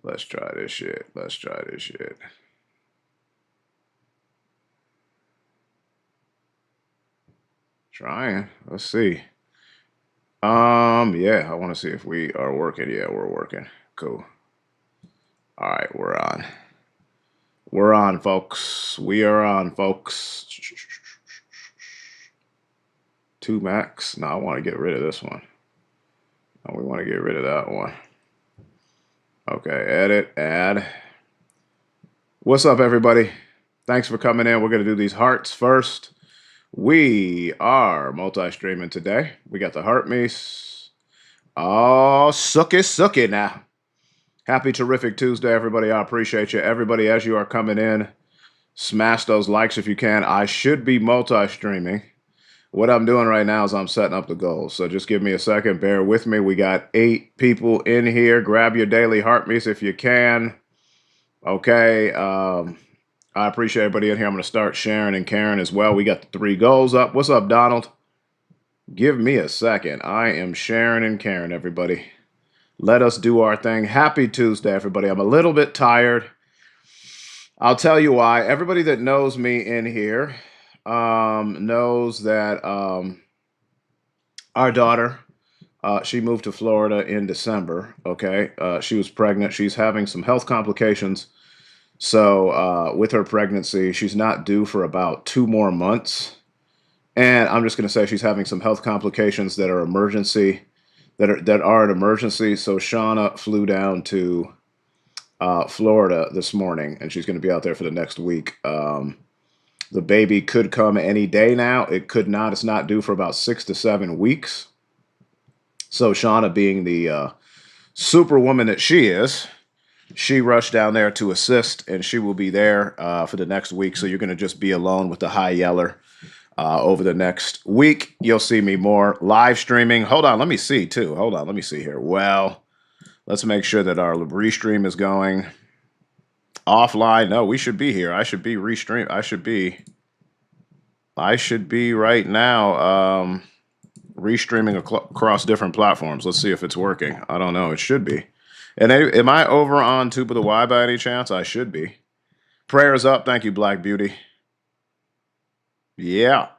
Let's try this shit. Let's try this shit. Trying. Let's see. Yeah, I want to see if we are working. Yeah, we're working. Cool. All right, we're on. We're on, folks. We are on, folks. 2 max. No, I want to get rid of this one. No, we want to get rid of that one. Okay, edit, add. What's up, everybody? Thanks for coming in. We're going to do these hearts first. We are multi-streaming today. We got the heart mace. Oh, sucky now. Happy terrific Tuesday, everybody. I appreciate you. Everybody, as you are coming in, smash those likes if you can. I should be multi-streaming. What I'm doing right now is I'm setting up the goals. So just give me a second. Bear with me. We got 8 people in here. Grab your daily heart mace if you can. Okay. I appreciate everybody in here. I'm going to start sharing and Karen as well. We got the 3 goals up. What's up, Donald? Give me a second. I am sharing and Karen, everybody. Let us do our thing. Happy Tuesday, everybody. I'm a little bit tired. I'll tell you why. Everybody that knows me in here knows that our daughter, she moved to Florida in December. Okay. She was pregnant. She's having some health complications. So with her pregnancy, she's not due for about 2 more months. And I'm just going to say she's having some health complications that are emergency, that are an emergency. So Shauna flew down to Florida this morning, and she's going to be out there for the next week. The baby could come any day now. It could not. It's not due for about 6 to 7 weeks. So Shauna, being the superwoman that she is, she rushed down there to assist, and she will be there for the next week. So you're going to just be alone with the high yeller over the next week. You'll see me more live streaming. Hold on. Let me see, too. Hold on. Let me see here. Well, let's make sure that our Restream is going offline. No, we should be here. I should be Restream. I should be right now restreaming across different platforms. Let's see if it's working. I don't know. It should be. And am I over on Tube of the Y by any chance? I should be. Prayers up. Thank you, Black Beauty. Yeah.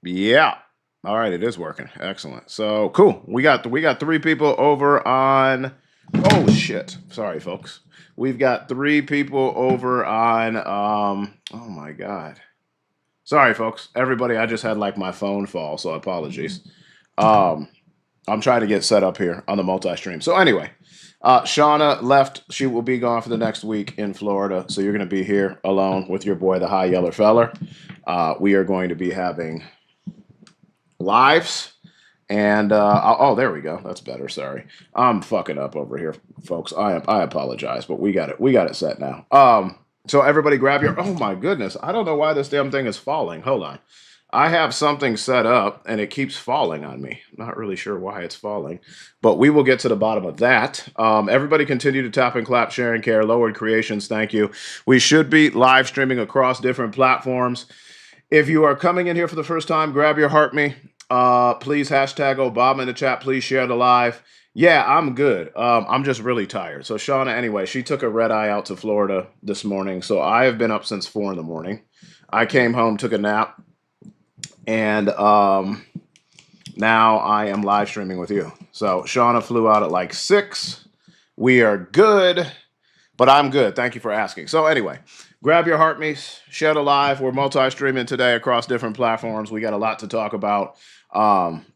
Yeah. All right, it is working. Excellent. So cool. We got 3 people over on. Oh shit. Sorry, folks. We've got 3 people over on. Oh my God. Sorry, folks. Everybody, I just had like my phone fall, so apologies. I'm trying to get set up here on the multi-stream. So anyway, Shauna left. She will be gone for the next week in Florida. So you're going to be here alone with your boy, the high yeller feller. We are going to be having lives. And, oh, there we go. That's better. Sorry. I'm fucking up over here, folks. I apologize, but we got it set now. So everybody grab your, oh my goodness. I don't know why this damn thing is falling. Hold on. I have something set up and it keeps falling on me. I'm not really sure why it's falling, but we will get to the bottom of that. Everybody continue to tap and clap, share and care. Lowered Creations, thank you. We should be live streaming across different platforms. If you are coming in here for the first time, grab your heart me. Please hashtag Obama in the chat. Please share the live. Yeah, I'm good. I'm just really tired. So Shauna, anyway, she took a red eye out to Florida this morning. So I have been up since 4 in the morning. I came home, took a nap. And now I am live streaming with you. So Shauna flew out at like 6. We are good, but I'm good. Thank you for asking. So anyway, grab your heart mace, share the live. We're multi-streaming today across different platforms. We got a lot to talk about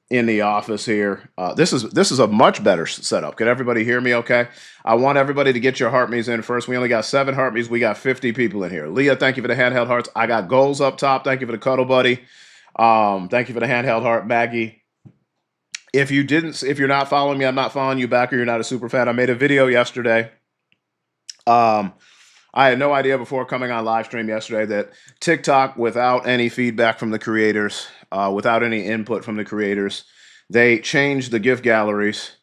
in the office here. This is a much better setup. Can everybody hear me okay? I want everybody to get your heart mace in first. We only got 7 heart mace. We got 50 people in here. Leah, thank you for the handheld hearts. I got goals up top. Thank you for the cuddle buddy. Thank you for the handheld heart, Maggie. If you're not following me, I'm not following you back, or you're not a super fan. I made a video yesterday. I had no idea before coming on live stream yesterday that TikTok, without any feedback from the creators, without any input from the creators, they changed the gift galleries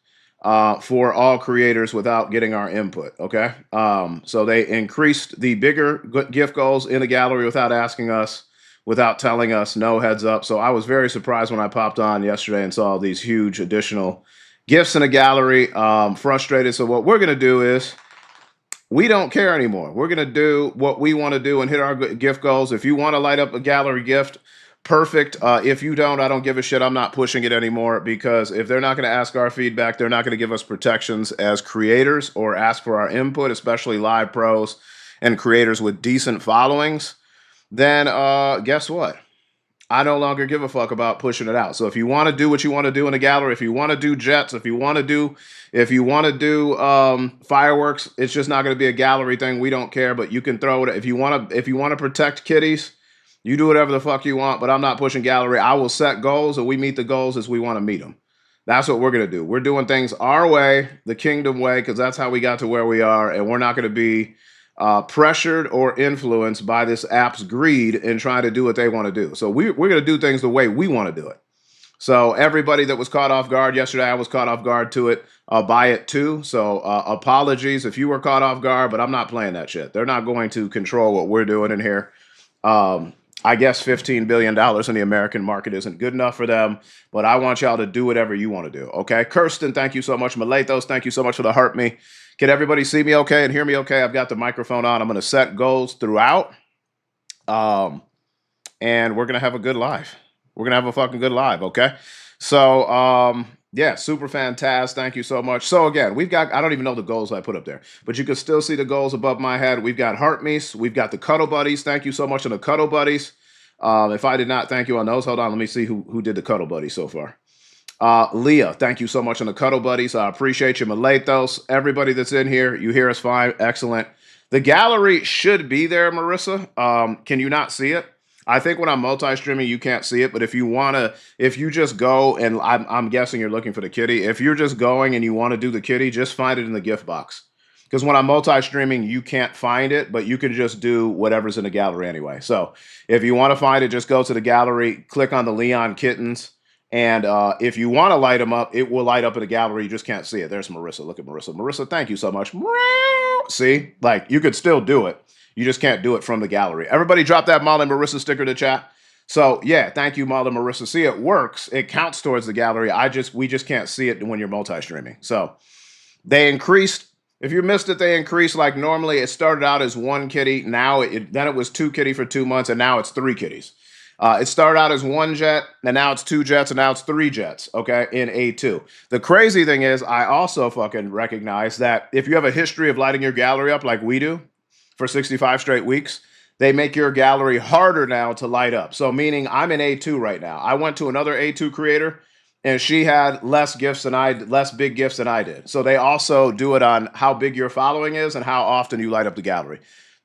for all creators without getting our input. Okay. So they increased the bigger gift goals in the gallery without asking us, without telling us, no heads up. So I was very surprised when I popped on yesterday and saw these huge additional gifts in a gallery. Frustrated. So what we're going to do is we don't care anymore. We're going to do what we want to do and hit our gift goals. If you want to light up a gallery gift, perfect. If you don't, I don't give a shit. I'm not pushing it anymore, because if they're not going to ask our feedback, they're not going to give us protections as creators or ask for our input, especially live pros and creators with decent followings, then guess what? I no longer give a fuck about pushing it out. So if you want to do what you want to do in a gallery, if you want to do jets, if you want to do fireworks, it's just not going to be a gallery thing. We don't care, but you can throw it. If you want to protect kitties, you do whatever the fuck you want, but I'm not pushing gallery. I will set goals, and we meet the goals as we want to meet them. That's what we're going to do. We're doing things our way, the kingdom way, because that's how we got to where we are, and we're not going to be pressured or influenced by this app's greed and trying to do what they want to do. So we're going to do things the way we want to do it. So everybody that was caught off guard yesterday, I was caught off guard by it too. So apologies if you were caught off guard, but I'm not playing that shit. They're not going to control what we're doing in here. I guess $15 billion in the American market isn't good enough for them, but I want y'all to do whatever you want to do, okay? Kirsten, thank you so much. Malathos, thank you so much for the heart me. Can everybody see me okay and hear me okay? I've got the microphone on. I'm going to set goals throughout, and we're going to have a good live. We're going to have a fucking good live, okay? So, yeah, super fantastic. Thank you so much. So again, we've got, I don't even know the goals I put up there, but you can still see the goals above my head. We've got Heart Me's. We've got the Cuddle Buddies. Thank you so much on the Cuddle Buddies. If I did not thank you on those, hold on, let me see who did the Cuddle Buddies so far. Leah, thank you so much on the Cuddle Buddies. I appreciate you. Malathos, everybody that's in here, you hear us fine. Excellent. The gallery should be there, Marissa. Can you not see it? I think when I'm multi-streaming, you can't see it, but if you just go, and I'm guessing you're looking for the kitty. If you're just going and you want to do the kitty, just find it in the gift box. Because when I'm multi-streaming, you can't find it, but you can just do whatever's in the gallery anyway. So if you want to find it, just go to the gallery, click on the Leon Kittens, and if you want to light them up, it will light up in the gallery. You just can't see it. There's Marissa. Look at Marissa. Marissa, thank you so much. See? Like, you could still do it. You just can't do it from the gallery. Everybody drop that Molly Marissa sticker to chat. So yeah, thank you, Molly Marissa. See, it works. It counts towards the gallery. We just can't see it when you're multi-streaming. So they increased. If you missed it, they increased. Like normally it started out as one kitty. Now then it was 2 kitty for 2 months, and now it's 3 kitties. It started out as 1 jet, and now it's 2 jets, and now it's 3 jets, okay, in A2. The crazy thing is, I also fucking recognize that if you have a history of lighting your gallery up like we do for 65 straight weeks, they make your gallery harder now to light up. So meaning I'm in A2 right now. I went to another A2 creator, and she had less big gifts than I did. So they also do it on how big your following is and how often you light up the gallery.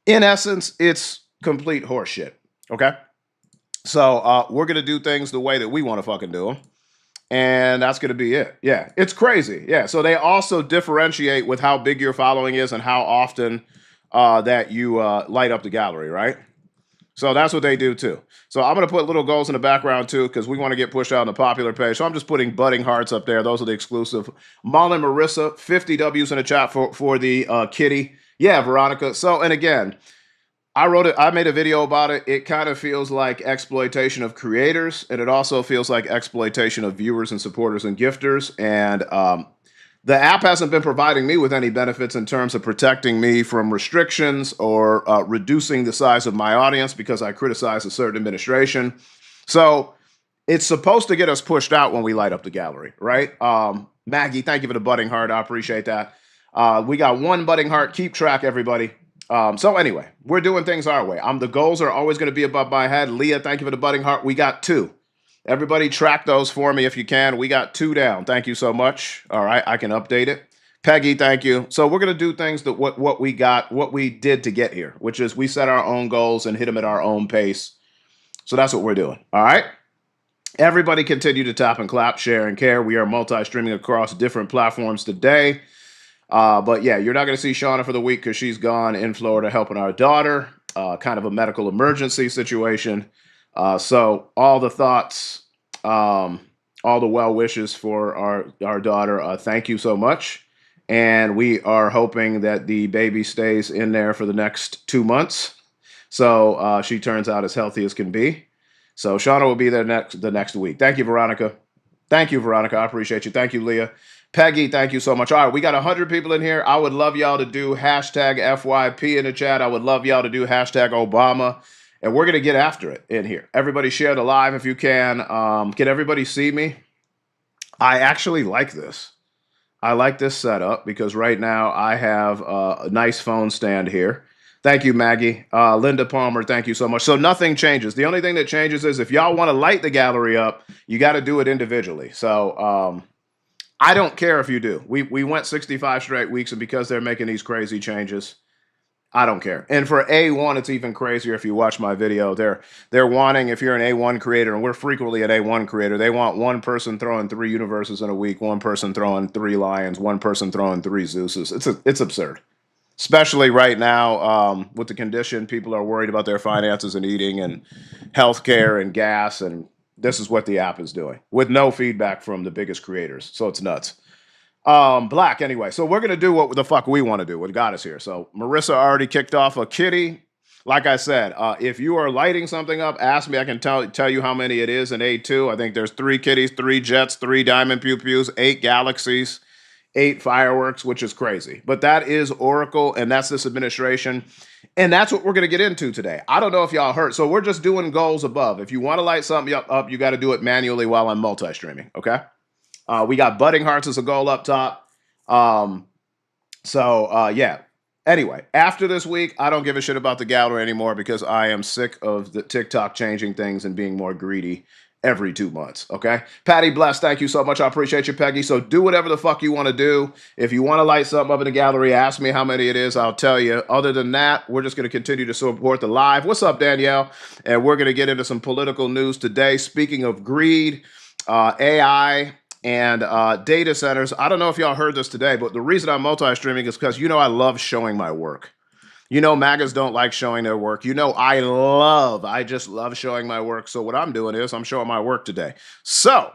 In essence, it's complete horseshit, okay? So we're going to do things the way that we want to fucking do them. And that's going to be it. Yeah, it's crazy. Yeah, so they also differentiate with how big your following is and how often that you light up the gallery, right? So that's what they do too. So I'm going to put little goals in the background too, because we want to get pushed out on the popular page. So I'm just putting budding hearts up there. Those are the exclusive. Molly Marissa, 50 W's in the chat for the kitty. Yeah, Veronica. So, and again, I made a video about it. It kind of feels like exploitation of creators, and it also feels like exploitation of viewers and supporters and gifters. And the app hasn't been providing me with any benefits in terms of protecting me from restrictions or reducing the size of my audience because I criticize a certain administration. So it's supposed to get us pushed out when we light up the gallery, right? Maggie, thank you for the budding heart. I appreciate that. We got 1 budding heart. Keep track, everybody. So anyway, we're doing things our way. The goals are always going to be above my head. Leah, thank you for the budding heart. We got 2. Everybody track those for me if you can. We got 2 down. Thank you so much. All right, I can update it. Peggy, thank you. So we're going to do things that what we did to get here, which is we set our own goals and hit them at our own pace. So that's what we're doing. All right. Everybody continue to tap and clap, share and care. We are multi-streaming across different platforms today. But yeah, you're not going to see Shauna for the week because she's gone in Florida helping our daughter, kind of a medical emergency situation. So all the thoughts, all the well wishes for our daughter. Thank you so much. And we are hoping that the baby stays in there for the next 2 months. So she turns out as healthy as can be. So Shauna will be there the next week. Thank you, Veronica. Thank you, Veronica. I appreciate you. Thank you, Leah. Peggy, thank you so much. All right, we got 100 people in here. I would love y'all to do hashtag FYP in the chat. I would love y'all to do hashtag Obama. And we're going to get after it in here. Everybody share the live if you can. Can everybody see me? I actually like this. I like this setup because right now I have a nice phone stand here. Thank you, Maggie. Linda Palmer, thank you so much. So nothing changes. The only thing that changes is if y'all want to light the gallery up, you got to do it individually. So I don't care if you do. We went 65 straight weeks, and because they're making these crazy changes, I don't care. And for A1, it's even crazier. If you watch my video, they're wanting, if you're an A1 creator, and we're frequently an A1 creator, they want one person throwing 3 universes in a week, one person throwing 3 lions, one person throwing 3 Zeuses. It's absurd. Especially right now with the condition, people are worried about their finances and eating and healthcare and gas, and this is what the app is doing with no feedback from the biggest creators. So it's nuts. Black anyway. So we're gonna do what the fuck we want to do. What got us here. So Marissa already kicked off a kitty. Like I said, if you are lighting something up, ask me. I can tell you how many it is in A2. I think there's 3 kitties, 3 jets, 3 diamond pew pews, 8 galaxies, 8 fireworks, which is crazy. But that is Oracle, and that's this administration. And that's what we're going to get into today. I don't know if y'all heard. So we're just doing goals above. If you want to light something up, you got to do it manually while I'm multi-streaming, okay? We got budding hearts as a goal up top. Yeah. Anyway, after this week, I don't give a shit about the gallery anymore because I am sick of the TikTok changing things and being more greedy every 2 months, okay? Patty Bless, thank you so much. I appreciate you, Peggy. So do whatever the fuck you want to do. If you want to light something up in the gallery, ask me how many it is. I'll tell you. Other than that, we're just going to continue to support the live. What's up, Danielle? And we're going to get into some political news today. Speaking of greed, AI, and data centers. I don't know if y'all heard this today, but the reason I'm multi-streaming is because I love showing my work. MAGAs don't like showing their work. I just love showing my work. So what I'm doing is I'm showing my work today. So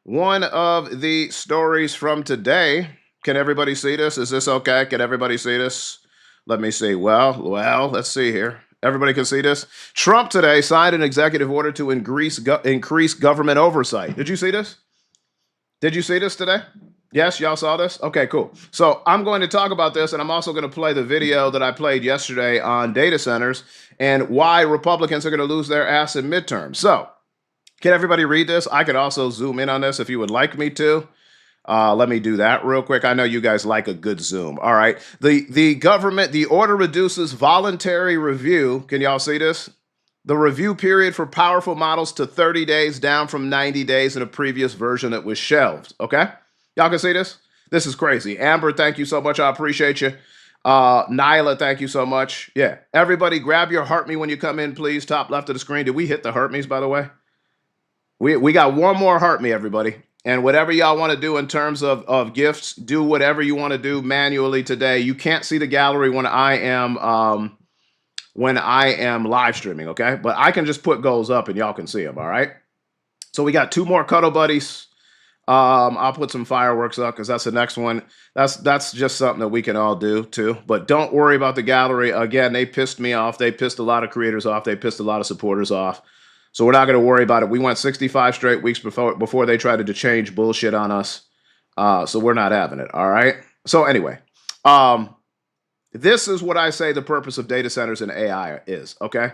one of the stories from today, can everybody see this? Is this okay? Can everybody see this? Let me see. Well, let's see here. Everybody can see this. Trump today signed an executive order to increase government oversight. Did you see this? Did you see this today? Yes, y'all saw this? Okay, cool. So I'm going to talk about this, and I'm also going to play the video that I played yesterday on data centers and why Republicans are going to lose their ass in midterms. So can everybody read this? I could also zoom in on this if you would like me to. Let me do that real quick. I know you guys like a good zoom. All right. The order reduces voluntary review. Can y'all see this? The review period for powerful models to 30 days, down from 90 days in a previous version that was shelved. Okay? Y'all can see this? This is crazy. Amber, thank you so much. I appreciate you. Nyla, thank you so much. Yeah. Everybody grab your heart me when you come in, please. Top left of the screen. Did we hit the heart me's, by the way? We got one more heart me, everybody. And whatever y'all want to do in terms of gifts, do whatever you want to do manually today. You can't see the gallery when I am live streaming, okay? But I can just put goals up and y'all can see them, all right? So we got 2 more cuddle buddies. I'll put some fireworks up because that's the next one. That's just something that we can all do too. But don't worry about the gallery. Again, they pissed me off. They pissed a lot of creators off. They pissed a lot of supporters off. So we're not going to worry about it. We went 65 straight weeks before they tried to change bullshit on us. So we're not having it, all right? So anyway, this is what I say the purpose of data centers and AI is, okay?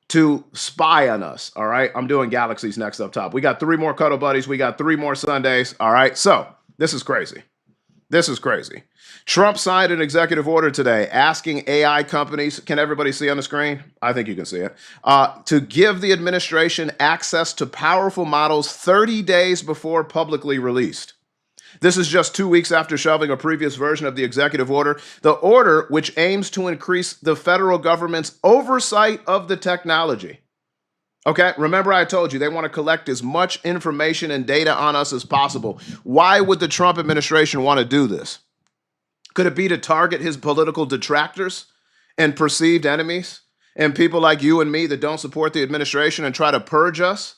To spy on us, all right? I'm doing galaxies next up top. We got 3 more cuddle buddies. We got 3 more Sundays, all right? So this is crazy. This is crazy. Trump signed an executive order today asking AI companies, can everybody see on the screen? I think you can see it, to give the administration access to powerful models 30 days before publicly released. This is just 2 weeks after shelving a previous version of the executive order. The order, which aims to increase the federal government's oversight of the technology. Okay, remember I told you they want to collect as much information and data on us as possible. Why would the Trump administration want to do this? Could it be to target his political detractors and perceived enemies and people like you and me that don't support the administration and try to purge us,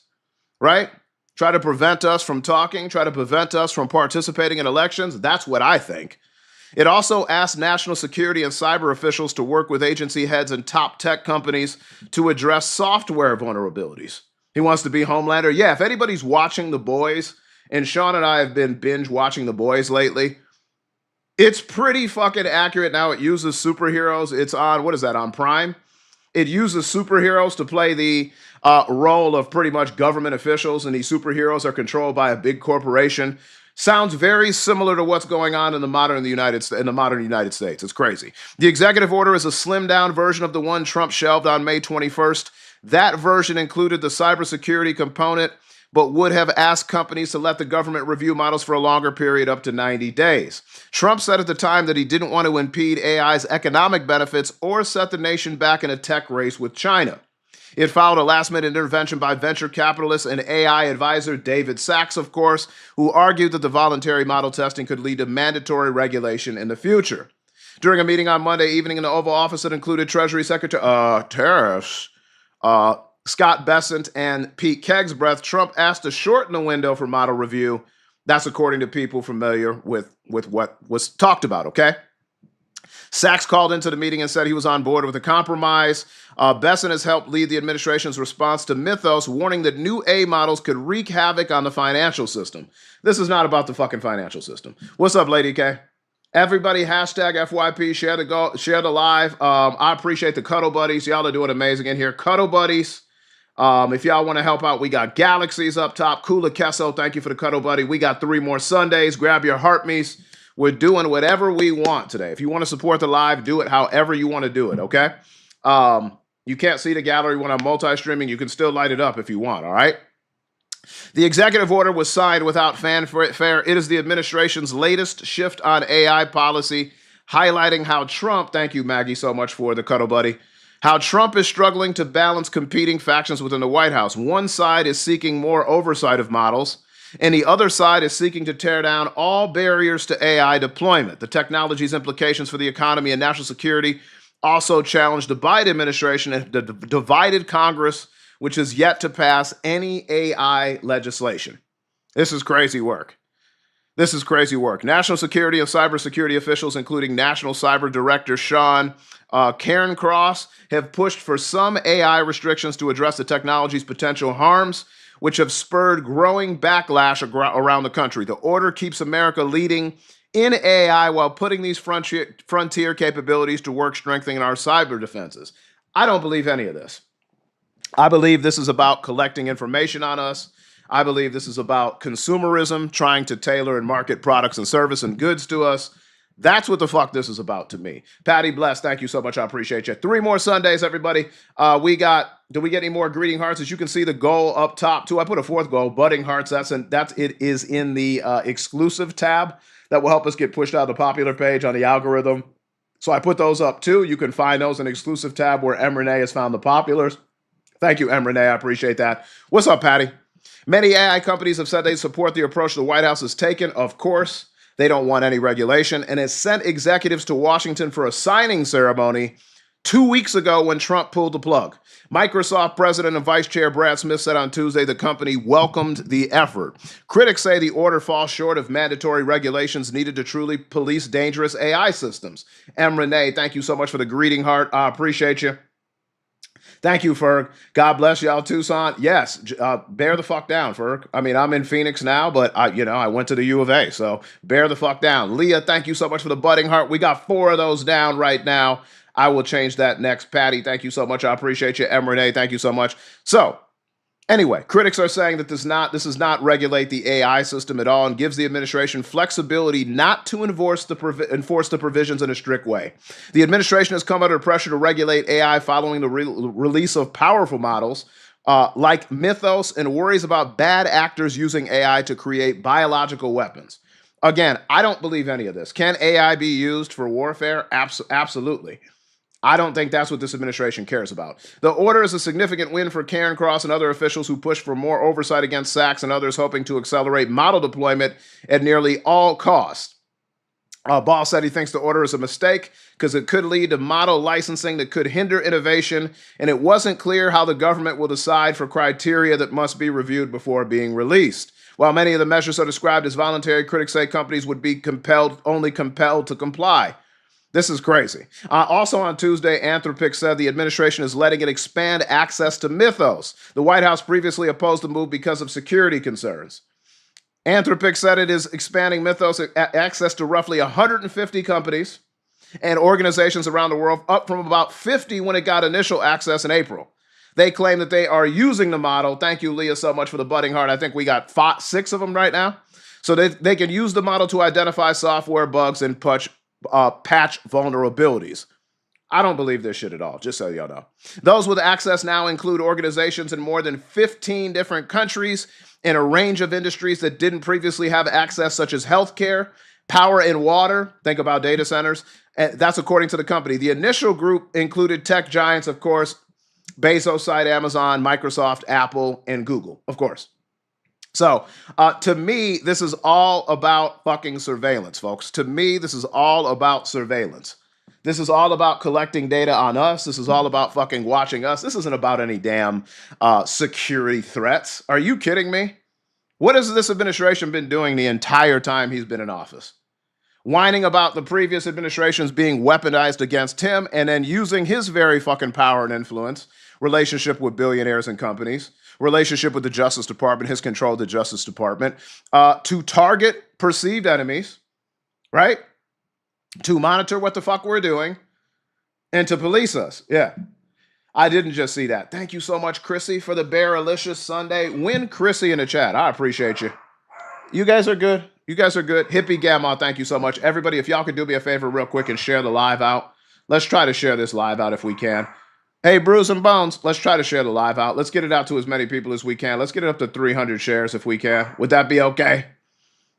right? Try to prevent us from talking, try to prevent us from participating in elections. That's what I think. It also asked national security and cyber officials to work with agency heads and top tech companies to address software vulnerabilities. He wants to be Homelander. Yeah, if anybody's watching The Boys and Sean and I have been binge watching The Boys lately. It's pretty fucking accurate now. It uses superheroes. It's on, what is that, on Prime? It uses superheroes to play the role of pretty much government officials, and these superheroes are controlled by a big corporation. Sounds very similar to what's going on in the modern United States. It's crazy. The executive order is a slimmed down version of the one Trump shelved on May 21st. That version included the cybersecurity component, but would have asked companies to let the government review models for a longer period, up to 90 days. Trump said at the time that he didn't want to impede AI's economic benefits or set the nation back in a tech race with China. It followed a last-minute intervention by venture capitalist and AI advisor David Sachs, of course, who argued that the voluntary model testing could lead to mandatory regulation in the future. During a meeting on Monday evening in the Oval Office that included Treasury Secretary tariffs, Scott Bessent and Pete Kegsbreath, Trump asked to shorten the window for model review. That's according to people familiar with what was talked about, okay? Sachs called into the meeting and said he was on board with the compromise. Bessent has helped lead the administration's response to Mythos, warning that new A models could wreak havoc on the financial system. This is not about the fucking financial system. What's up, Lady K? Everybody, hashtag FYP, share the live. I appreciate the Cuddle Buddies. Y'all are doing amazing in here. Cuddle Buddies. If y'all want to help out, we got Galaxies up top. Kula Kesso, thank you for the Cuddle Buddy. We got 3 more Sundays. Grab your heartmeats. We're doing whatever we want today. If you want to support the live, do it however you want to do it, okay? You can't see the gallery when I'm multi-streaming. You can still light it up if you want, all right? The executive order was signed without fanfare. It is the administration's latest shift on AI policy, highlighting how Trump, thank you, Maggie, so much for the Cuddle Buddy, how Trump is struggling to balance competing factions within the White House. One side is seeking more oversight of models, and the other side is seeking to tear down all barriers to AI deployment. The technology's implications for the economy and national security also challenged the Biden administration and the divided Congress, which is yet to pass any AI legislation. This is crazy work. This is crazy work. National security and cybersecurity officials, including National Cyber Director Sean Cairncross, have pushed for some AI restrictions to address the technology's potential harms, which have spurred growing backlash around the country. The order keeps America leading in AI while putting these frontier capabilities to work, strengthening our cyber defenses. I don't believe any of this. I believe this is about collecting information on us. I believe this is about consumerism, trying to tailor and market products and service and goods to us. That's what the fuck this is about to me. Patty Bless, thank you so much. I appreciate you. 3 more Sundays, everybody. Do we get any more greeting hearts? As you can see, the goal up top too. I put a 4th goal, budding hearts. It is in the exclusive tab that will help us get pushed out of the popular page on the algorithm. So I put those up too. You can find those in the exclusive tab where M. Renee has found the populars. Thank you, M. Renee. I appreciate that. What's up, Patty? Many AI companies have said they support the approach the White House has taken. Of course, they don't want any regulation, and has sent executives to Washington for a signing ceremony 2 weeks ago when Trump pulled the plug. Microsoft President and Vice Chair Brad Smith said on Tuesday the company welcomed the effort. Critics say the order falls short of mandatory regulations needed to truly police dangerous AI systems. M. Renee, thank you so much for the greeting heart. I appreciate you. Thank you, Ferg. God bless y'all, Tucson. Yes, bear the fuck down, Ferg. I mean, I'm in Phoenix now, but I went to the U of A, so bear the fuck down. Leah, thank you so much for the budding heart. We got 4 of those down right now. I will change that next. Patty, thank you so much. I appreciate you. M. Renee, thank you so much. So, anyway, critics are saying that this does not regulate the AI system at all and gives the administration flexibility not to enforce the provisions in a strict way. The administration has come under pressure to regulate AI following the release of powerful models like Mythos and worries about bad actors using AI to create biological weapons. Again, I don't believe any of this. Can AI be used for warfare? Absolutely. I don't think that's what this administration cares about. The order is a significant win for Cairncross and other officials who push for more oversight against Sachs and others hoping to accelerate model deployment at nearly all costs. Ball said he thinks the order is a mistake because it could lead to model licensing that could hinder innovation, and it wasn't clear how the government will decide for criteria that must be reviewed before being released. While many of the measures are described as voluntary, critics say companies would be only compelled to comply. This is crazy. Also on Tuesday, Anthropic said the administration is letting it expand access to Mythos. The White House previously opposed the move because of security concerns. Anthropic said it is expanding Mythos access to roughly 150 companies and organizations around the world, up from about 50 when it got initial access in April. They claim that they are using the model. Thank you, Leah, so much for the budding heart. I think we got 6 of them right now. So they can use the model to identify software bugs and patch vulnerabilities. I don't believe this shit at all, just so y'all know. Those with access now include organizations in more than 15 different countries in a range of industries that didn't previously have access, such as healthcare, power and water. Think about data centers. That's according to the company. The initial group included tech giants, of course, Bezos site, Amazon, Microsoft, Apple, and Google, of course. So to me, this is all about fucking surveillance, folks. To me, this is all about surveillance. This is all about collecting data on us. This is all about fucking watching us. This isn't about any damn security threats. Are you kidding me? What has this administration been doing the entire time he's been in office? Whining about the previous administrations being weaponized against him and then using his very fucking power and influence, relationship with billionaires and companies, relationship with the Justice Department, his control of the Justice Department, to target perceived enemies, right? To monitor what the fuck we're doing and to police us. Yeah. I didn't just see that. Thank you so much, Chrissy, for the Bearalicious Sunday. Win Chrissy in the chat. I appreciate you. You guys are good. You guys are good. Hippie Gamma, thank you so much. Everybody, if y'all could do me a favor real quick and share the live out. Let's try to share this live out if we can. Hey, Bruce and Bones, let's try to share the live out. Let's get it out to as many people as we can. Let's get it up to 300 shares if we can. Would that be okay?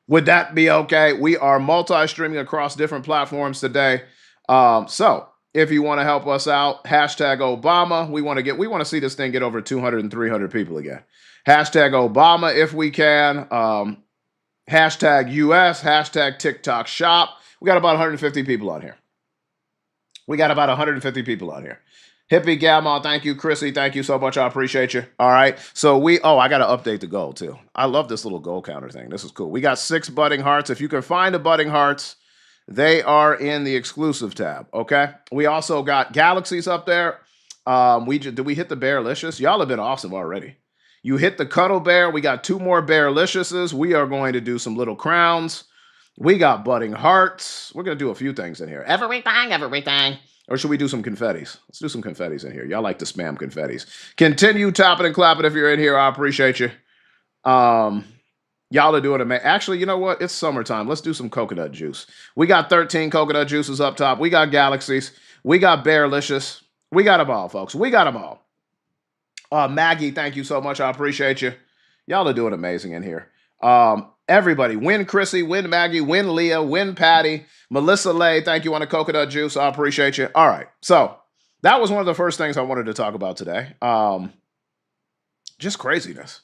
Would that be okay? We are multi-streaming across different platforms today. So if you want to help us out, hashtag Obama. We want to see this thing get over 200 and 300 people again. Hashtag Obama if we can. Hashtag US, hashtag TikTok shop. We got about 150 people on here. Hippie Gamma, thank you. Chrissy, thank you so much. I appreciate you. All right. So I got to update the goal too. I love this little goal counter thing. This is cool. We got 6 budding hearts. If you can find the budding hearts, they are in the exclusive tab. Okay. We also got galaxies up there. Did we hit the Bearalicious? Y'all have been awesome already. You hit the Cuddle Bear. We got 2 more Bearaliciouses. We are going to do some little crowns. We got budding hearts. We're going to do a few things in here. Everything. Or should we do some confettis? Let's do some confettis in here. Y'all like to spam confettis. Continue tapping and clapping if you're in here. I appreciate you. Y'all are doing amazing. Actually, you know what? It's summertime. Let's do some coconut juice. We got 13 coconut juices up top. We got galaxies. We got Bearalicious. We got them all, folks. We got them all. Maggie, thank you so much. I appreciate you. Y'all are doing amazing in here. Everybody, win Chrissy, win Maggie, win Leah, win Patty, Melissa Lay, thank you on the coconut juice. I appreciate you. All right. So that was one of the first things I wanted to talk about today. Just craziness.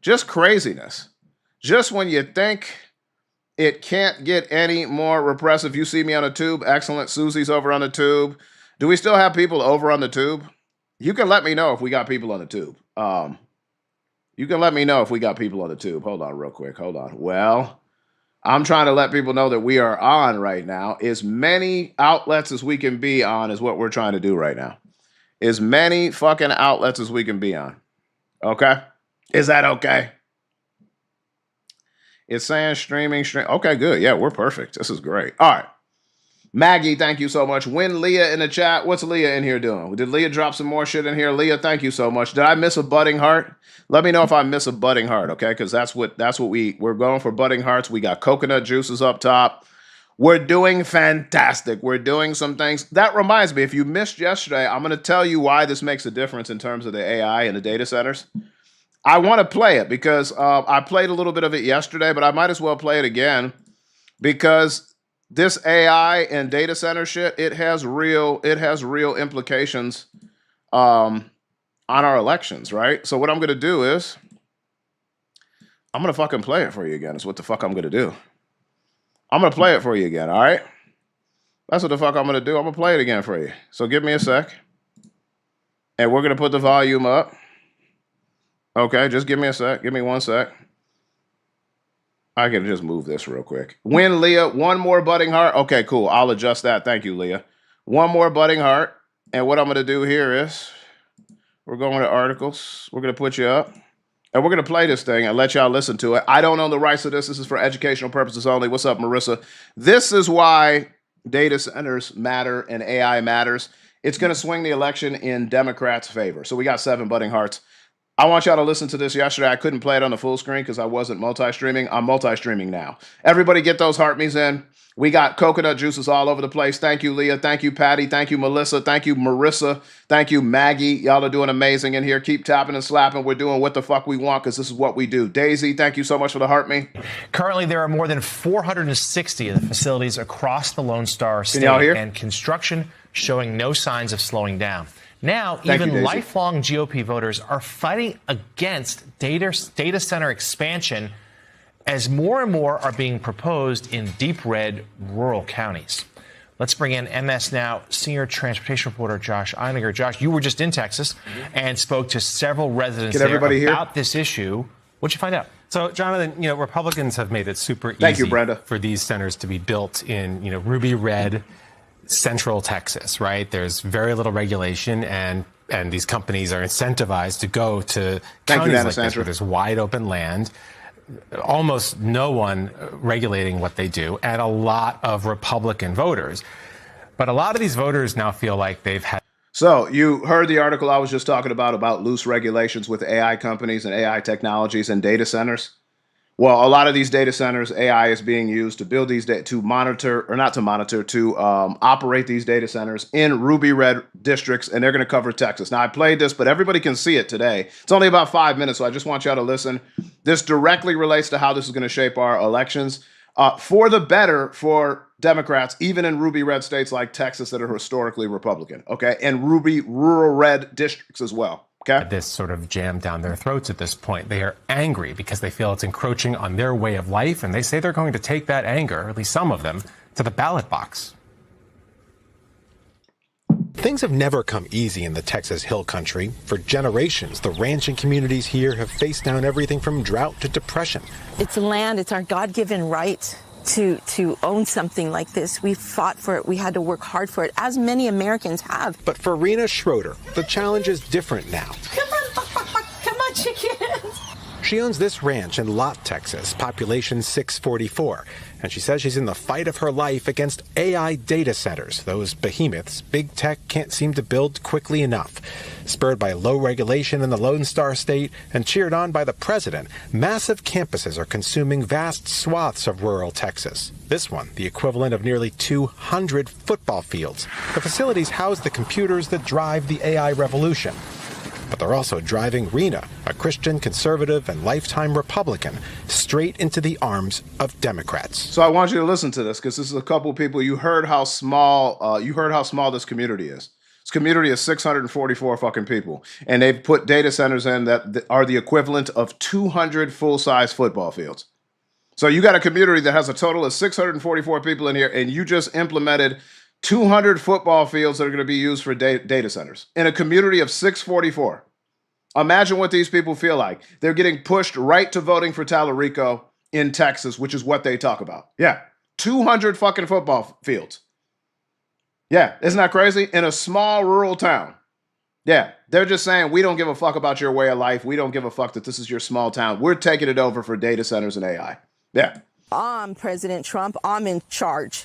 Just when you think it can't get any more repressive. You see me on the tube. Excellent. Susie's over on the tube. Do we still have people over on the tube? You can let me know if we got people on the tube. Hold on real quick. Hold on. Well, I'm trying to let people know that we are on right now. As many outlets as we can be on is what we're trying to do right now. As many fucking outlets as we can be on. Okay? Is that okay? It's saying streaming. Okay, good. Yeah, we're perfect. This is great. All right. Maggie, thank you so much. Win Leah in the chat. What's Leah in here doing? Did Leah drop some more shit in here? Leah, thank you so much. Did I miss a budding heart? Let me know if I miss a budding heart, okay? Because that's what we're going for, budding hearts. We got coconut juices up top. We're doing fantastic. We're doing some things. That reminds me, if you missed yesterday, I'm going to tell you why this makes a difference in terms of the AI and the data centers. I want to play it because I played a little bit of it yesterday, but I might as well play it again because this AI and data center shit, it has real implications on our elections, right? So what I'm going to do is I'm going to fucking play it for you again. Is what the fuck I'm going to do. I'm going to play it for you again, all right? That's what the fuck I'm going to do. I'm going to play it again for you. So give me a sec. And we're going to put the volume up. Okay, just give me a sec. Give me 1 sec. I can just move this real quick. Win Leah, 1 more budding heart. Okay, cool. I'll adjust that. Thank you, Leah. 1 more budding heart. And what I'm going to do here is we're going to articles. We're going to put you up. And we're going to play this thing and let y'all listen to it. I don't own the rights to this. This is for educational purposes only. What's up, Marissa? This is why data centers matter and AI matters. It's going to swing the election in Democrats' favor. So we got 7 butting hearts. I want y'all to listen to this. Yesterday, I couldn't play it on the full screen because I wasn't multi-streaming. I'm multi-streaming now. Everybody get those heart me's in. We got coconut juices all over the place. Thank you, Leah. Thank you, Patty. Thank you, Melissa. Thank you, Marissa. Thank you, Maggie. Y'all are doing amazing in here. Keep tapping and slapping. We're doing what the fuck we want because this is what we do. Daisy, thank you so much for the heart me. Currently, there are more than 460 of the facilities across the Lone Star State, and construction showing no signs of slowing down. Now, even lifelong GOP voters are fighting against data center expansion as more and more are being proposed in deep red rural counties. Let's bring in MS Now senior transportation reporter Josh Einiger. Josh, you were just in Texas and spoke to several residents there about this issue. What'd you find out? So, Jonathan, Republicans have made it super easy for these centers to be built in, ruby red central Texas, right? There's very little regulation, and these companies are incentivized to go to counties like this where there's wide open land, almost no one regulating what they do, and a lot of Republican voters. But a lot of these voters now feel like they've had. So you heard the article I was just talking about loose regulations with AI companies and AI technologies and data centers. Well, a lot of these data centers, AI is being used to build these to operate these data centers in ruby red districts, and they're going to cover Texas. Now, I played this, but everybody can see it today. It's only about 5 minutes, so I just want y'all to listen. This directly relates to how this is going to shape our elections for the better for Democrats, even in ruby red states like Texas that are historically Republican, okay, and ruby rural red districts as well. Okay. This sort of jammed down their throats at this point. They are angry because they feel it's encroaching on their way of life, and they say they're going to take that anger, at least some of them, to the ballot box. Things have never come easy in the Texas Hill Country. For generations, the ranching communities here have faced down everything from drought to depression. It's land. It's our God-given right to own something like this. We fought for it. We had to work hard for it, as many Americans have. But for Rena Schroeder, the challenge is different now. Come on, chickens. She owns this ranch in Lott, Texas, population 644, and she says she's in the fight of her life against AI data centers, those behemoths big tech can't seem to build quickly enough. Spurred by low regulation in the Lone Star State and cheered on by the president, massive campuses are consuming vast swaths of rural Texas. This one, the equivalent of nearly 200 football fields. The facilities house the computers that drive the AI revolution. But they're also driving Rena, a Christian conservative and lifetime Republican, straight into the arms of Democrats. So I want you to listen to this because this is a couple of people. You heard how small. This community is. This community is 644 fucking people, and they've put data centers in that are the equivalent of 200 full-size football fields. So you got a community that has a total of 644 people in here, and you just implemented 200 football fields that are going to be used for data centers in a community of 644. Imagine what these people feel like. They're getting pushed right to voting for Tallarico in Texas, which is what they talk about. Yeah, 200 fucking football fields. Yeah, isn't that crazy? In a small rural town. Yeah, they're just saying, we don't give a fuck about your way of life. We don't give a fuck that this is your small town. We're taking it over for data centers and AI. Yeah. I'm President Trump. I'm in charge.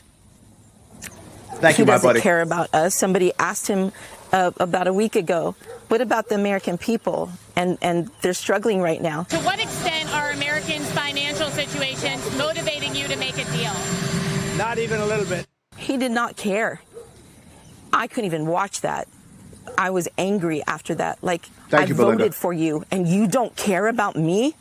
Thank you, my buddy. He doesn't care about us. Somebody asked him about a week ago, what about the American people? And they're struggling right now. To what extent are Americans' financial situations motivating you to make a deal? Not even a little bit. He did not care. I couldn't even watch that. I was angry after that. Like, I voted for you, and you don't care about me?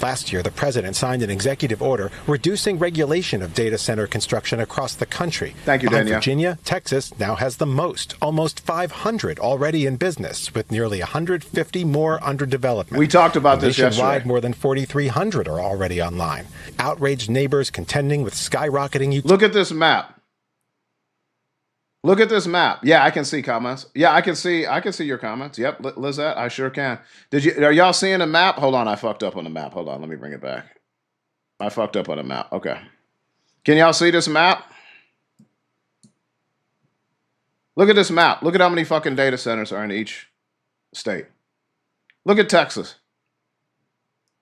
Last year, the president signed an executive order reducing regulation of data center construction across the country. Thank you, Daniel. Virginia, Texas now has the most, almost 500 already in business, with nearly 150 more under development. We talked about this yesterday. Nationwide, more than 4,300 are already online. Outraged neighbors contending with skyrocketing. Look at this map. Look at this map. Yeah, I can see comments. Yeah, I can see your comments. Yep, Lizette, I sure can. Are y'all seeing the map? Hold on, I fucked up on the map. Hold on, let me bring it back. I fucked up on the map. Okay. Can y'all see this map? Look at this map. Look at how many fucking data centers are in each state. Look at Texas.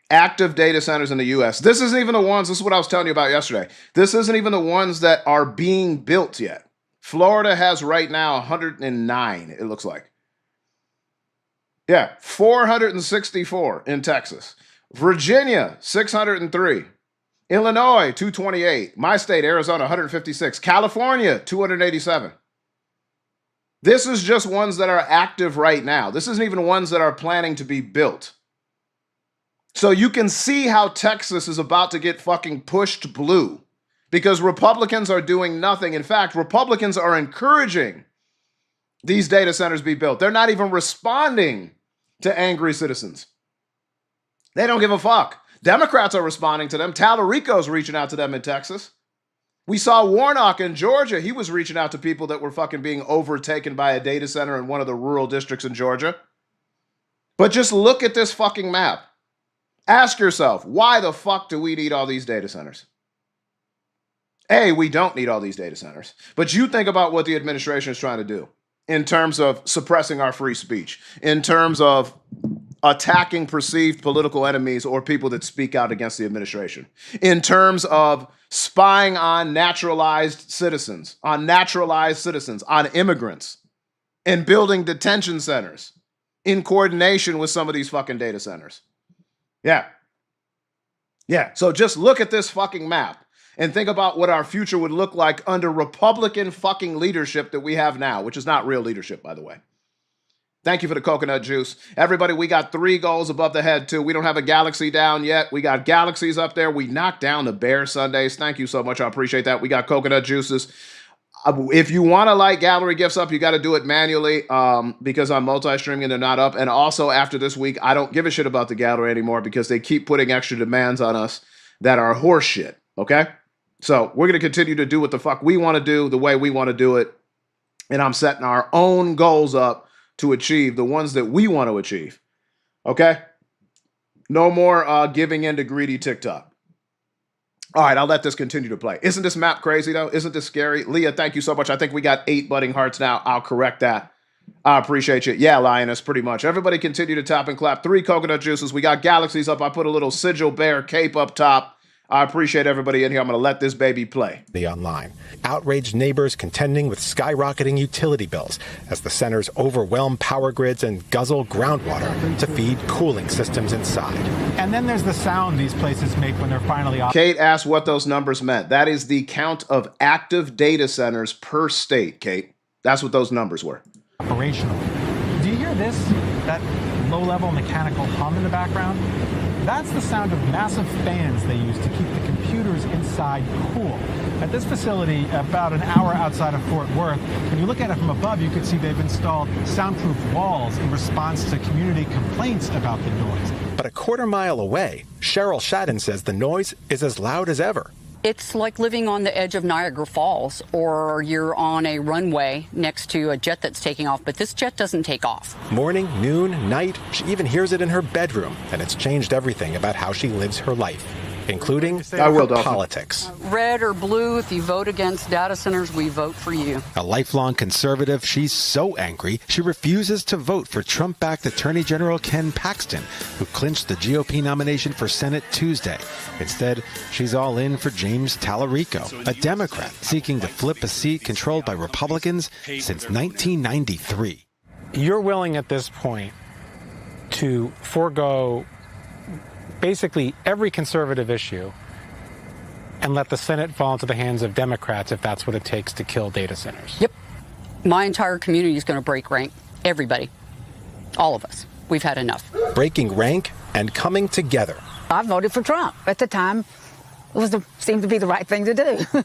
active data centers in the U.S. This isn't even the ones, this is what I was telling you about yesterday. This isn't even the ones that are being built yet. Florida has right now 109, it looks like. Yeah, 464 in Texas. Virginia, 603. Illinois, 228. My state, Arizona, 156. California, 287. This is just ones that are active right now. This isn't even ones that are planning to be built. So you can see how Texas is about to get fucking pushed blue because Republicans are doing nothing. In fact, Republicans are encouraging these data centers be built. They're not even responding to angry citizens. They don't give a fuck. Democrats are responding to them. Tallarico's reaching out to them in Texas. We saw Warnock in Georgia. He was reaching out to people that were fucking being overtaken by a data center in one of the rural districts in Georgia. But just look at this fucking map. Ask yourself, why the fuck do we need all these data centers? A, we don't need all these data centers. But you think about what the administration is trying to do in terms of suppressing our free speech, in terms of attacking perceived political enemies or people that speak out against the administration, in terms of spying on naturalized citizens, on immigrants, and building detention centers in coordination with some of these fucking data centers. Yeah. So just look at this fucking map and think about what our future would look like under Republican fucking leadership that we have now, which is not real leadership, by the way. Thank you for the coconut juice. Everybody, we got 3 goals above the head, too. We don't have a galaxy down yet. We got galaxies up there. We knocked down the Bear Sundays. Thank you so much. I appreciate that. We got coconut juices. If you want to light gallery gifts up, you got to do it manually because I'm multi-streaming and they're not up. And also, after this week, I don't give a shit about the gallery anymore because they keep putting extra demands on us that are horse shit, okay? So we're going to continue to do what the fuck we want to do, the way we want to do it. And I'm setting our own goals up to achieve the ones that we want to achieve. Okay? No more giving in to greedy TikTok. All right, I'll let this continue to play. Isn't this map crazy, though? Isn't this scary? Leah, thank you so much. I think we got 8 budding hearts now. I'll correct that. I appreciate you. Yeah, Lioness, pretty much. Everybody continue to tap and clap. 3 coconut juices. We got galaxies up. I put a little sigil bear cape up top. I appreciate everybody in here. I'm going to let this baby play. The online. Outraged neighbors contending with skyrocketing utility bills as the centers overwhelm power grids and guzzle groundwater to feed cooling systems inside. And then there's the sound these places make when they're finally off. Kate asked what those numbers meant. That is the count of active data centers per state, Kate. That's what those numbers were. Operational. Do you hear this? That low-level mechanical hum in the background? That's the sound of massive fans they use to keep the computers inside cool. At this facility, about an hour outside of Fort Worth, when you look at it from above, you can see they've installed soundproof walls in response to community complaints about the noise. But a quarter mile away, Cheryl Shadden says the noise is as loud as ever. It's like living on the edge of Niagara Falls, or you're on a runway next to a jet that's taking off, but this jet doesn't take off. Morning, noon, night, she even hears it in her bedroom, and it's changed everything about how she lives her life, including politics. Red or blue, if you vote against data centers, we vote for you. A lifelong conservative, she's so angry, she refuses to vote for Trump-backed Attorney General Ken Paxton, who clinched the GOP nomination for Senate Tuesday. Instead, she's all in for James Tallarico, a Democrat seeking to flip a seat controlled by Republicans since 1993. You're willing at this point to forego basically every conservative issue and let the Senate fall into the hands of Democrats if that's what it takes to kill data centers. Yep. My entire community is going to break rank. Everybody. All of us. We've had enough. Breaking rank and coming together. I voted for Trump. At the time, it seemed to be the right thing to do.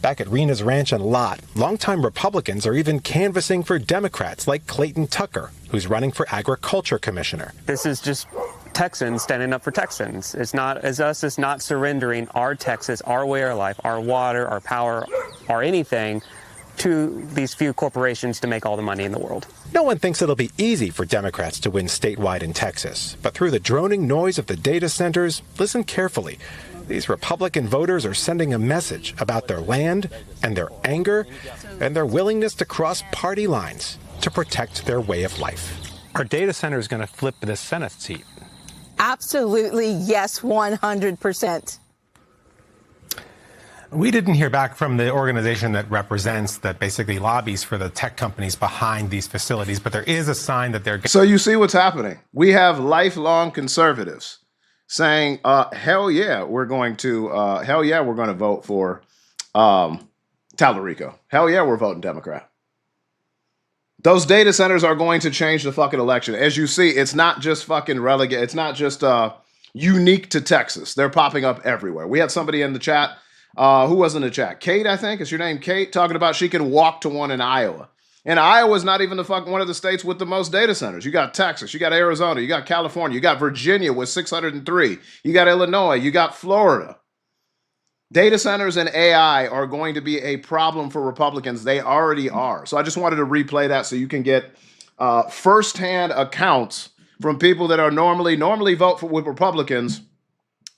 Back at Rena's ranch and lot, longtime Republicans are even canvassing for Democrats like Clayton Tucker, who's running for agriculture commissioner. This is just Texans standing up for Texans. It's not as us. It's not surrendering our Texas, our way of life, our water, our power, or anything to these few corporations to make all the money in the world. No one thinks it'll be easy for Democrats to win statewide in Texas. But through the droning noise of the data centers, listen carefully. These Republican voters are sending a message about their land and their anger and their willingness to cross party lines to protect their way of life. Are data centers going to flip the Senate seat? Absolutely, yes, 100%. We didn't hear back from the organization that basically lobbies for the tech companies behind these facilities, but there is a sign that they're... So you see what's happening. We have lifelong conservatives saying, hell yeah, we're going to vote for Tallarico. Hell yeah, we're voting Democrat. Those data centers are going to change the fucking election. As you see, it's not just fucking relegate. It's not just unique to Texas. They're popping up everywhere. We had somebody in the chat. Who was in the chat? Kate, I think. Is your name Kate? Talking about she can walk to one in Iowa. And Iowa's not even one of the states with the most data centers. You got Texas, you got Arizona, you got California, you got Virginia with 603. You got Illinois, you got Florida. Data centers and AI are going to be a problem for Republicans. They already are. So I just wanted to replay that so you can get firsthand accounts from people that are normally vote with Republicans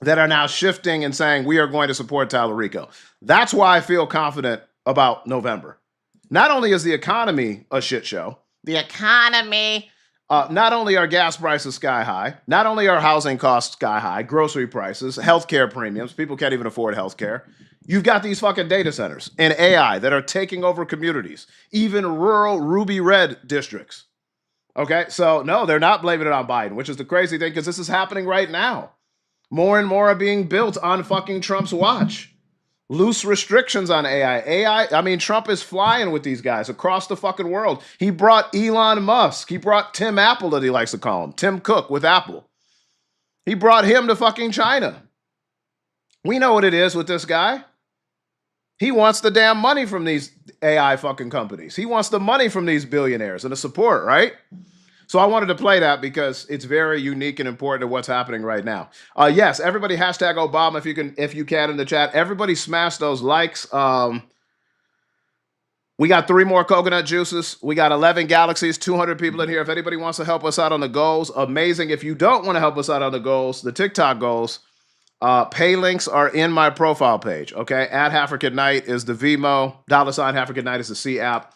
that are now shifting and saying we are going to support Tallarico. That's why I feel confident about November. Not only is the economy a shit show, not only are gas prices sky high, not only are housing costs sky high, grocery prices, healthcare premiums, people can't even afford healthcare. You've got these fucking data centers and AI that are taking over communities, even rural ruby red districts. Okay, so no, they're not blaming it on Biden, which is the crazy thing because this is happening right now. More and more are being built on fucking Trump's watch. Loose restrictions on AI. I mean, Trump is flying with these guys across the fucking world. He brought Elon Musk. He brought Tim Apple, that he likes to call him. Tim Cook with Apple. He brought him to fucking China. We know what it is with this guy. He wants the damn money from these AI fucking companies. He wants the money from these billionaires and the support, right? So I wanted to play that because it's very unique and important to what's happening right now. Yes, everybody hashtag Obama if you can in the chat. Everybody smash those likes. We got 3 more coconut juices. We got 11 galaxies, 200 people in here. If anybody wants to help us out on the goals, amazing. If you don't want to help us out on the goals, the TikTok goals, pay links are in my profile page. Okay, @HafricanKnight is the Vmo. $HafricanKnight is the C app.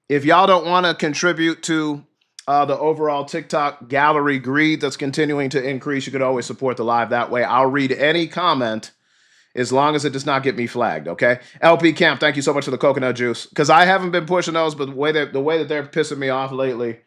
If y'all don't want to contribute to the overall TikTok gallery greed that's continuing to increase, you can always support the live that way. I'll read any comment as long as it does not get me flagged, okay? LP Camp, thank you so much for the coconut juice. Because I haven't been pushing those, but the way that they're pissing me off lately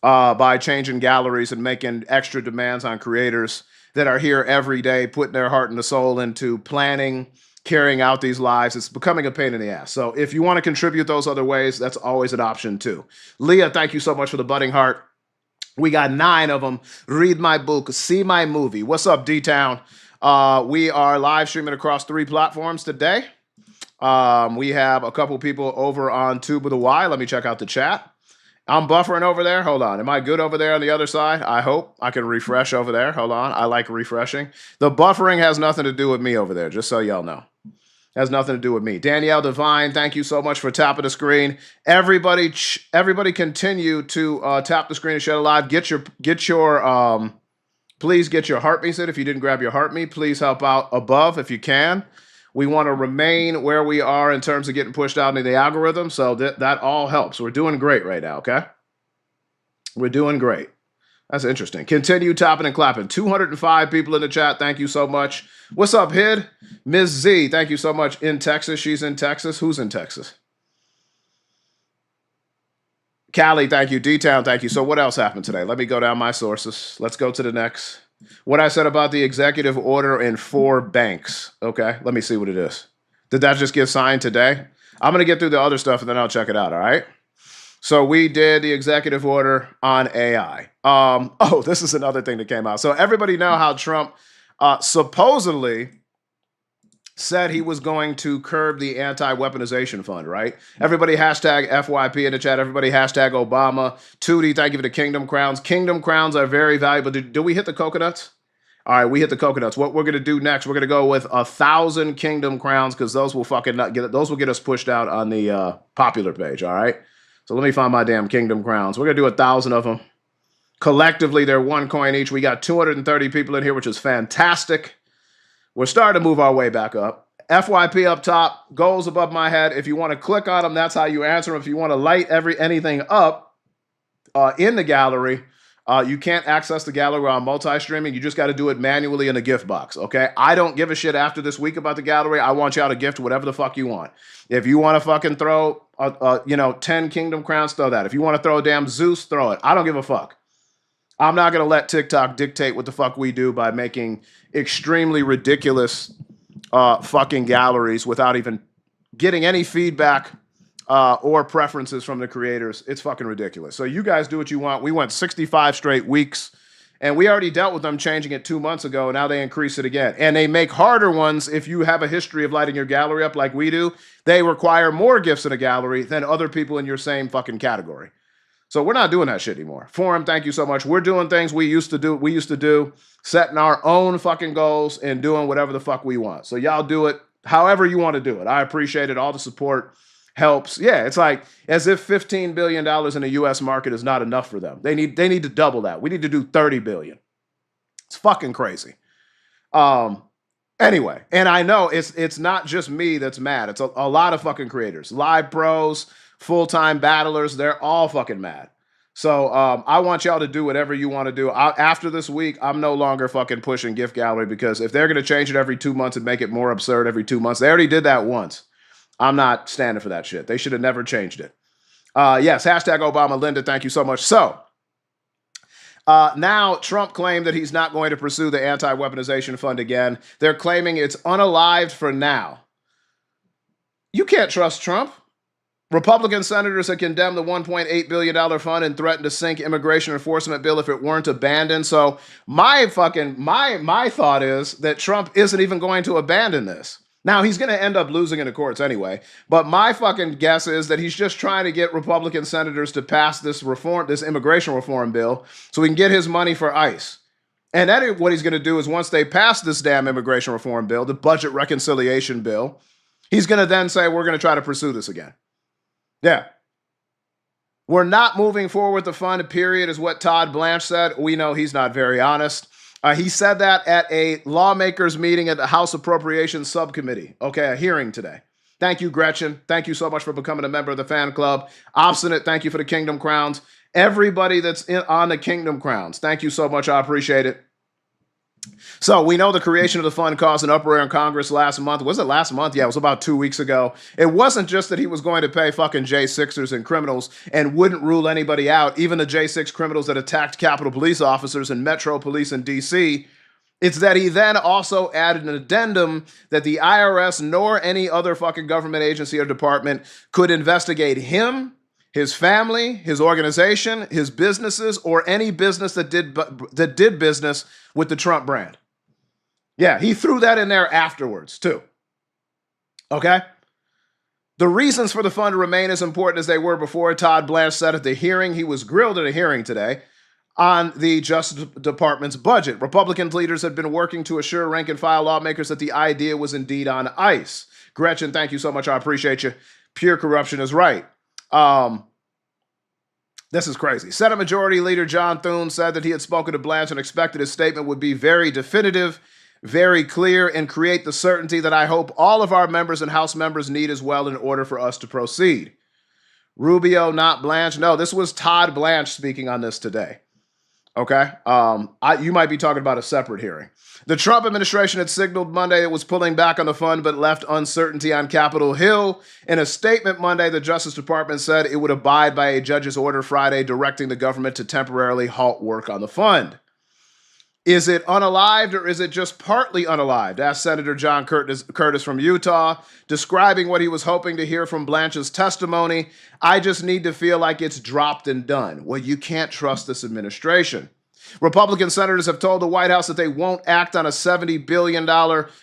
by changing galleries and making extra demands on creators that are here every day, putting their heart and soul into planning, carrying out these lives, it's becoming a pain in the ass. So if you want to contribute those other ways, that's always an option too. Leah, thank you so much for the budding heart. We got 9 of them. Read my book, see my movie. What's up, D-Town? We are live streaming across 3 platforms today. We have a couple people over on Tube of the Y. Let me check out the chat. I'm buffering over there. Hold on. Am I good over there on the other side? I hope. I can refresh over there. Hold on. I like refreshing. The buffering has nothing to do with me over there, just so y'all know. Has nothing to do with me. Danielle Devine, thank you so much for tapping the screen. Everybody continue to tap the screen and share it live. Please get your heartbeats in. If you didn't grab your heartbeat, please help out above if you can. We want to remain where we are in terms of getting pushed out into the algorithm, so that all helps. We're doing great right now, okay? We're doing great. That's interesting. Continue tapping and clapping. 205 people in the chat. Thank you so much. What's up, Hid? Ms. Z, thank you so much. In Texas. She's in Texas. Who's in Texas? Callie, thank you. D-Town, thank you. So what else happened today? Let me go down my sources. Let's go to the next. What I said about the executive order in 4 banks. Okay, let me see what it is. Did that just get signed today? I'm going to get through the other stuff and then I'll check it out, all right? So we did the executive order on AI. Oh, this is another thing that came out. So everybody know how Trump supposedly said he was going to curb the anti-weaponization fund, right? Everybody hashtag FYP in the chat. Everybody hashtag Obama. Tootie, thank you for the Kingdom Crowns. Kingdom Crowns are very valuable. Do we hit the coconuts? All right, we hit the coconuts. What we're going to do next, we're going to go with 1,000 Kingdom Crowns because those will fucking not get those will get us pushed out on the popular page, all right? So let me find my damn Kingdom Crowns. We're going to do 1,000 of them. Collectively, they're 1 coin each. We got 230 people in here, which is fantastic. We're starting to move our way back up. FYP up top, goals above my head. If you want to click on them, that's how you answer them. If you want to light anything up in the gallery, You can't access the gallery on multi-streaming. You just got to do it manually in a gift box, okay? I don't give a shit after this week about the gallery. I want y'all to gift whatever the fuck you want. If you want to fucking throw, 10 Kingdom Crowns, throw that. If you want to throw a damn Zeus, throw it. I don't give a fuck. I'm not going to let TikTok dictate what the fuck we do by making extremely ridiculous fucking galleries without even getting any feedback or preferences from the creators. It's fucking ridiculous. So you guys do what you want. We went 65 straight weeks, and we already dealt with them changing it 2 months ago, and now they increase it again. And they make harder ones if you have a history of lighting your gallery up like we do. They require more gifts in a gallery than other people in your same fucking category. So we're not doing that shit anymore. Forum, thank you so much. We're doing things we used to do, setting our own fucking goals and doing whatever the fuck we want. So y'all do it however you want to do it. I appreciate it. All the support helps. Yeah, it's like as if $15 billion in the U.S. market is not enough for them. They need to double that. We need to do $30 billion. It's fucking crazy. Anyway, and I know it's not just me that's mad. It's a lot of fucking creators, live pros, full-time battlers. They're all fucking mad. So I want y'all to do whatever you want to do. After this week, I'm no longer fucking pushing gift gallery, because if they're going to change it every 2 months and make it more absurd every 2 months, they already did that once. I'm not standing for that shit. They should have never changed it. Yes, hashtag Obama Linda, thank you so much. So now Trump claimed that he's not going to pursue the anti-weaponization fund again. They're claiming it's unalived for now. You can't trust Trump. Republican senators have condemned the $1.8 billion fund and threatened to sink immigration enforcement bill if it weren't abandoned. So my thought is that Trump isn't even going to abandon this. Now, he's going to end up losing in the courts anyway, but my fucking guess is that he's just trying to get Republican senators to pass this immigration reform bill so he can get his money for ICE. And then what he's going to do is, once they pass this damn immigration reform bill, the budget reconciliation bill, he's going to then say, we're going to try to pursue this again. Yeah. We're not moving forward with the fund, period, is what Todd Blanche said. We know he's not very honest. He said that at a lawmakers meeting at the House Appropriations Subcommittee. Okay, a hearing today. Thank you, Gretchen. Thank you so much for becoming a member of the fan club. Obstinate, thank you for the Kingdom Crowns. Everybody that's on the Kingdom Crowns, thank you so much. I appreciate it. So we know the creation of the fund caused an uproar in Congress last month. Was it last month? Yeah, it was about 2 weeks ago. It wasn't just that he was going to pay fucking J6ers and criminals and wouldn't rule anybody out, even the J6 criminals that attacked Capitol Police officers and Metro Police in D.C. It's that he then also added an addendum that the IRS nor any other fucking government agency or department could investigate him, his family, his organization, his businesses, or any business that did business with the Trump brand. Yeah, he threw that in there afterwards, too. Okay? The reasons for the fund to remain as important as they were before, Todd Blanche said at the hearing. He was grilled at a hearing today on the Justice Department's budget. Republican leaders had been working to assure rank-and-file lawmakers that the idea was indeed on ice. Gretchen, thank you so much. I appreciate you. Pure corruption is right. This is crazy. Senate Majority Leader John Thune said that he had spoken to Blanche and expected his statement would be very definitive, very clear, and create the certainty that I hope all of our members and House members need as well in order for us to proceed. Rubio, not Blanche. No, this was Todd Blanche speaking on this today. Okay? You might be talking about a separate hearing. The Trump administration had signaled Monday it was pulling back on the fund, but left uncertainty on Capitol Hill. In a statement Monday, the Justice Department said it would abide by a judge's order Friday directing the government to temporarily halt work on the fund. Is it unalived or is it just partly unalived? Asked Senator John Curtis from Utah, describing what he was hoping to hear from Blanche's testimony. I just need to feel like it's dropped and done. Well, you can't trust this administration. Republican senators have told the White House that they won't act on a $70 billion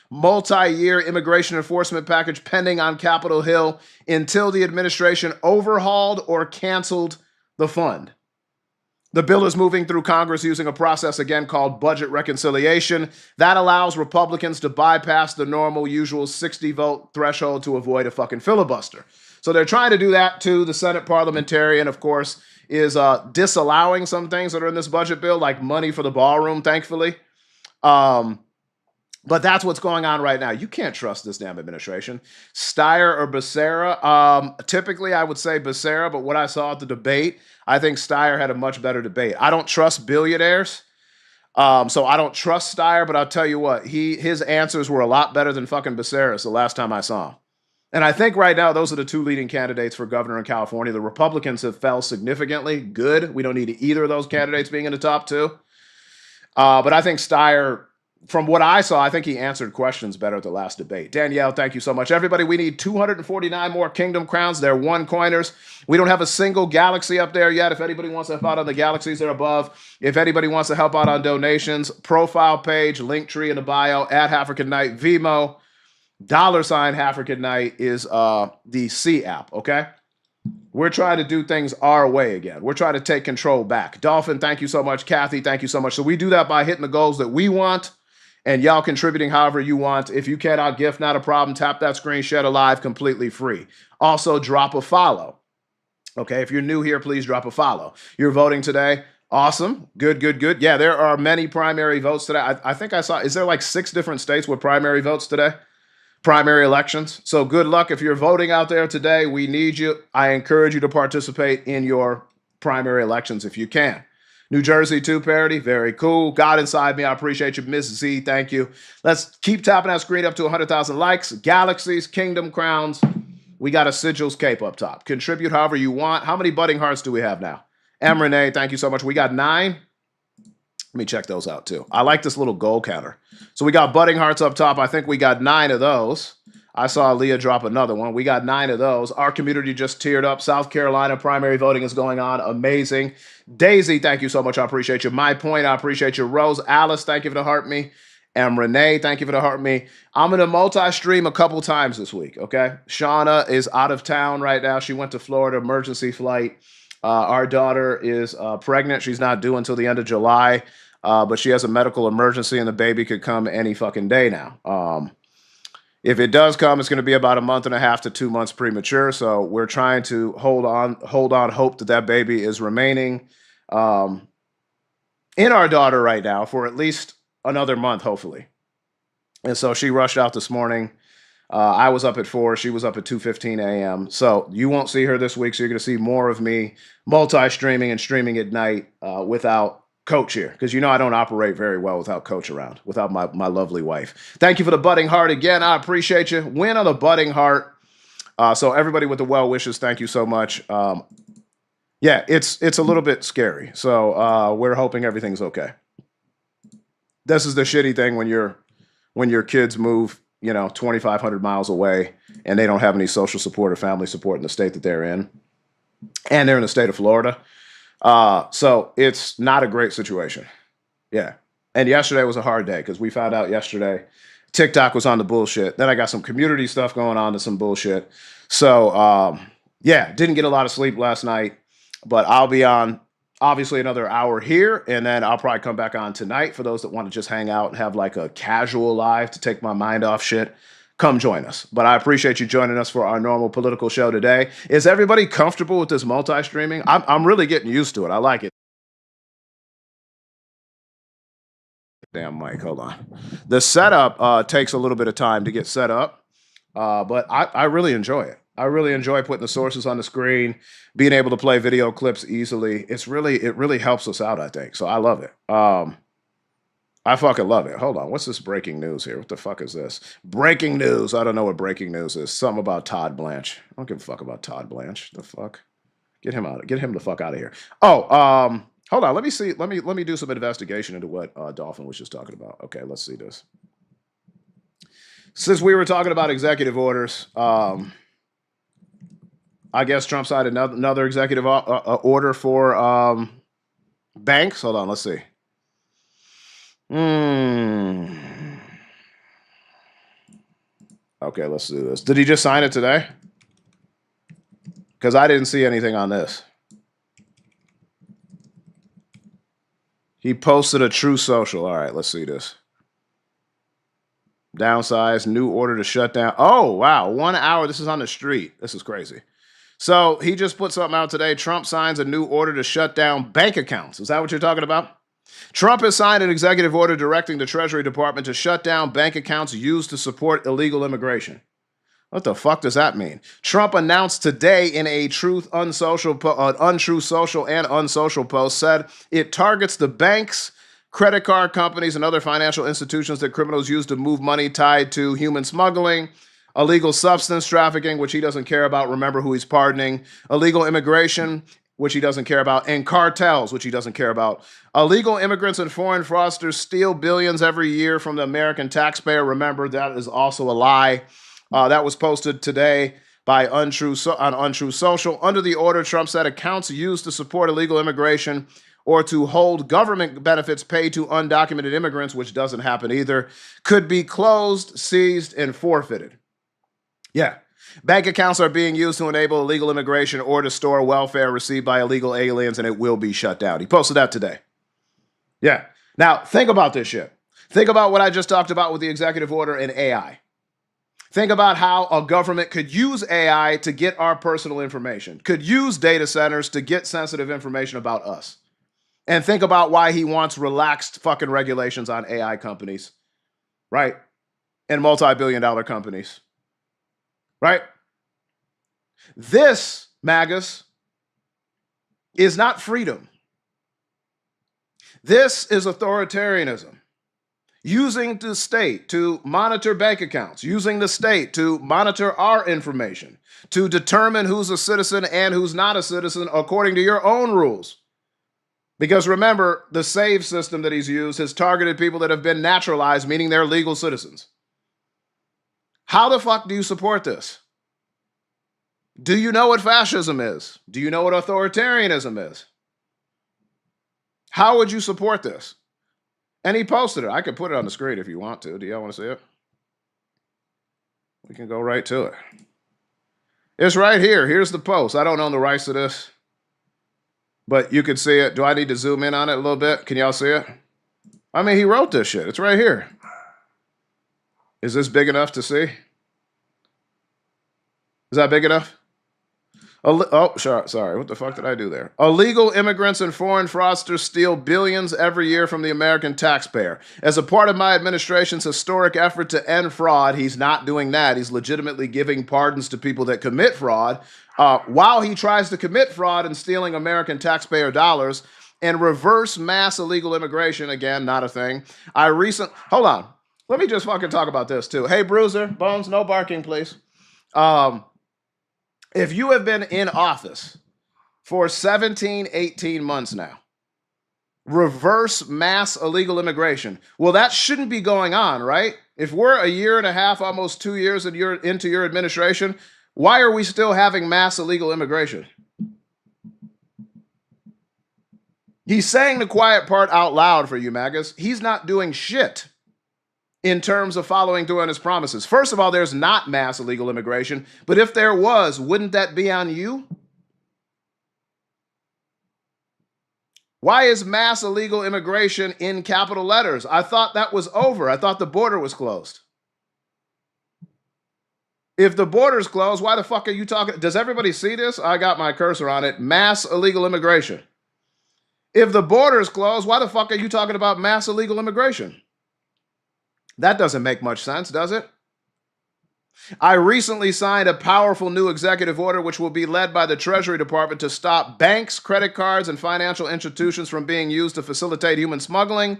multi-year immigration enforcement package pending on Capitol Hill until the administration overhauled or canceled the fund. The bill is moving through Congress using a process again called budget reconciliation. That allows Republicans to bypass the normal, usual 60-vote threshold to avoid a fucking filibuster. So they're trying to do that too. The Senate parliamentarian, of course, is disallowing some things that are in this budget bill, like money for the ballroom, thankfully. But But that's what's going on right now. You can't trust this damn administration. Steyer or Becerra? Typically, I would say Becerra, but what I saw at the debate, I think Steyer had a much better debate. I don't trust billionaires, so I don't trust Steyer, but I'll tell you what, his answers were a lot better than fucking Becerra's the last time I saw him. And I think right now, those are the two leading candidates for governor in California. The Republicans have fell significantly. Good. We don't need either of those candidates being in the top two. But I think Steyer, from what I saw, I think he answered questions better at the last debate. Danielle, thank you so much. Everybody, we need 249 more Kingdom Crowns. They're $1. We don't have a single Galaxy up there yet. If anybody wants to help out on the Galaxies, they're above. If anybody wants to help out on donations, profile page, link tree in the bio, @African Knight, Vimo, $African Knight is the C app, okay? We're trying to do things our way again. We're trying to take control back. Dolphin, thank you so much. Kathy, thank you so much. So we do that by hitting the goals that we want, and y'all contributing however you want. If you cannot gift, not a problem. Tap that screen, Shed Alive, completely free. Also, drop a follow. Okay, if you're new here, please drop a follow. You're voting today. Awesome. Good, good, good. Yeah, there are many primary votes today. I think I saw, is there like 6 different states with primary votes today? Primary elections. So good luck if you're voting out there today. We need you. I encourage you to participate in your primary elections if you can. New Jersey 2 parody. Very cool. God Inside Me. I appreciate you. Miss Z. Thank you. Let's keep tapping that screen up to 100,000 likes. Galaxies, Kingdom Crowns. We got a Sigils cape up top. Contribute however you want. How many budding hearts do we have now? M. Renee, thank you so much. We got 9. Let me check those out too. I like this little goal counter. So we got budding hearts up top. I think we got 9 of those. I saw Leah drop another one. We got 9 of those. Our community just teared up. South Carolina primary voting is going on. Amazing. Daisy, thank you so much. I appreciate you. My Point, I appreciate you. Rose, Alice, thank you for the heart me. And Renee, thank you for the heart me. I'm going to multi-stream a couple times this week, okay? Shauna is out of town right now. She went to Florida, emergency flight. Our daughter is pregnant. She's not due until the end of July, but she has a medical emergency and the baby could come any fucking day now. If it does come, it's going to be about 1.5 to 2 months premature. So we're trying to hold on hope that that baby is remaining in our daughter right now for at least another month, hopefully. And so she rushed out this morning. I was up at 4. She was up at 2:15 a.m. So you won't see her this week. So you're going to see more of me multi-streaming and streaming at night without Coach here, because you know I don't operate very well without Coach around, without my lovely wife. Thank you for the budding heart again. I appreciate you. Win on the budding heart. So everybody with the well wishes, thank you so much. Yeah, it's a little bit scary. So we're hoping everything's okay. This is the shitty thing when your kids move, 2,500 miles away and they don't have any social support or family support in the state that they're in, and they're in the state of Florida. So it's not a great situation. Yeah. And yesterday was a hard day because we found out yesterday TikTok was on the bullshit. Then I got some community stuff going on to some bullshit. So, yeah, didn't get a lot of sleep last night, but I'll be on obviously another hour here. And then I'll probably come back on tonight for those that want to just hang out and have like a casual live to take my mind off shit. Come join us. But I appreciate you joining us for our normal political show today. Is everybody comfortable with this multi-streaming? I'm really getting used to it. I like it. Damn mic, hold on. The setup takes a little bit of time to get set up, but I really enjoy it. I really enjoy putting the sources on the screen, being able to play video clips easily. It really helps us out, I think. So I love it. I fucking love it. Hold on. What's this breaking news here? What the fuck is this? Breaking news. I don't know what breaking news is. Something about Todd Blanche. I don't give a fuck about Todd Blanche. The fuck? Get him out. Get him the fuck out of here. Oh, hold on. Let me see. Let me do some investigation into what Dolphin was just talking about. Okay, let's see this. Since we were talking about executive orders, I guess Trump signed another executive order for banks. Hold on. Let's see. Okay, let's do this. Did he just sign it today? Because I didn't see anything on this. He posted a True Social. All right, let's see this. Downsize, new order to shut down. Oh, wow. 1 hour. This is on the street. This is crazy. So he just put something out today. Trump signs a new order to shut down bank accounts. Is that what you're talking about? Trump has signed an executive order directing the Treasury Department to shut down bank accounts used to support illegal immigration. What the fuck does that mean? Trump announced today in a untrue social and unsocial post, said it targets the banks, credit card companies, and other financial institutions that criminals use to move money tied to human smuggling, illegal substance trafficking, which he doesn't care about. Remember who he's pardoning. Illegal immigration, which he doesn't care about, and cartels, which he doesn't care about. Illegal immigrants and foreign fraudsters steal billions every year from the American taxpayer. Remember, that is also a lie. That was posted today by Untrue Social. Under the order, Trump said accounts used to support illegal immigration or to hold government benefits paid to undocumented immigrants, which doesn't happen either, could be closed, seized, and forfeited. Yeah. Bank accounts are being used to enable illegal immigration or to store welfare received by illegal aliens, and it will be shut down. He posted that today. Yeah. Now, think about this shit. Think about what I just talked about with the executive order and AI. Think about how a government could use AI to get our personal information, could use data centers to get sensitive information about us. And think about why he wants relaxed fucking regulations on AI companies, right? And multi-billion-dollar companies. Right? This, MAGAs, is not freedom. This is authoritarianism. Using the state to monitor bank accounts, using the state to monitor our information, to determine who's a citizen and who's not a citizen according to your own rules. Because remember, the SAVE system that he's used has targeted people that have been naturalized, meaning they're legal citizens. How the fuck do you support this? Do you know what fascism is? Do you know what authoritarianism is? How would you support this? And he posted it. I could put it on the screen if you want to. Do y'all want to see it? We can go right to it. It's right here. Here's the post. I don't own the rights to this, but you can see it. Do I need to zoom in on it a little bit? Can y'all see it? I mean, he wrote this shit. It's right here. Is this big enough to see? Is that big enough? Sorry. What the fuck did I do there? Illegal immigrants and foreign fraudsters steal billions every year from the American taxpayer. As a part of my administration's historic effort to end fraud, he's not doing that. He's legitimately giving pardons to people that commit fraud, while he tries to commit fraud and stealing American taxpayer dollars and reverse mass illegal immigration. Again, not a thing. Hold on. Let me just fucking talk about this too. Hey, Bruiser, Bones, no barking, please. If you have been in office for 17, 18 months now, reverse mass illegal immigration. Well, that shouldn't be going on, right? If we're a year and a half, almost 2 years into your administration, why are we still having mass illegal immigration? He's saying the quiet part out loud for you, MAGAs. He's not doing shit in terms of following through on his promises. First of all, there's not mass illegal immigration, but if there was, wouldn't that be on you? Why is mass illegal immigration in capital letters? I thought that was over. I thought the border was closed. If the border's closed, why the fuck are you talking? Does everybody see this? I got my cursor on it. Mass illegal immigration. If the border's closed, why the fuck are you talking about mass illegal immigration? That doesn't make much sense, does it? I recently signed a powerful new executive order which will be led by the Treasury Department to stop banks, credit cards, and financial institutions from being used to facilitate human smuggling,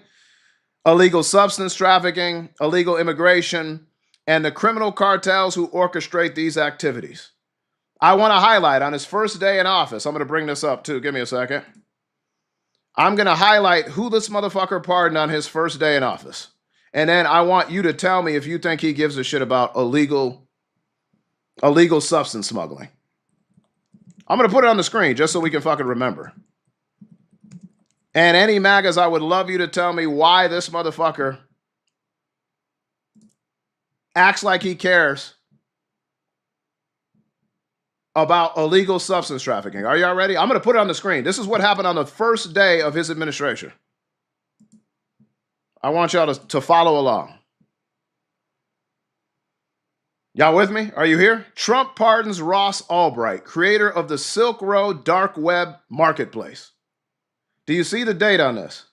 illegal substance trafficking, illegal immigration, and the criminal cartels who orchestrate these activities. I want to highlight on his first day in office, I'm going to bring this up too, give me a second. I'm going to highlight who this motherfucker pardoned on his first day in office. And then I want you to tell me if you think he gives a shit about illegal substance smuggling. I'm going to put it on the screen just so we can fucking remember. And any MAGAs, I would love you to tell me why this motherfucker acts like he cares about illegal substance trafficking. Are y'all ready? I'm going to put it on the screen. This is what happened on the first day of his administration. I want y'all to follow along. Y'all with me? Are you here? Trump pardons Ross Ulbricht, creator of the Silk Road dark web marketplace. Do you see the date on this?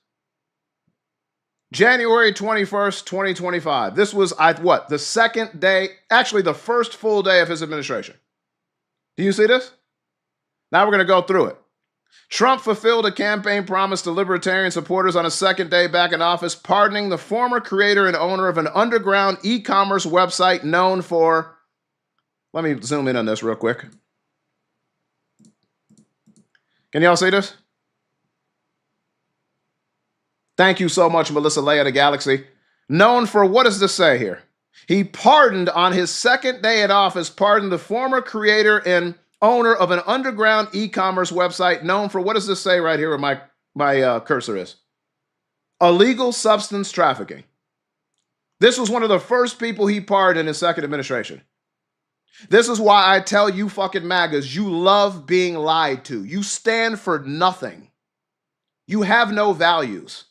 January 21st, 2025. This was, the second day, actually the first full day of his administration. Do you see this? Now we're going to go through it. Trump fulfilled a campaign promise to libertarian supporters on his second day back in office, pardoning the former creator and owner of an underground e-commerce website known for, let me zoom in on this real quick. Can y'all see this? Thank you so much, Melissa Leia the Galaxy. Known for, what does this say here? He pardoned on his second day in office, pardoned the former creator and owner of an underground e-commerce website known for, what does this say right here where my cursor is? Illegal substance trafficking. This was one of the first people he pardoned in his second administration. This is why I tell you fucking MAGAs, you love being lied to. You stand for nothing. You have no values.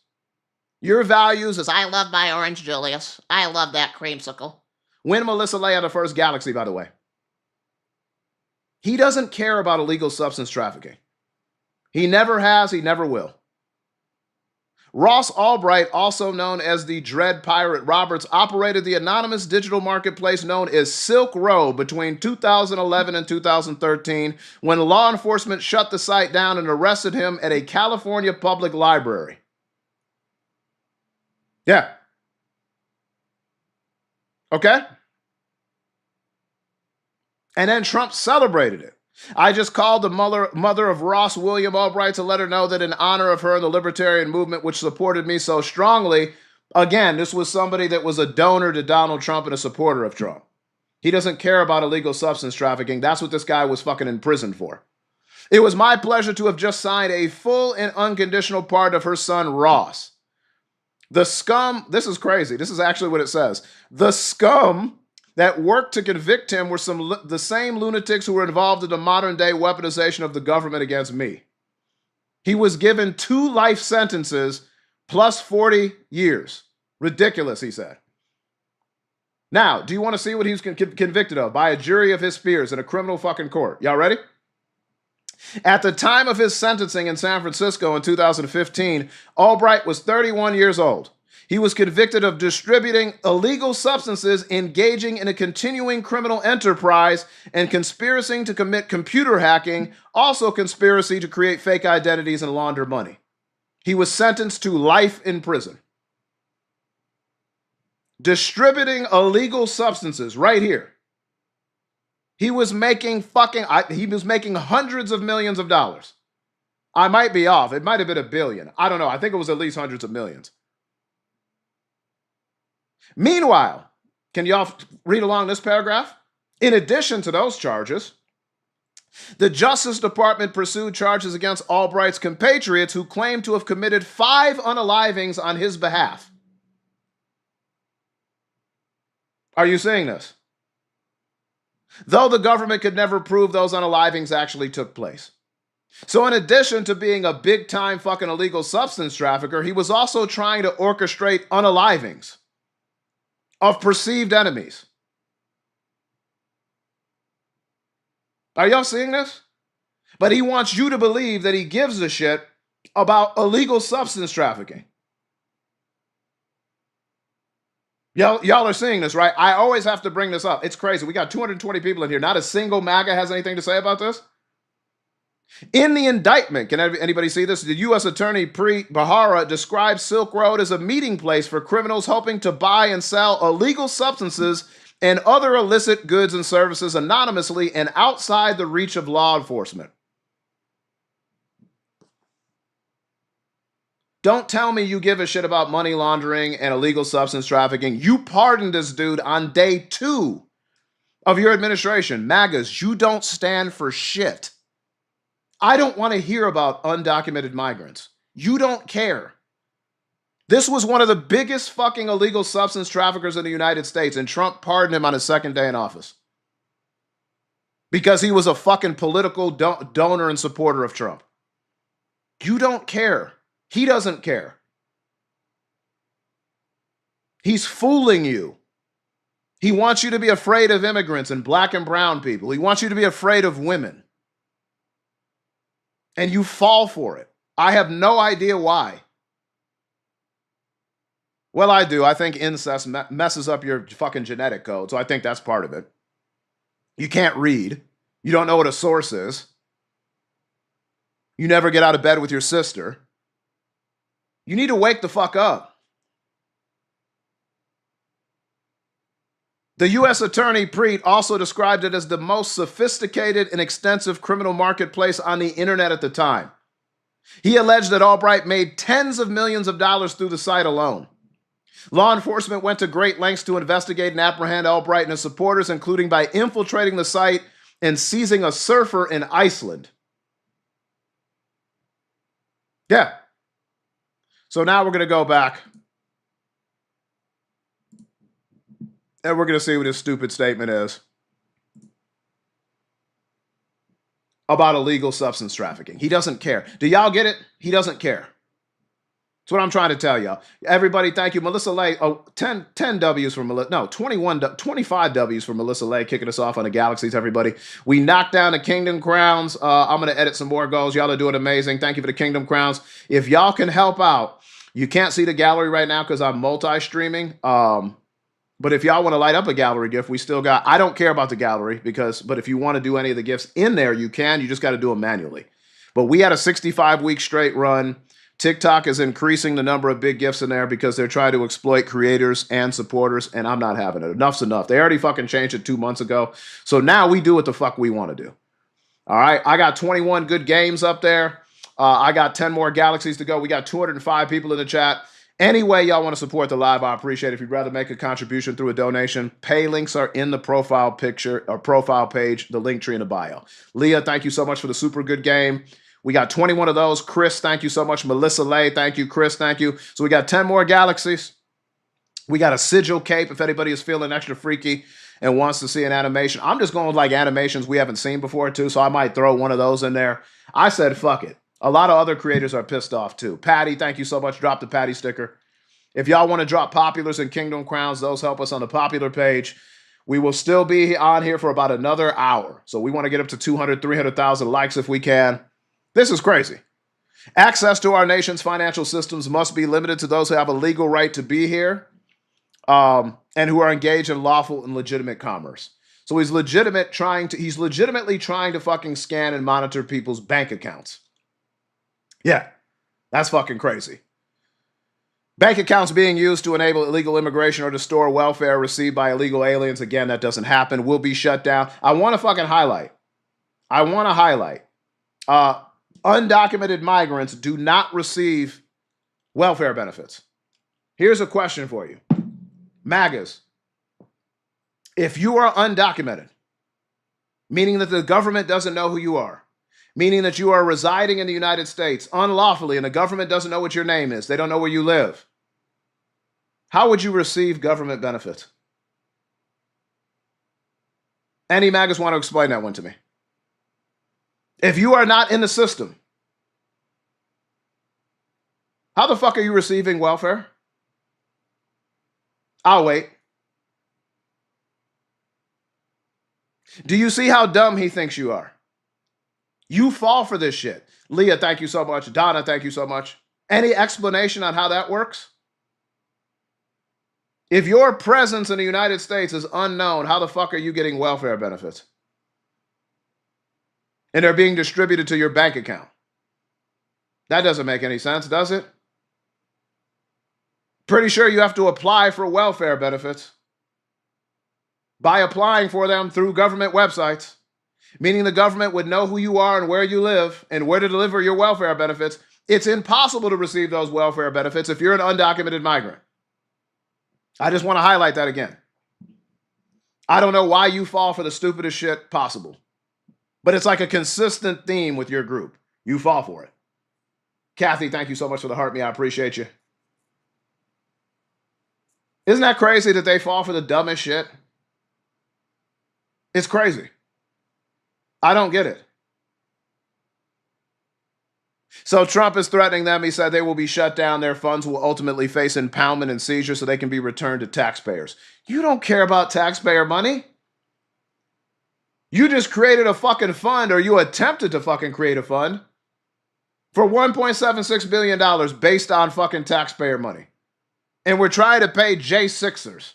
Your values is, I love my orange Julius. I love that creamsicle. When Melissa Leia the First Galaxy, by the way. He doesn't care about illegal substance trafficking. He never has, he never will. Ross Albright, also known as the Dread Pirate Roberts, operated the anonymous digital marketplace known as Silk Road between 2011 and 2013, when law enforcement shut the site down and arrested him at a California public library. Yeah. Okay? And then Trump celebrated it. I just called the mother of Ross William Albright to let her know that in honor of her and the libertarian movement, which supported me so strongly, again, this was somebody that was a donor to Donald Trump and a supporter of Trump. He doesn't care about illegal substance trafficking. That's what this guy was fucking in prison for. It was my pleasure to have just signed a full and unconditional pardon of her son, Ross. The scum, this is crazy. This is actually what it says. The scum that worked to convict him were the same lunatics who were involved in the modern-day weaponization of the government against me. He was given 2 life sentences plus 40 years. Ridiculous, he said. Now, do you want to see what he was convicted of by a jury of his peers in a criminal fucking court? Y'all ready? At the time of his sentencing in San Francisco in 2015, Albright was 31 years old. He was convicted of distributing illegal substances, engaging in a continuing criminal enterprise, and conspiracy to commit computer hacking, also conspiracy to create fake identities and launder money. He was sentenced to life in prison. Distributing illegal substances right here. He was making hundreds of millions of dollars. I might be off. It might have been $1 billion. I don't know. I think it was at least hundreds of millions. Meanwhile, can y'all read along this paragraph? In addition to those charges, the Justice Department pursued charges against Albright's compatriots who claimed to have committed 5 unalivings on his behalf. Are you seeing this? Though the government could never prove those unalivings actually took place. So in addition to being a big-time fucking illegal substance trafficker, he was also trying to orchestrate unalivings of perceived enemies. Are y'all seeing this? But he wants you to believe that he gives a shit about illegal substance trafficking. Y'all are seeing this, right? I always have to bring this up. It's crazy. We got 220 people in here. Not a single MAGA has anything to say about this. In the indictment, can anybody see this? The U.S. Attorney Preet Bharara describes Silk Road as a meeting place for criminals hoping to buy and sell illegal substances and other illicit goods and services anonymously and outside the reach of law enforcement. Don't tell me you give a shit about money laundering and illegal substance trafficking. You pardoned this dude on day 2 of your administration. MAGAs, you don't stand for shit. I don't want to hear about undocumented migrants. You don't care. This was one of the biggest fucking illegal substance traffickers in the United States, and Trump pardoned him on his second day in office. Because he was a fucking political donor and supporter of Trump. You don't care. He doesn't care. He's fooling you. He wants you to be afraid of immigrants and black and brown people. He wants you to be afraid of women. And you fall for it. I have no idea why. Well, I do. I think incest messes up your fucking genetic code. So I think that's part of it. You can't read. You don't know what a source is. You never get out of bed with your sister. You need to wake the fuck up. The U.S. Attorney Preet also described it as the most sophisticated and extensive criminal marketplace on the internet at the time. He alleged that Albright made tens of millions of dollars through the site alone. Law enforcement went to great lengths to investigate and apprehend Albright and his supporters, including by infiltrating the site and seizing a surfer in Iceland. Yeah. So now we're going to go back. And we're going to see what his stupid statement is about illegal substance trafficking. He doesn't care. Do y'all get it? He doesn't care. That's what I'm trying to tell y'all. Everybody, thank you. Melissa Lay, 10 W's for Melissa. No, 25 W's for Melissa Lay, kicking us off on the Galaxies, everybody. We knocked down the Kingdom Crowns. I'm going to edit some more goals. Y'all are doing amazing. Thank you for the Kingdom Crowns. If y'all can help out, you can't see the gallery right now because I'm multi-streaming. But if y'all want to light up a gallery gift, we still got, I don't care about the gallery but if you want to do any of the gifts in there, you can. You just got to do them manually. But we had a 65-week straight run. TikTok is increasing the number of big gifts in there because they're trying to exploit creators and supporters, and I'm not having it. Enough's enough. They already fucking changed it 2 months ago. So now we do what the fuck we want to do. All right. I got 21 good games up there. I got 10 more Galaxies to go. We got 205 people in the chat. Any way y'all want to support the live, I appreciate it. If you'd rather make a contribution through a donation, pay links are in the profile picture or profile page, the link tree in the bio. Leah, thank you so much for the super good game. We got 21 of those. Chris, thank you so much. Melissa Lay, thank you. Chris, thank you. So we got 10 more Galaxies. We got a sigil cape if anybody is feeling extra freaky and wants to see an animation. I'm just going with like animations we haven't seen before too, so I might throw one of those in there. I said, fuck it. A lot of other creators are pissed off too. Patty, thank you so much. Drop the Patty sticker. If y'all want to drop populars and Kingdom Crowns, those help us on the popular page. We will still be on here for about another hour. So we want to get up to 200, 300,000 likes if we can. This is crazy. Access to our nation's financial systems must be limited to those who have a legal right to be here and who are engaged in lawful and legitimate commerce. So he's legitimately trying to fucking scan and monitor people's bank accounts. Yeah, that's fucking crazy. Bank accounts being used to enable illegal immigration or to store welfare received by illegal aliens. Again, that doesn't happen. Will be shut down. I want to highlight. Undocumented migrants do not receive welfare benefits. Here's a question for you. MAGAs. If you are undocumented, meaning that the government doesn't know who you are, meaning that you are residing in the United States unlawfully and the government doesn't know what your name is, they don't know where you live, how would you receive government benefits? Any MAGAs want to explain that one to me? If you are not in the system, how the fuck are you receiving welfare? I'll wait. Do you see how dumb he thinks you are? You fall for this shit. Leah, thank you so much. Donna, thank you so much. Any explanation on how that works? If your presence in the United States is unknown, how the fuck are you getting welfare benefits? And they're being distributed to your bank account. That doesn't make any sense, does it? Pretty sure you have to apply for welfare benefits by applying for them through government websites, meaning the government would know who you are and where you live and where to deliver your welfare benefits. It's impossible to receive those welfare benefits if you're an undocumented migrant. I just want to highlight that again. I don't know why you fall for the stupidest shit possible. But it's like a consistent theme with your group. You fall for it. Kathy, thank you so much for the heart me. I appreciate you. Isn't that crazy that they fall for the dumbest shit? It's crazy. I don't get it. So Trump is threatening them. He said they will be shut down. Their funds will ultimately face impoundment and seizure so they can be returned to taxpayers. You don't care about taxpayer money. You just created a fucking fund, or you attempted to fucking create a fund for $1.76 billion based on fucking taxpayer money. And we're trying to pay J6ers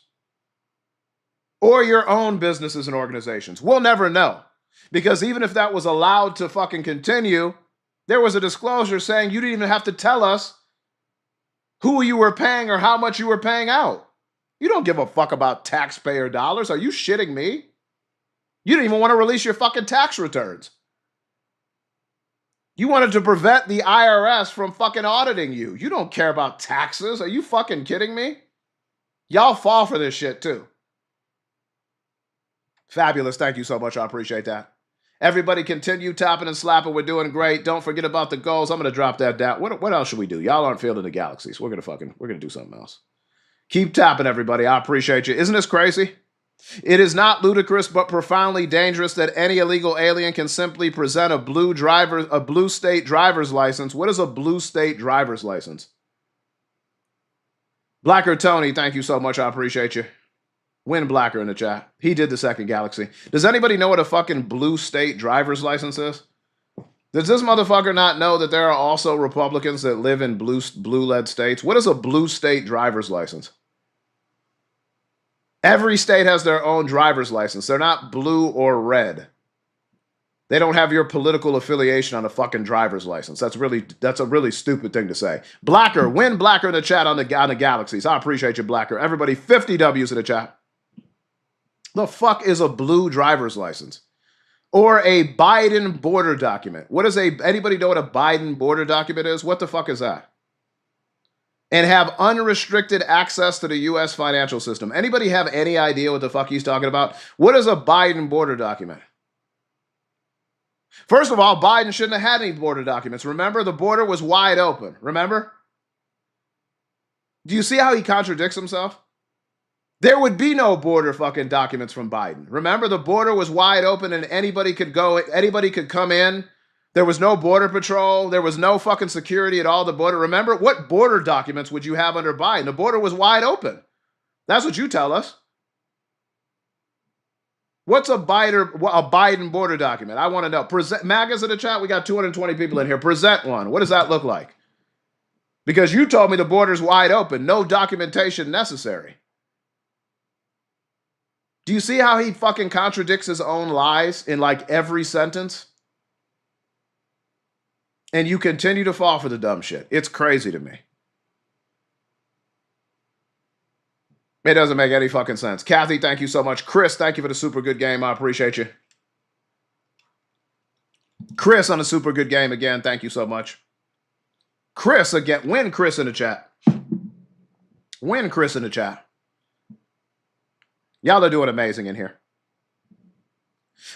or your own businesses and organizations. We'll never know. Because even if that was allowed to fucking continue, there was a disclosure saying you didn't even have to tell us who you were paying or how much you were paying out. You don't give a fuck about taxpayer dollars. Are you shitting me? You didn't even want to release your fucking tax returns. You wanted to prevent the IRS from fucking auditing you. You don't care about taxes. Are you fucking kidding me? Y'all fall for this shit too. Fabulous. Thank you so much. I appreciate that. Everybody continue tapping and slapping. We're doing great. Don't forget about the goals. I'm going to drop that down. What else should we do? Y'all aren't feeling the galaxies. We're going to do something else. Keep tapping, everybody. I appreciate you. Isn't this crazy? It is not ludicrous, but profoundly dangerous that any illegal alien can simply present a blue state driver's license. What is a blue state driver's license? Blacker Tony, thank you so much. I appreciate you. Win Blacker in the chat. He did the second galaxy. Does anybody know what a fucking blue state driver's license is? Does this motherfucker not know that there are also Republicans that live in blue-led states? What is a blue state driver's license? Every state has their own driver's license. They're not blue or red. They don't have your political affiliation on a fucking driver's license. That's a really stupid thing to say. Blacker, win Blacker in the chat on the galaxies. I appreciate you, Blacker. Everybody, 50 W's in the chat. The fuck is a blue driver's license? Or a Biden border document? Anybody know what a Biden border document is? What the fuck is that? And have unrestricted access to the U.S. financial system. Anybody have any idea what the fuck he's talking about? What is a Biden border document? First of all, Biden shouldn't have had any border documents. Remember, the border was wide open. Remember? Do you see how he contradicts himself? There would be no border fucking documents from Biden. Remember, the border was wide open and anybody could go, anybody could come in. There was no border patrol. There was no fucking security at all. The border. Remember, what border documents would you have under Biden? The border was wide open. That's what you tell us. What's a Biden border document? I want to know. Present MAGAs in the chat. We got 220 people in here. Present one. What does that look like? Because you told me the border's wide open. No documentation necessary. Do you see how he fucking contradicts his own lies in like every sentence? And you continue to fall for the dumb shit. It's crazy to me. It doesn't make any fucking sense. Kathy, thank you so much. Chris, thank you for the super good game. I appreciate you. Chris on a super good game again. Thank you so much. Chris again. Win Chris in the chat. Win Chris in the chat. Y'all are doing amazing in here.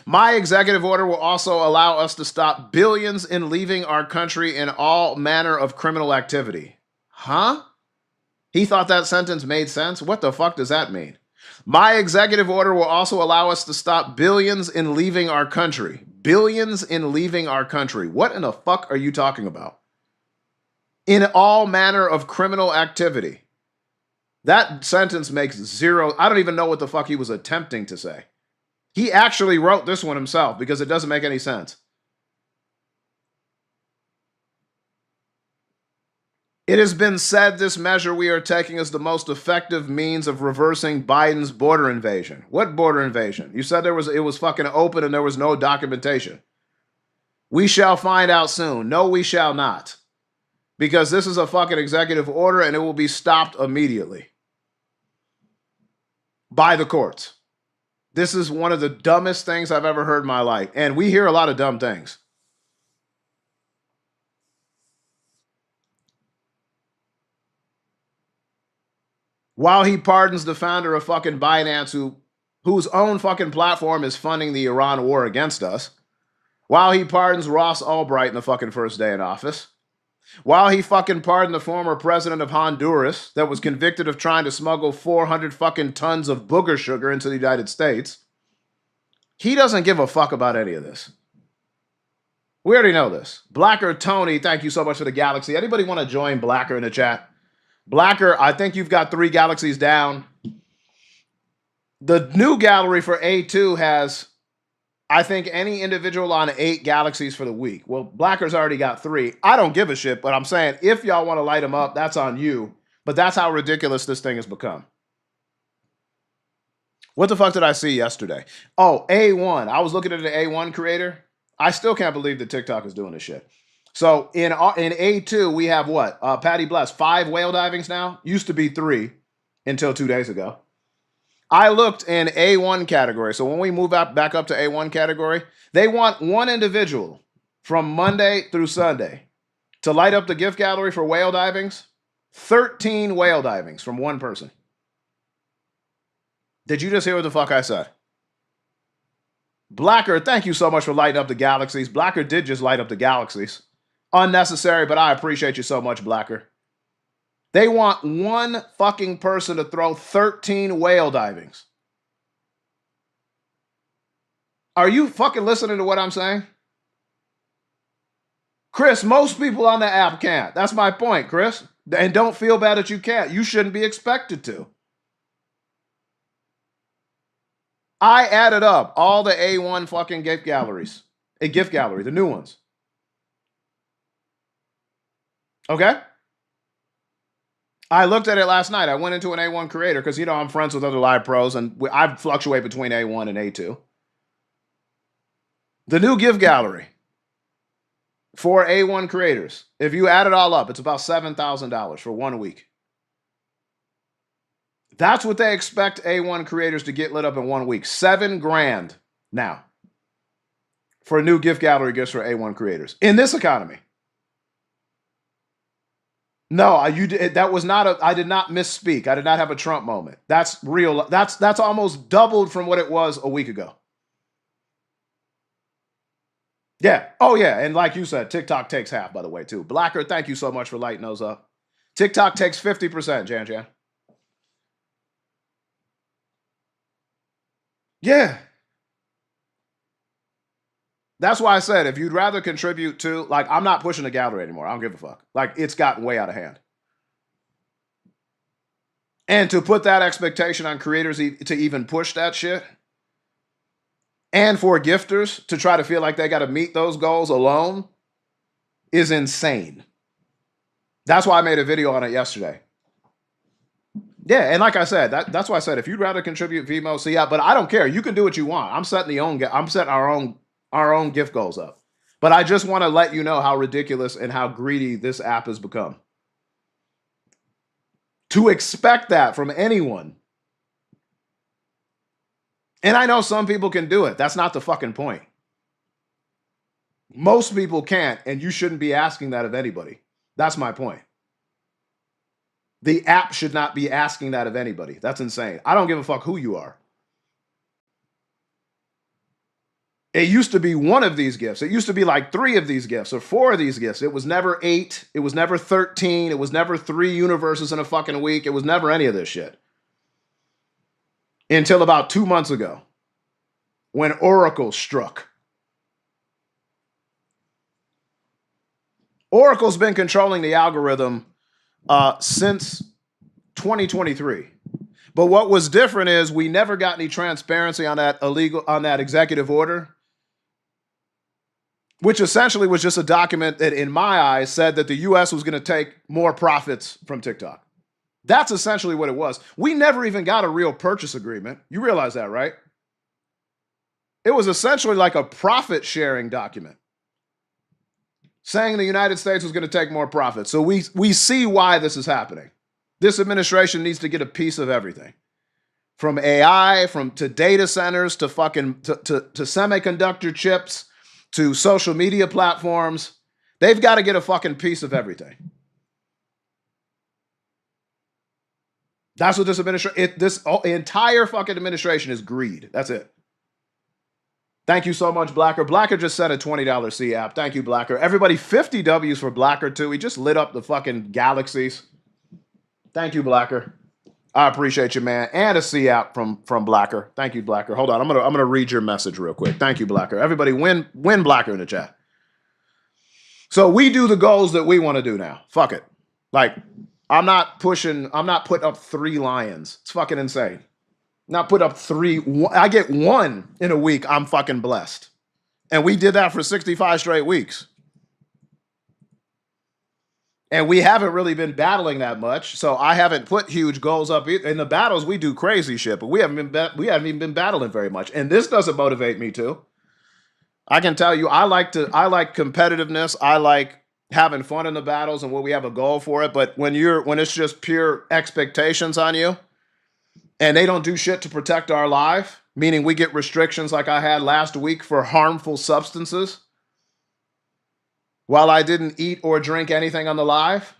My executive order will also allow us to stop billions in leaving our country in all manner of criminal activity. Huh? He thought that sentence made sense? What the fuck does that mean? My executive order will also allow us to stop billions in leaving our country. Billions in leaving our country. What in the fuck are you talking about? In all manner of criminal activity. That sentence makes zero. I don't even know what the fuck he was attempting to say. He actually wrote this one himself because it doesn't make any sense. It has been said this measure we are taking is the most effective means of reversing Biden's border invasion. What border invasion? You said it was fucking open and there was no documentation. We shall find out soon. No, we shall not. Because this is a fucking executive order and it will be stopped immediately. By the courts. This is one of the dumbest things I've ever heard in my life. And we hear a lot of dumb things. While he pardons the founder of fucking Binance, whose own fucking platform is funding the Iran war against us. While he pardons Ross Albright in the fucking first day in office. While he fucking pardoned the former president of Honduras that was convicted of trying to smuggle 400 fucking tons of booger sugar into the United States. He doesn't give a fuck about any of this. We already know this. Blacker Tony, thank you so much for the galaxy. Anybody want to join Blacker in the chat? Blacker, I think you've got 3 galaxies down. The new gallery for A2 has, I think, any individual on 8 galaxies for the week. Well, Blacker's already got 3. I don't give a shit, but I'm saying if y'all want to light them up, that's on you. But that's how ridiculous this thing has become. What the fuck did I see yesterday? Oh, A1. I was looking at an A1 creator. I still can't believe that TikTok is doing this shit. So in A2, we have what? Patty Bless, 5 whale divings now. Used to be 3 until 2 days ago. I looked in A1 category. So when we move back up to A1 category, they want one individual from Monday through Sunday to light up the gift gallery for whale divings. 13 whale divings from one person. Did you just hear what the fuck I said? Blacker, thank you so much for lighting up the galaxies. Blacker did just light up the galaxies. Unnecessary, but I appreciate you so much, Blacker. They want one fucking person to throw 13 whale divings. Are you fucking listening to what I'm saying? Chris, most people on the app can't. That's my point, Chris. And don't feel bad that you can't. You shouldn't be expected to. I added up all the A1 fucking gift galleries. A gift gallery, the new ones. Okay? I looked at it last night. I went into an A1 creator because, you know, I'm friends with other live pros and I fluctuate between A1 and A2. The new gift gallery for A1 creators, if you add it all up, it's about $7,000 for 1 week. That's what they expect A1 creators to get lit up in 1 week. $7 grand now for a new gift gallery gifts for A1 creators in this economy. No, that was not I did not misspeak. I did not have a Trump moment. That's real. That's almost doubled from what it was a week ago. Yeah. Oh, yeah. And like you said, TikTok takes half, by the way, too. Blacker, thank you so much for lighting those up. TikTok takes 50%, Jan. Yeah. That's why I said, if you'd rather contribute to, like, I'm not pushing the gallery anymore. I don't give a fuck. Like, it's gotten way out of hand. And to put that expectation on creators to even push that shit, and for gifters to try to feel like they got to meet those goals alone, is insane. That's why I made a video on it yesterday. Yeah, and like I said, that's why I said, if you'd rather contribute Vimo, see yeah, but I don't care. You can do what you want. I'm setting our own gift goals up. But I just want to let you know how ridiculous and how greedy this app has become. To expect that from anyone. And I know some people can do it. That's not the fucking point. Most people can't, and you shouldn't be asking that of anybody. That's my point. The app should not be asking that of anybody. That's insane. I don't give a fuck who you are. It used to be one of these gifts. It used to be like 3 of these gifts or 4 of these gifts. It was never 8. It was never 13. It was never 3 universes in a fucking week. It was never any of this shit. Until about 2 months ago, when Oracle struck. Oracle's been controlling the algorithm since 2023. But what was different is we never got any transparency on that executive order, which essentially was just a document that, in my eyes, said that the U.S. was going to take more profits from TikTok. That's essentially what it was. We never even got a real purchase agreement. You realize that, right? It was essentially like a profit sharing document saying the United States was going to take more profits. So we see why this is happening. This administration needs to get a piece of everything. From AI, to data centers, to semiconductor chips, to social media platforms. They've got to get a fucking piece of everything. That's what this administration, this entire fucking administration is greed. That's it. Thank you so much, Blacker. Blacker just sent a $20 C app. Thank you, Blacker. Everybody, 50 W's for Blacker, too. He just lit up the fucking galaxies. Thank you, Blacker. I appreciate you, man. And a C app from Blacker. Thank you, Blacker. Hold on. I'm gonna read your message real quick. Thank you, Blacker. Everybody, win Blacker in the chat. So we do the goals that we want to do now. Fuck it. Like, I'm not putting up 3 lions. It's fucking insane. Not put up 3. I get 1 in a week. I'm fucking blessed. And we did that for 65 straight weeks. And we haven't really been battling that much, so I haven't put huge goals up. In the battles, we do crazy shit, but we haven't even been battling very much. And this doesn't motivate me to. I can tell you, I like competitiveness. I like having fun in the battles and when we have a goal for it. But when it's just pure expectations on you, and they don't do shit to protect our life, meaning we get restrictions like I had last week for harmful substances, while I didn't eat or drink anything on the live,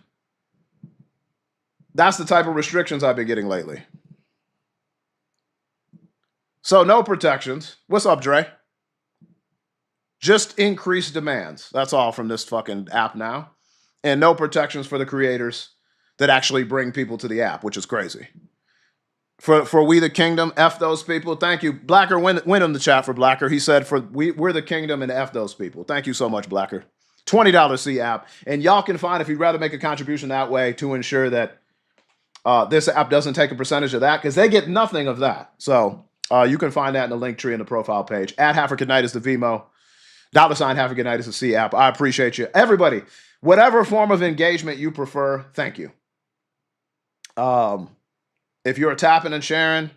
that's the type of restrictions I've been getting lately. So no protections. What's up, Dre? Just increased demands. That's all from this fucking app now. And no protections for the creators that actually bring people to the app, which is crazy. For We the Kingdom, F those people. Thank you. Blacker went in the chat for Blacker. He said, we're the kingdom and F those people. Thank you so much, Blacker. $20 C app. And y'all can find, if you'd rather make a contribution that way, to ensure that this app doesn't take a percentage of that, because they get nothing of that. So you can find that in the link tree in the profile page. At @HalfAKnight the Vimo. $HalfAKnight the C app. I appreciate you. Everybody, whatever form of engagement you prefer, thank you. If you're tapping and sharing,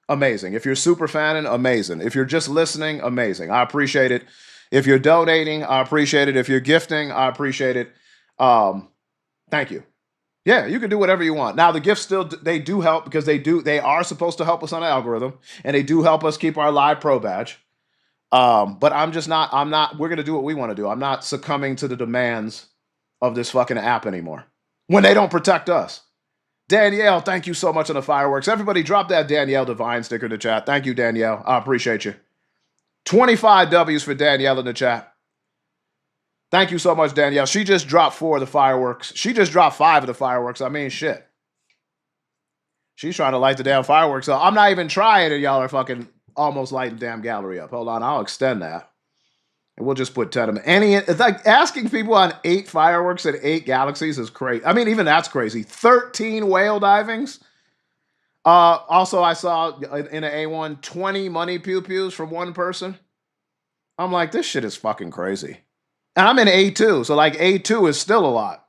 amazing. If you're super fanning, amazing. If you're just listening, amazing. I appreciate it. If you're donating, I appreciate it. If you're gifting, I appreciate it. Thank you. Yeah, you can do whatever you want. Now, the gifts they do help, because they are supposed to help us on the algorithm, and they do help us keep our live pro badge. But we're going to do what we want to do. I'm not succumbing to the demands of this fucking app anymore when they don't protect us. Danielle, thank you so much on the fireworks. Everybody drop that Danielle Divine sticker in the chat. Thank you, Danielle. I appreciate you. 25 W's for Danielle in the chat. Thank you so much, Danielle. She just dropped 4 of the fireworks. She just dropped 5 of the fireworks. I mean, shit. She's trying to light the damn fireworks. So I'm not even trying, and y'all are fucking almost lighting the damn gallery up. Hold on, I'll extend that. And we'll just put 10 of them. It's like asking people on 8 fireworks and 8 galaxies is crazy. I mean, even that's crazy. 13 whale divings. Also, I saw in an A1, 20 money pew-pews from one person. I'm like, this shit is fucking crazy. And I'm in A2, so like A2 is still a lot.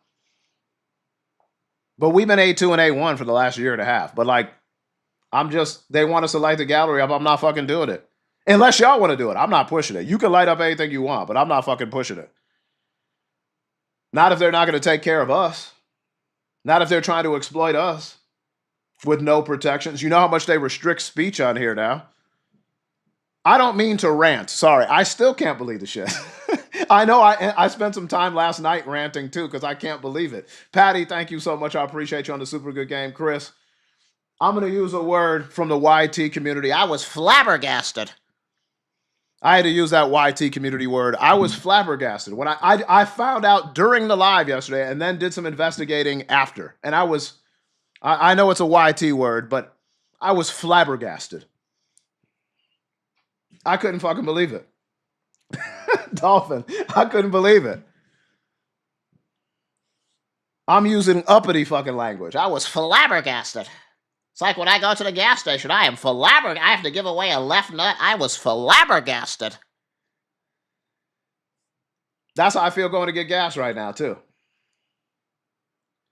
But we've been A2 and A1 for the last year and a half. But like, they want us to light the gallery up. I'm not fucking doing it. Unless y'all want to do it. I'm not pushing it. You can light up anything you want, but I'm not fucking pushing it. Not if they're not going to take care of us. Not if they're trying to exploit us with no protections. You know how much they restrict speech on here now. I don't mean to rant. Sorry. I still can't believe the shit. I know I spent some time last night ranting too, because I can't believe it. Patty, thank you so much. I appreciate you on the super good game. Chris, I'm going to use a word from the YT community. I was flabbergasted. I had to use that YT community word. I was flabbergasted when I found out during the live yesterday, and then did some investigating after. And I know it's a YT word, but I was flabbergasted. I couldn't fucking believe it. Dolphin, I couldn't believe it. I'm using uppity fucking language. I was flabbergasted. It's like when I go to the gas station, I am flabbergasted. I have to give away a left nut. I was flabbergasted. That's how I feel going to get gas right now, too.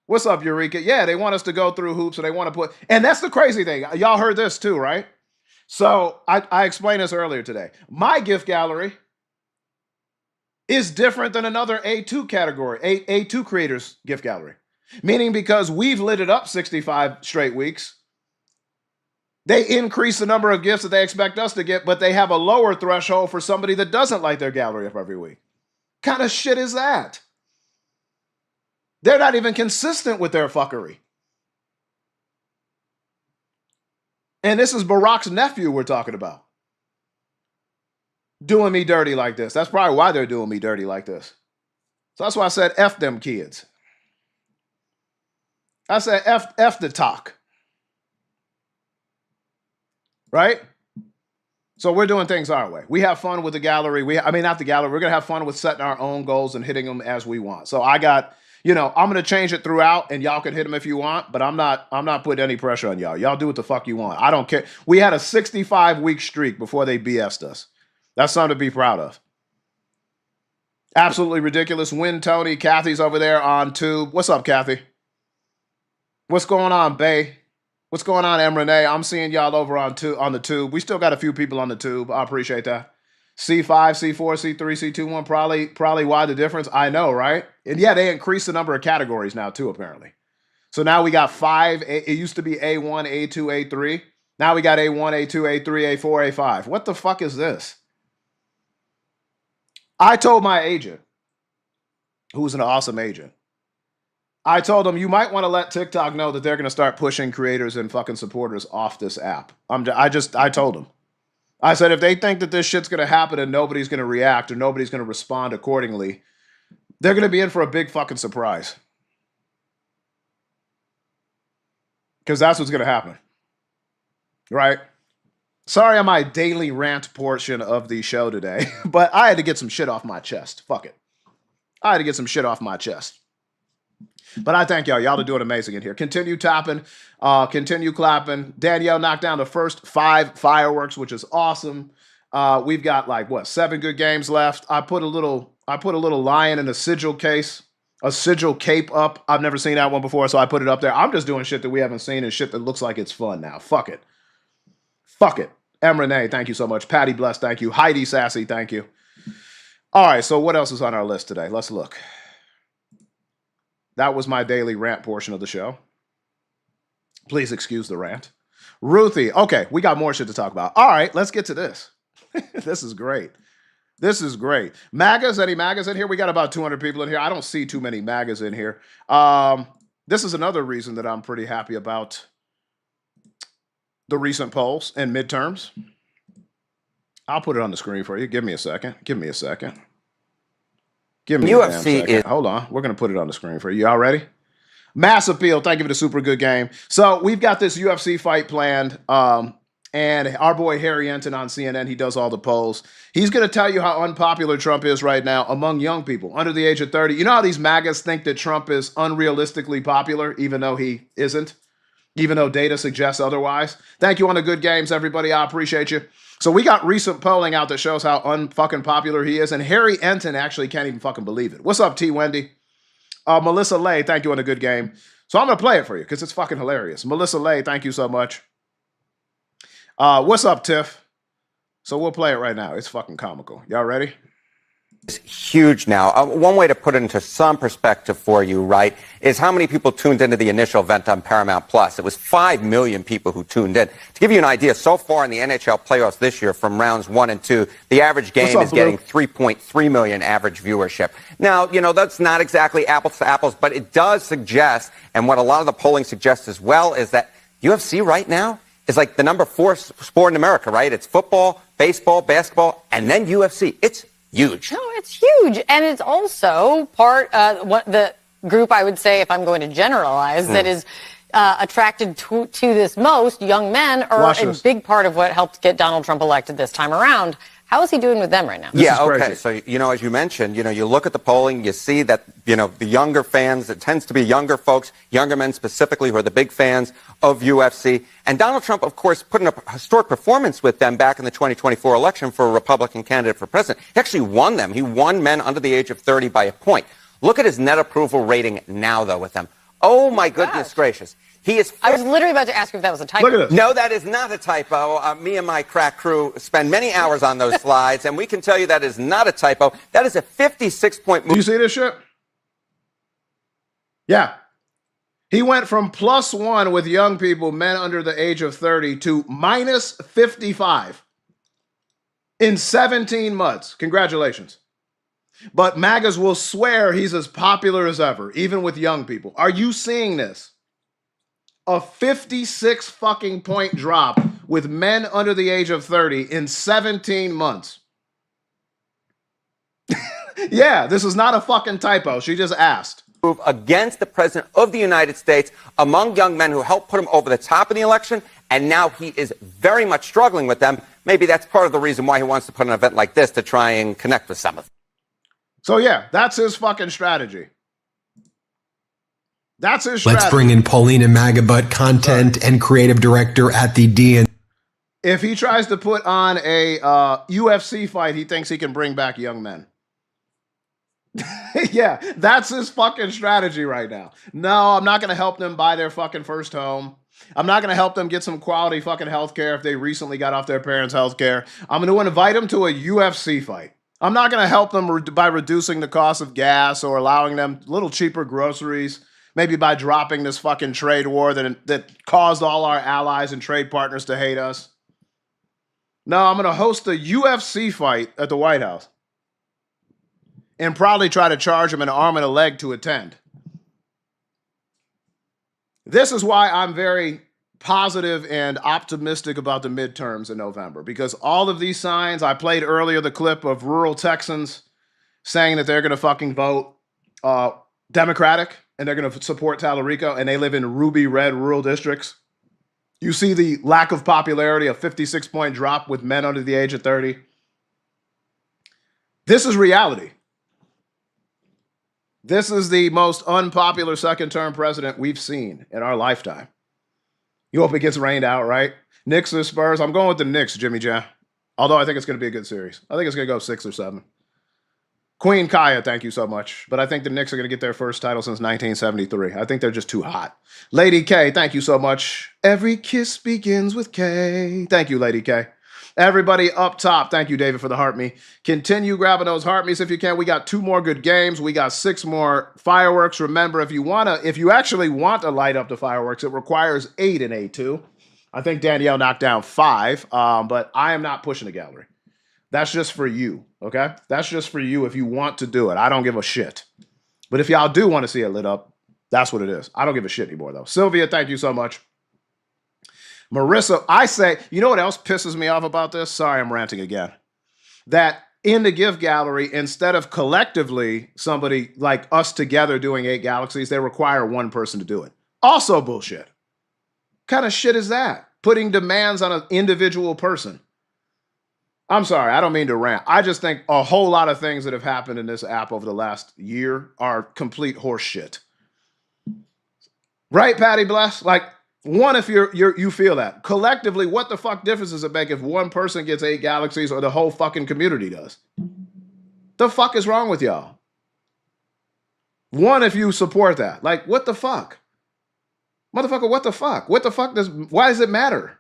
What's up, Eureka? Yeah, they want us to go through hoops, and they want to put... And that's the crazy thing. Y'all heard this, too, right? So, I explained this earlier today. My gift gallery is different than another A2 category, A2 creators gift gallery. Meaning because we've lit it up 65 straight weeks, they increase the number of gifts that they expect us to get, but they have a lower threshold for somebody that doesn't light their gallery up every week. Kind of shit is that? They're not even consistent with their fuckery. And this is Barack's nephew we're talking about. Doing me dirty like this. That's probably why they're doing me dirty like this. So that's why I said F them kids. I said F the talk. Right? So we're doing things our way. We have fun with the gallery. Not the gallery. We're going to have fun with setting our own goals and hitting them as we want. So I got, I'm going to change it throughout, and y'all can hit them if you want, but I'm not putting any pressure on y'all. Y'all do what the fuck you want. I don't care. We had a 65-week streak before they BS'd us. That's something to be proud of. Absolutely ridiculous. Win Tony. Kathy's over there on Tube. What's up, Kathy? What's going on, Bay? What's going on, M. Renee? I'm seeing y'all over on the Tube. We still got a few people on the Tube. I appreciate that. C5, C4, C3, C21. Probably why the difference? I know, right? And yeah, they increased the number of categories now too, apparently. So now we got 5. It used to be A1, A2, A3. Now we got A1, A2, A3, A4, A5. What the fuck is this? I told my agent, who's an awesome agent, I told him, you might want to let TikTok know that they're going to start pushing creators and fucking supporters off this app. I told him. I said, if they think that this shit's going to happen and nobody's going to react or nobody's going to respond accordingly, they're going to be in for a big fucking surprise. Because that's what's going to happen. Right? Sorry on my daily rant portion of the show today, but I had to get some shit off my chest. Fuck it. I had to get some shit off my chest. But I thank y'all. Y'all are doing amazing in here. Continue tapping. Continue clapping. Danielle knocked down the first 5 fireworks, which is awesome. We've got 7 good games left. I put a little lion in a sigil case, a sigil cape up. I've never seen that one before, so I put it up there. I'm just doing shit that we haven't seen and shit that looks like it's fun now. Fuck it. Fuck it. M. Renee, thank you so much. Patty Bless, thank you. Heidi Sassy, thank you. All right, so what else is on our list today? Let's look. That was my daily rant portion of the show. Please excuse the rant. Ruthie, okay, we got more shit to talk about. All right, let's get to this. This is great. This is great. MAGAs, any MAGAs in here? We got about 200 people in here. I don't see too many MAGAs in here. This is another reason that I'm pretty happy about the recent polls and midterms. I'll put it on the screen for you. Give me a second. Give me a second. Give me a damn second. Hold on. We're going to put it on the screen for you. Y'all ready? Mass Appeal. Thank you for the super good game. So we've got this UFC fight planned. And our boy Harry Enton on CNN, he does all the polls. He's going to tell you how unpopular Trump is right now among young people under the age of 30. You know how these MAGAs think that Trump is unrealistically popular, even though he isn't? Even though data suggests otherwise. Thank you on the good games, everybody. I appreciate you. So we got recent polling out that shows how unfucking popular he is, and Harry Enton actually can't even fucking believe it. What's up, T. Wendy? Melissa Lay, thank you on the good game. So I'm going to play it for you because it's fucking hilarious. Melissa Lay, thank you so much. What's up, Tiff? So we'll play it right now. It's fucking comical. Y'all ready? It's huge now. One way to put it into some perspective for you, right, is how many people tuned into the initial event on Paramount Plus. It was 5 million people who tuned in. To give you an idea, so far in the NHL playoffs this year from rounds 1 and 2, the average game is getting 3.3 million average viewership. Now, you know, that's not exactly apples to apples, but it does suggest, and what a lot of the polling suggests as well, is that UFC right now is like the number 4 sport in America, right? It's football, baseball, basketball, and then UFC. It's huge. No, it's huge. And it's also part what the group, I would say, if I'm going to generalize, that is attracted to this most, young men, are a big part of what helped get Donald Trump elected this time around. How is he doing with them right now? Yeah, okay. So, you know, as you mentioned, you know, you look at the polling, you see that, you know, the younger fans, it tends to be younger folks, younger men specifically, who are the big fans of UFC. And Donald Trump, of course, put in a historic performance with them back in the 2024 election for a Republican candidate for president. He actually won them. He won men under the age of 30 by a point. Look at his net approval rating now, though, with them. Oh, my goodness gracious. He is. I was literally about to ask you if that was a typo. Look at this. No, that is not a typo. Me and my crack crew spend many hours on those slides, and we can tell you that is not a typo. That is a 56-point move. Do you see this shit? Yeah. He went from +1 with young people, men under the age of 30, to -55 in 17 months. Congratulations. But MAGAs will swear he's as popular as ever, even with young people. Are you seeing this? A 56 fucking point drop with men under the age of 30 in 17 months. Yeah, this is not a fucking typo. She just asked. Against the president of the United States among young men who helped put him over the top in the election, and now he is very much struggling with them. Maybe that's part of the reason why he wants to put an event like this to try and connect with some of them. So yeah, that's his fucking strategy. That's his strategy. Let's bring in Paulina Magabutt, content and creative director at the DN. If he tries to put on a UFC fight, he thinks he can bring back young men. Yeah, that's his fucking strategy right now. No, I'm not going to help them buy their fucking first home. I'm not going to help them get some quality fucking healthcare if they recently got off their parents' healthcare. I'm going to invite them to a UFC fight. I'm not going to help them by reducing the cost of gas or allowing them a little cheaper groceries. Maybe by dropping this fucking trade war that caused all our allies and trade partners to hate us. No, I'm going to host a UFC fight at the White House. And probably try to charge him an arm and a leg to attend. This is why I'm very positive and optimistic about the midterms in November. Because all of these signs, I played earlier the clip of rural Texans saying that they're going to fucking vote Democratic and they're going to support Tallarico, and they live in ruby red rural districts. You see the lack of popularity, a 56-point drop with men under the age of 30. This is reality. This is the most unpopular second-term president we've seen in our lifetime. You hope it gets rained out, right? Knicks or Spurs? I'm going with the Knicks, Jimmy Jam. Although I think it's going to be a good series. I think it's going to go 6 or 7. Queen Kaya, thank you so much. But I think the Knicks are going to get their first title since 1973. I think they're just too hot. Lady K, thank you so much. Every kiss begins with K. Thank you, Lady K. Everybody up top, thank you, David, for the heart me. Continue grabbing those heart me's if you can. We got 2 more good games. We got 6 more fireworks. Remember, if you actually want to light up the fireworks, it requires 8 in A2. I think Danielle knocked down 5, but I am not pushing the gallery. That's just for you, okay? That's just for you if you want to do it. I don't give a shit. But if y'all do want to see it lit up, that's what it is. I don't give a shit anymore, though. Sylvia, thank you so much. Marissa, I say, you know what else pisses me off about this? Sorry, I'm ranting again. That in the gift gallery, instead of collectively somebody like us together doing 8 galaxies, they require 1 person to do it. Also bullshit. What kind of shit is that? Putting demands on an individual person. I'm sorry, I don't mean to rant. I just think a whole lot of things that have happened in this app over the last year are complete horse shit. Right, Patty Bless? Like, one, if you feel that. Collectively, what the fuck difference does it make if 1 person gets 8 galaxies or the whole fucking community does? The fuck is wrong with y'all? 1, if you support that. Like, what the fuck? Motherfucker, what the fuck? What the fuck why does it matter?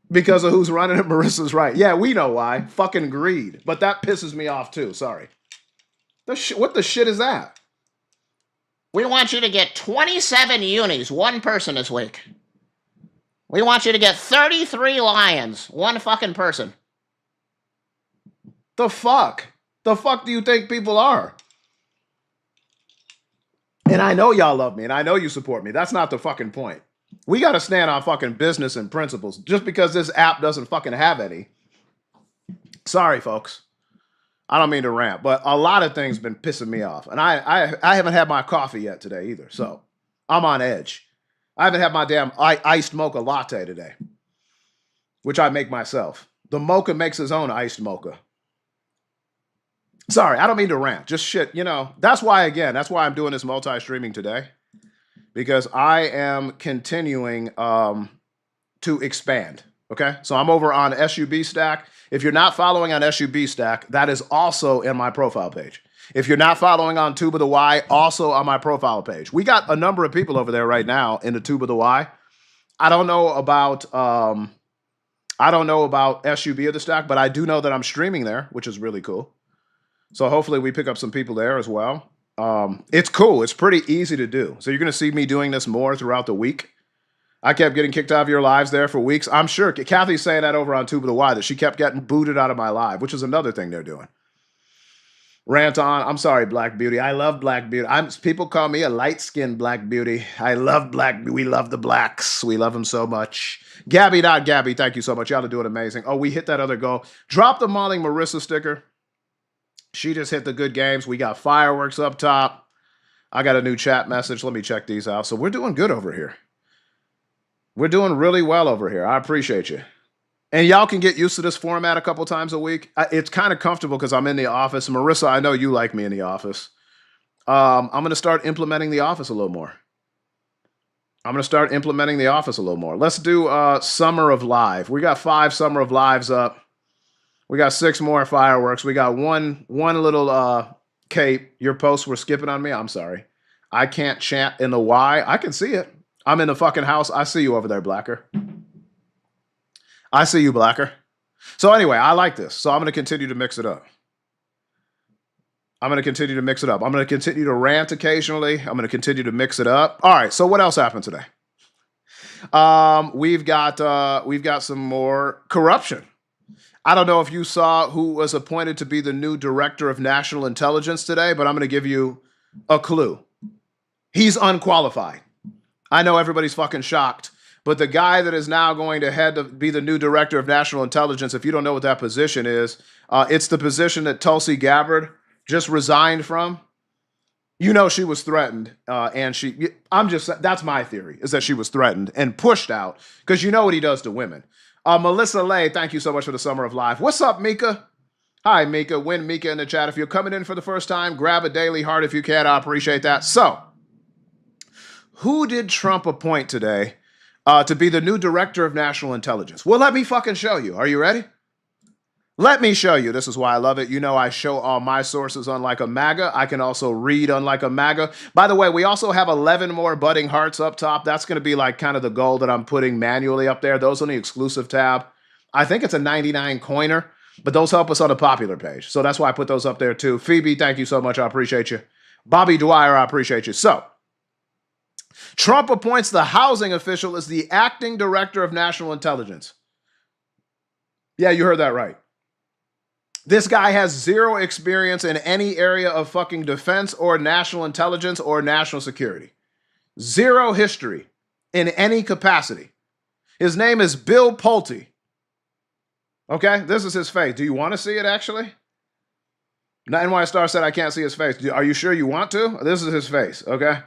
Because of who's running it, Marissa's right. Yeah, we know why. Fucking greed. But that pisses me off too, sorry. What the shit is that? We want you to get 27 unis, 1 person this week. We want you to get 33 lions, 1 fucking person. The fuck? The fuck do you think people are? And I know y'all love me, and I know you support me. That's not the fucking point. We got to stand on fucking business and principles. Just because this app doesn't fucking have any. Sorry, folks. I don't mean to rant, but a lot of things been pissing me off. And I haven't had my coffee yet today either. So I'm on edge. I haven't had my damn iced mocha latte today, which I make myself. The mocha makes his own iced mocha. Sorry, I don't mean to rant. Just shit, That's why I'm doing this multi-streaming today. Because I am continuing to expand. Okay, so I'm over on SUB Stack. If you're not following on SUB Stack, that is also in my profile page. If you're not following on Tube of the Y, also on my profile page. We got a number of people over there right now in the Tube of the Y. I don't know about SUB of the Stack, but I do know that I'm streaming there, which is really cool. So hopefully we pick up some people there as well. It's cool. It's pretty easy to do. So you're going to see me doing this more throughout the week. I kept getting kicked out of your lives there for weeks. I'm sure Kathy's saying that over on Tube of the Y, that she kept getting booted out of my live, which is another thing they're doing. Rant on. I'm sorry, Black Beauty. I love Black Beauty. People call me a light-skinned Black Beauty. I love Black. We love the blacks. We love them so much. Gabby, not Gabby. Thank you so much. Y'all are doing amazing. Oh, we hit that other goal. Drop the Mauling Marissa sticker. She just hit the good games. We got fireworks up top. I got a new chat message. Let me check these out. So we're doing good over here. We're doing really well over here. I appreciate you. And y'all can get used to this format a couple times a week. It's kind of comfortable because I'm in the office. Marissa, I know you like me in the office. I'm going to start implementing the office a little more. Let's do Summer of Live. We got 5 Summer of Lives up. We got 6 more fireworks. We got one little Kate, your posts were skipping on me. I'm sorry. I can't chant in the Y. I can see it. I'm in the fucking house. I see you over there, Blacker. I see you, Blacker. So anyway, I like this. So I'm going to continue to mix it up. I'm going to continue to rant occasionally. I'm going to continue to mix it up. All right. So what else happened today? We've got some more corruption. I don't know if you saw who was appointed to be the new director of national intelligence today, but I'm going to give you a clue. He's unqualified. I know everybody's fucking shocked, but the guy that is now going to be the new director of national intelligence, if you don't know what that position is, it's the position that Tulsi Gabbard just resigned from. You know she was threatened, and that's my theory, is that she was threatened and pushed out, because you know what he does to women. Melissa Lay, thank you so much for the Summer of Life. What's up, Mika? Hi, Mika. Win Mika in the chat. If you're coming in for the first time, grab a daily heart if you can. I appreciate that. So, who did Trump appoint today to be the new director of national intelligence? Well, let me fucking show you. Are you ready? Let me show you. This is why I love it. You know I show all my sources unlike a MAGA. I can also read unlike a MAGA. By the way, we also have 11 more budding hearts up top. That's going to be like kind of the goal that I'm putting manually up there. Those on the exclusive tab. I think it's a 99 coiner, but those help us on the popular page. So that's why I put those up there too. Phoebe, thank you so much. I appreciate you. Bobby Dwyer, I appreciate you. So, Trump appoints the housing official as the acting director of national intelligence. Yeah, you heard that right. This guy has zero experience in any area of fucking defense or national intelligence or national security. Zero history in any capacity. His name is Bill Pulte. Okay, this is his face. Do you want to see it actually? NY Star said I can't see his face. Are you sure you want to? This is his face, okay?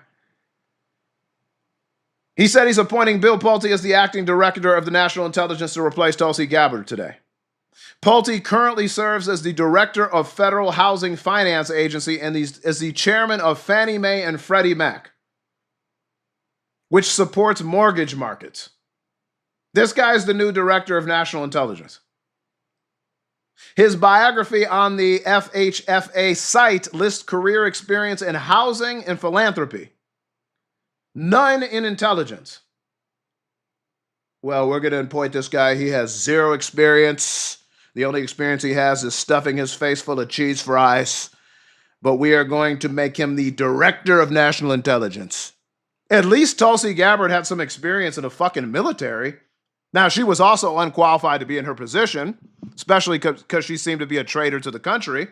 He said he's appointing Bill Pulte as the acting director of the National Intelligence to replace Tulsi Gabbard today. Pulte currently serves as the director of Federal Housing Finance Agency and is the chairman of Fannie Mae and Freddie Mac, which supports mortgage markets. This guy is the new director of national intelligence. His biography on the FHFA site lists career experience in housing and philanthropy. None in intelligence. Well, we're going to appoint this guy. He has zero experience. The only experience he has is stuffing his face full of cheese fries. But we are going to make him the director of national intelligence. At least Tulsi Gabbard had some experience in the fucking military. Now, she was also unqualified to be in her position, especially because she seemed to be a traitor to the country.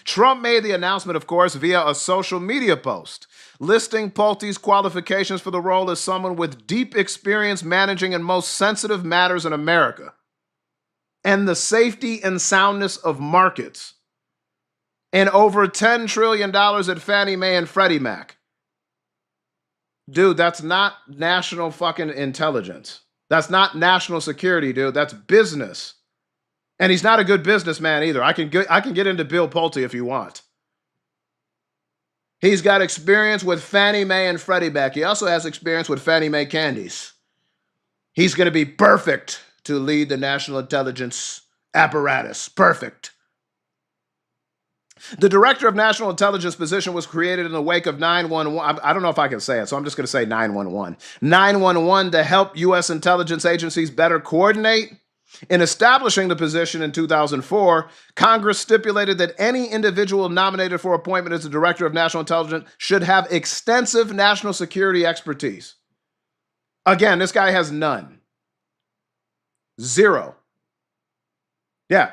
Trump made the announcement, of course, via a social media post, listing Pulte's qualifications for the role as someone with deep experience managing in most sensitive matters in America and the safety and soundness of markets, and over $10 trillion at Fannie Mae and Freddie Mac. Dude, that's not national fucking intelligence. That's not national security, dude. That's business. And he's not a good businessman either. I can get into Bill Pulte if you want. He's got experience with Fannie Mae and Freddie Mac. He also has experience with Fannie Mae candies. He's going to be perfect to lead the national intelligence apparatus. Perfect. The director of national intelligence position was created in the wake of 9/11. I don't know if I can say it, so I'm just going to say 9/11. 9/11 to help U.S. intelligence agencies better coordinate. In establishing the position in 2004, Congress stipulated that any individual nominated for appointment as the director of national intelligence should have extensive national security expertise. Again, this guy has none. Zero. Yeah.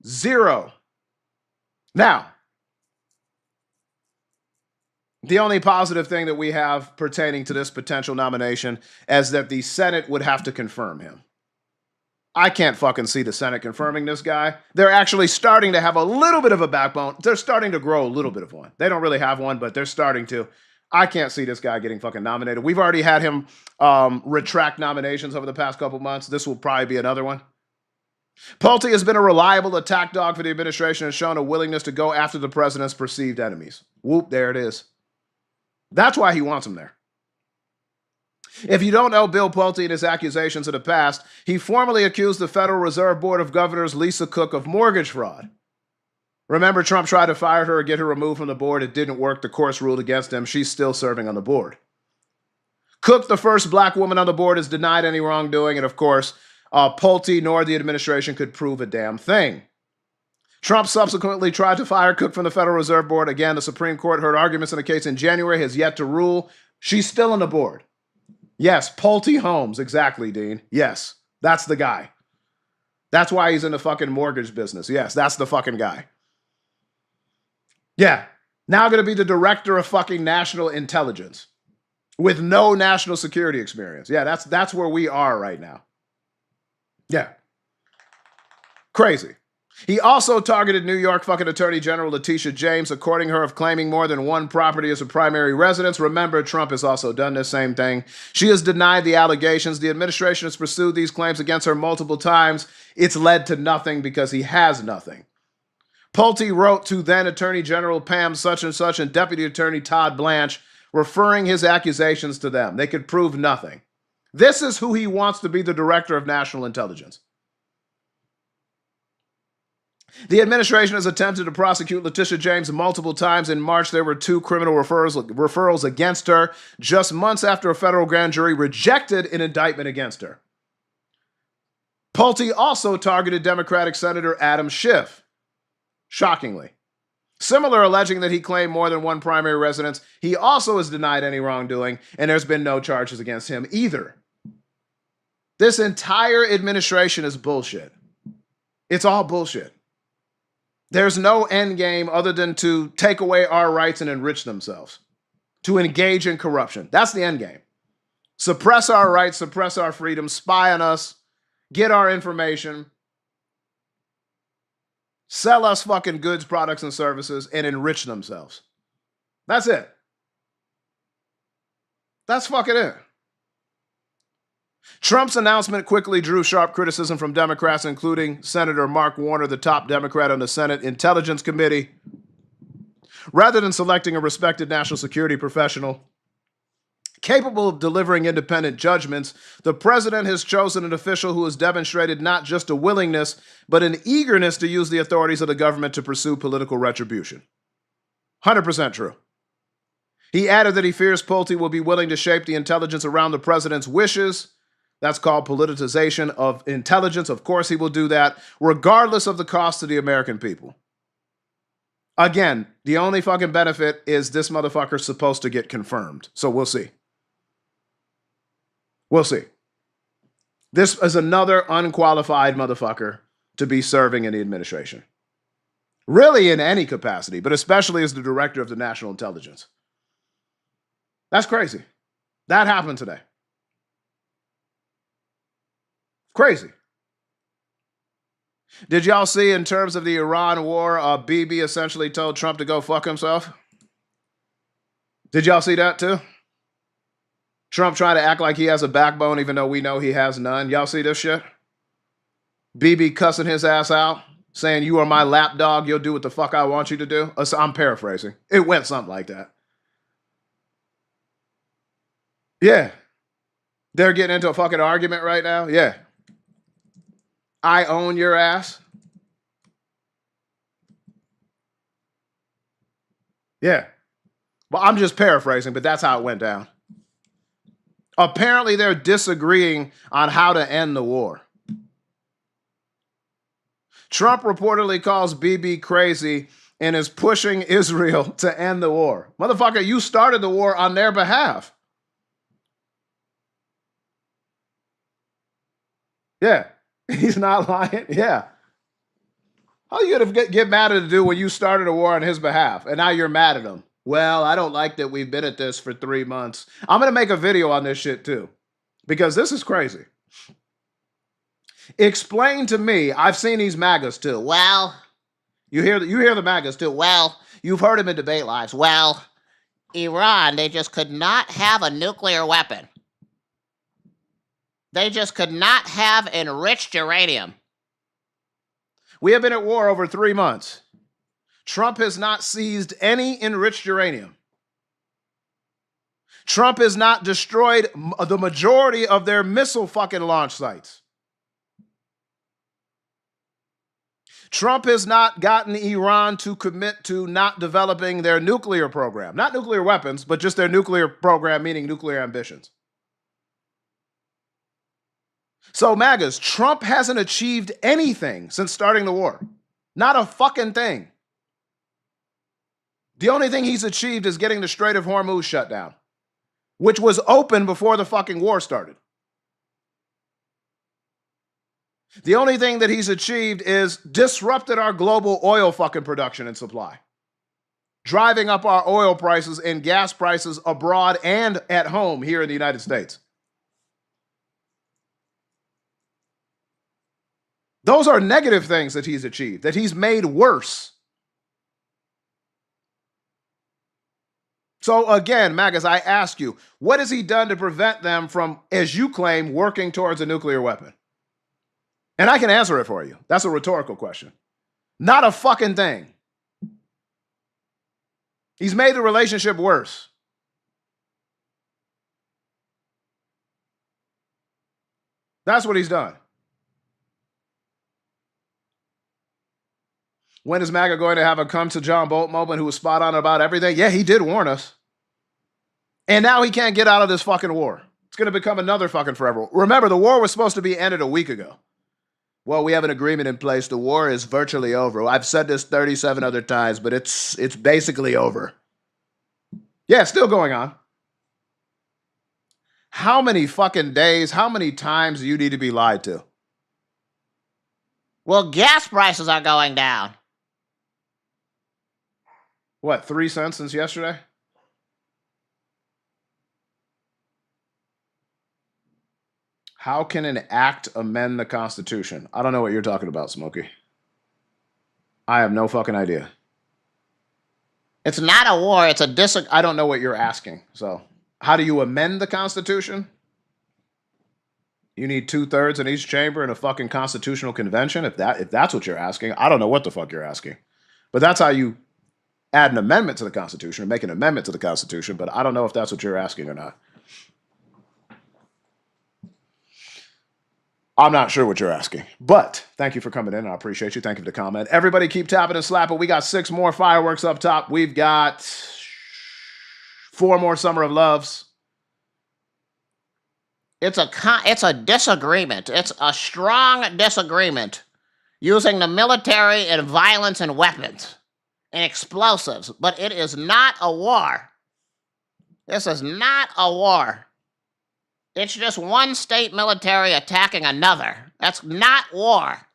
Zero. Now, the only positive thing that we have pertaining to this potential nomination is that the Senate would have to confirm him. I can't fucking see the Senate confirming this guy. They're actually starting to have a little bit of a backbone. They're starting to grow a little bit of one. They don't really have one, but they're starting to. I can't see this guy getting fucking nominated. We've already had him retract nominations over the past couple months. This will probably be another one. Pulte has been a reliable attack dog for the administration and shown a willingness to go after the president's perceived enemies. Whoop, there it is. That's why he wants him there. If you don't know Bill Pulte and his accusations in the past, he formally accused the Federal Reserve Board of Governors Lisa Cook of mortgage fraud. Remember, Trump tried to fire her or get her removed from the board. It didn't work. The courts ruled against him. She's still serving on the board. Cook, the first black woman on the board, has denied any wrongdoing. And of course, Pulte nor the administration could prove a damn thing. Trump subsequently tried to fire Cook from the Federal Reserve Board. Again, the Supreme Court heard arguments in the case in January, has yet to rule. She's still on the board. Yes, Pulte Holmes. Exactly, Dean. Yes, that's the guy. That's why he's in the fucking mortgage business. Yes, that's the fucking guy. Yeah, now going to be the director of fucking national intelligence with no national security experience. Yeah, that's where we are right now. Yeah. Crazy. He also targeted New York fucking Attorney General Letitia James, according to her, of claiming more than one property as a primary residence. Remember, Trump has also done the same thing. She has denied the allegations. The administration has pursued these claims against her multiple times. It's led to nothing because he has nothing. Pulte wrote to then Attorney General Pam such and such and Deputy Attorney Todd Blanche, referring his accusations to them. They could prove nothing. This is who he wants to be the director of national intelligence. The administration has attempted to prosecute Letitia James multiple times. In March, there were 2 criminal referrals against her, just months after a federal grand jury rejected an indictment against her. Pulte also targeted Democratic Senator Adam Schiff. Shockingly. Similar, alleging that he claimed more than one primary residence. He also has denied any wrongdoing, and there's been no charges against him either. This entire administration is bullshit. It's all bullshit. There's no end game other than to take away our rights and enrich themselves, to engage in corruption. That's the end game. Suppress our rights, suppress our freedom, spy on us, get our information, sell us fucking goods, products, and services, and enrich themselves. That's it. That's fucking it. Trump's announcement quickly drew sharp criticism from Democrats, including Senator Mark Warner, the top Democrat on the Senate Intelligence Committee. Rather than selecting a respected national security professional capable of delivering independent judgments, the president has chosen an official who has demonstrated not just a willingness, but an eagerness to use the authorities of the government to pursue political retribution. 100% true. He added that he fears Pulte will be willing to shape the intelligence around the president's wishes. That's called politicization of intelligence. Of course he will do that, regardless of the cost to the American people. Again, the only fucking benefit is this motherfucker's supposed to get confirmed. So we'll see. We'll see. This is another unqualified motherfucker to be serving in the administration. Really in any capacity, but especially as the director of the national intelligence. That's crazy. That happened today. Crazy. Did y'all see in terms of the Iran war, Bibi essentially told Trump to go fuck himself? Did y'all see that too? Trump trying to act like he has a backbone even though we know he has none. Y'all see this shit? Bibi cussing his ass out, saying, "You are my lapdog, you'll do what the fuck I want you to do." I'm paraphrasing. It went something like that. Yeah. They're getting into a fucking argument right now? Yeah. I own your ass. Yeah. Well, I'm just paraphrasing, but that's how it went down. Apparently, they're disagreeing on how to end the war. Trump reportedly calls Bibi crazy and is pushing Israel to end the war. Motherfucker, you started the war on their behalf. Yeah. He's not lying. Yeah. How are you going to get mad at the dude when you started a war on his behalf and now you're mad at him? Well, I don't like that we've been at this for 3 months. I'm going to make a video on this shit too, because this is crazy. Explain to me, I've seen these MAGAs too. Well, you hear the MAGAs too. Well, you've heard them in debate lives. Well, Iran, they just could not have a nuclear weapon. They just could not have enriched uranium. We have been at war over 3 months. Trump has not seized any enriched uranium. Trump has not destroyed the majority of their missile fucking launch sites. Trump has not gotten Iran to commit to not developing their nuclear program. Not nuclear weapons, but just their nuclear program, meaning nuclear ambitions. So, MAGAs, Trump hasn't achieved anything since starting the war. Not a fucking thing. The only thing he's achieved is getting the Strait of Hormuz shut down, which was open before the fucking war started. The only thing that he's achieved is disrupted our global oil fucking production and supply, driving up our oil prices and gas prices abroad and at home here in the United States. Those are negative things that he's achieved, that he's made worse. So again, MAGAs, I ask you, what has he done to prevent them from, as you claim, working towards a nuclear weapon? And I can answer it for you. That's a rhetorical question. Not a fucking thing. He's made the relationship worse. That's what he's done. When is MAGA going to have a come to John Bolt moment who was spot on about everything? Yeah, he did warn us. And now he can't get out of this fucking war. It's going to become another fucking forever. Remember, the war was supposed to be ended a week ago. Well, we have an agreement in place. The war is virtually over. I've said this 37 other times, but it's basically over. Yeah, it's still going on. How many fucking days, how many times do you need to be lied to? Well, gas prices are going down. What, 3 cents since yesterday? How can an act amend the Constitution? I don't know what you're talking about, Smokey. I have no fucking idea. It's not a war, it's a I don't know what you're asking. So, how do you amend the Constitution? You need 2/3 in each chamber in a fucking constitutional convention? If that's what you're asking, I don't know what the fuck you're asking. But that's how you add an amendment to the Constitution or make an amendment to the Constitution, but I don't know if that's what you're asking or not. I'm not sure what you're asking, but thank you for coming in. I appreciate you. Thank you for the comment. Everybody keep tapping and slapping. We got 6 more fireworks up top. We've got 4 more Summer of Loves. It's a disagreement. It's a strong disagreement using the military and violence and weapons and explosives, but it is not a war. This is not a war. It's just one state military attacking another. That's not war.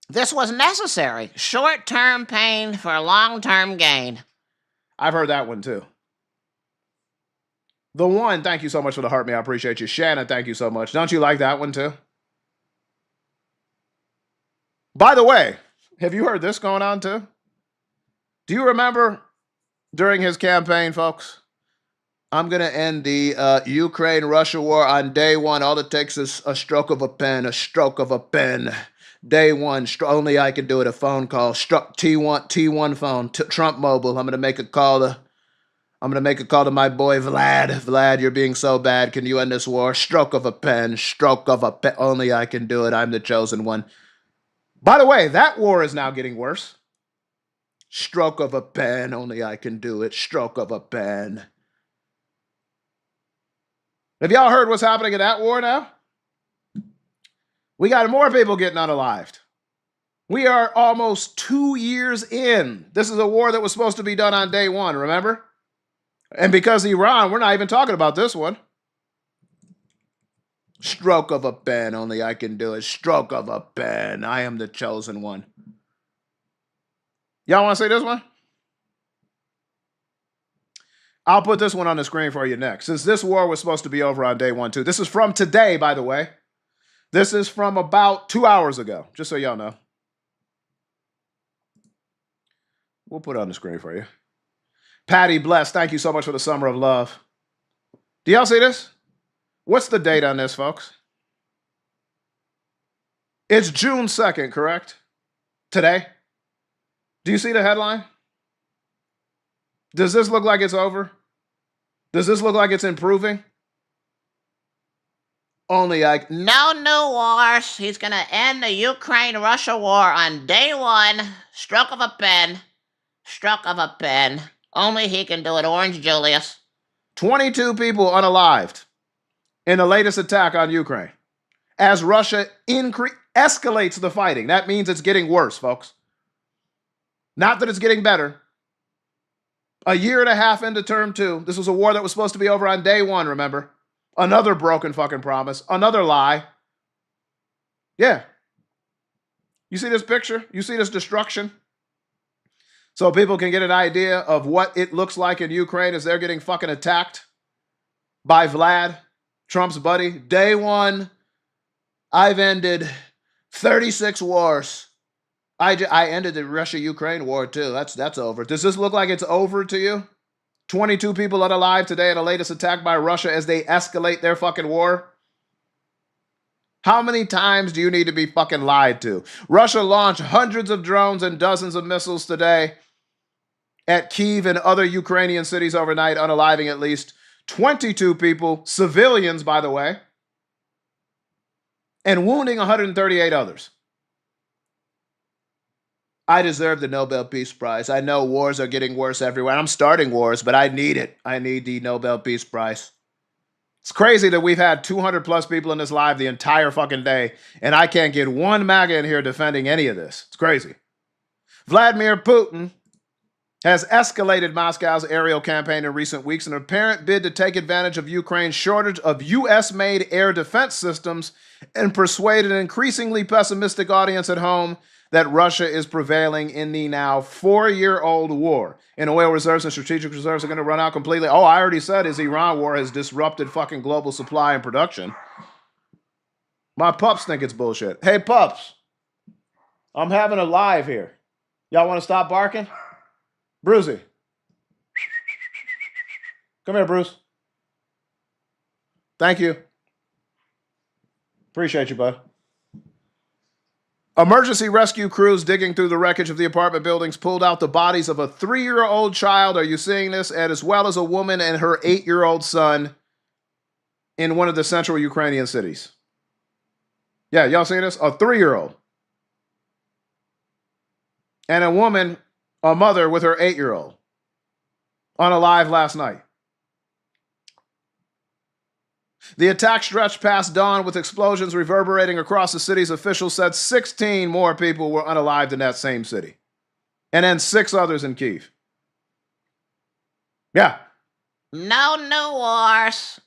This was necessary. Short-term pain for long-term gain. I've heard that one too. The One, thank you so much for the heart, me. I appreciate you. Shannon, thank you so much. Don't you like that one too? By the way, have you heard this going on too? Do you remember during his campaign, folks? I'm going to end the Ukraine-Russia war on day 1. All it takes is a stroke of a pen, a stroke of a pen. Day 1, only I can do it, a phone call. T1 phone, Trump mobile. I'm going to make a call to my boy Vlad. Vlad, you're being so bad. Can you end this war? Stroke of a pen, stroke of a pen. Only I can do it. I'm the chosen one. By the way, that war is now getting worse. Stroke of a pen, only I can do it. Stroke of a pen. Have y'all heard what's happening in that war now? We got more people getting unalived. We are almost 2 years in. This is a war that was supposed to be done on day 1, remember? And because Iran, we're not even talking about this one. Stroke of a pen, only I can do it. Stroke of a pen. I am the chosen one. Y'all want to say this one? I'll put this one on the screen for you next. Since this war was supposed to be over on day 1, too. This is from today, by the way. This is from about 2 hours ago, just so y'all know. We'll put it on the screen for you. Patty Bless, thank you so much for the Summer of Love. Do y'all see this? What's the date on this, folks? It's June 2nd, correct? Today? Do you see the headline? Does this look like it's over? Does this look like it's improving? Only like no new wars. He's gonna end the Ukraine-Russia war on day one. Stroke of a pen. Stroke of a pen. Only he can do it. Orange Julius. 22 people unalived in the latest attack on Ukraine. As Russia escalates the fighting. That means it's getting worse, folks. Not that it's getting better. A year and a half into term 2. This was a war that was supposed to be over on day 1, remember? Another broken fucking promise. Another lie. Yeah. You see this picture? You see this destruction? So people can get an idea of what it looks like in Ukraine as they're getting fucking attacked by Vlad, Trump's buddy. Day 1, I've ended 36 wars. I ended the Russia-Ukraine war too. That's over. Does this look like it's over to you? 22 people unalive today in the latest attack by Russia as they escalate their fucking war. How many times do you need to be fucking lied to? Russia launched hundreds of drones and dozens of missiles today at Kyiv and other Ukrainian cities overnight, unaliving at least 22 people, civilians, by the way, and wounding 138 others. I deserve the Nobel Peace Prize. I know wars are getting worse everywhere. I'm starting wars, but I need it. I need the Nobel Peace Prize. It's crazy that we've had 200 plus people in this live the entire fucking day, and I can't get one MAGA in here defending any of this. It's crazy. Vladimir Putin has escalated Moscow's aerial campaign in recent weeks in an apparent bid to take advantage of Ukraine's shortage of U.S.-made air defense systems and persuade an increasingly pessimistic audience at home that Russia is prevailing in the now 4-year-old war. And oil reserves and strategic reserves are going to run out completely. Oh, I already said his Iran war has disrupted fucking global supply and production. My pups think it's bullshit. Hey, pups. I'm having a live here. Y'all want to stop barking? Brucey. Come here, Bruce. Thank you. Appreciate you, bud. Emergency rescue crews digging through the wreckage of the apartment buildings pulled out the bodies of a 3-year-old child. Are you seeing this? And as well as a woman and her 8-year-old son in one of the central Ukrainian cities. Yeah, y'all seeing this? A 3-year-old. And a woman, a mother with her 8-year-old on a live last night. The attack stretched past dawn with explosions reverberating across the city's officials said 16 more people were unalived in that same city. And then 6 others in Kyiv. Yeah. No new wars.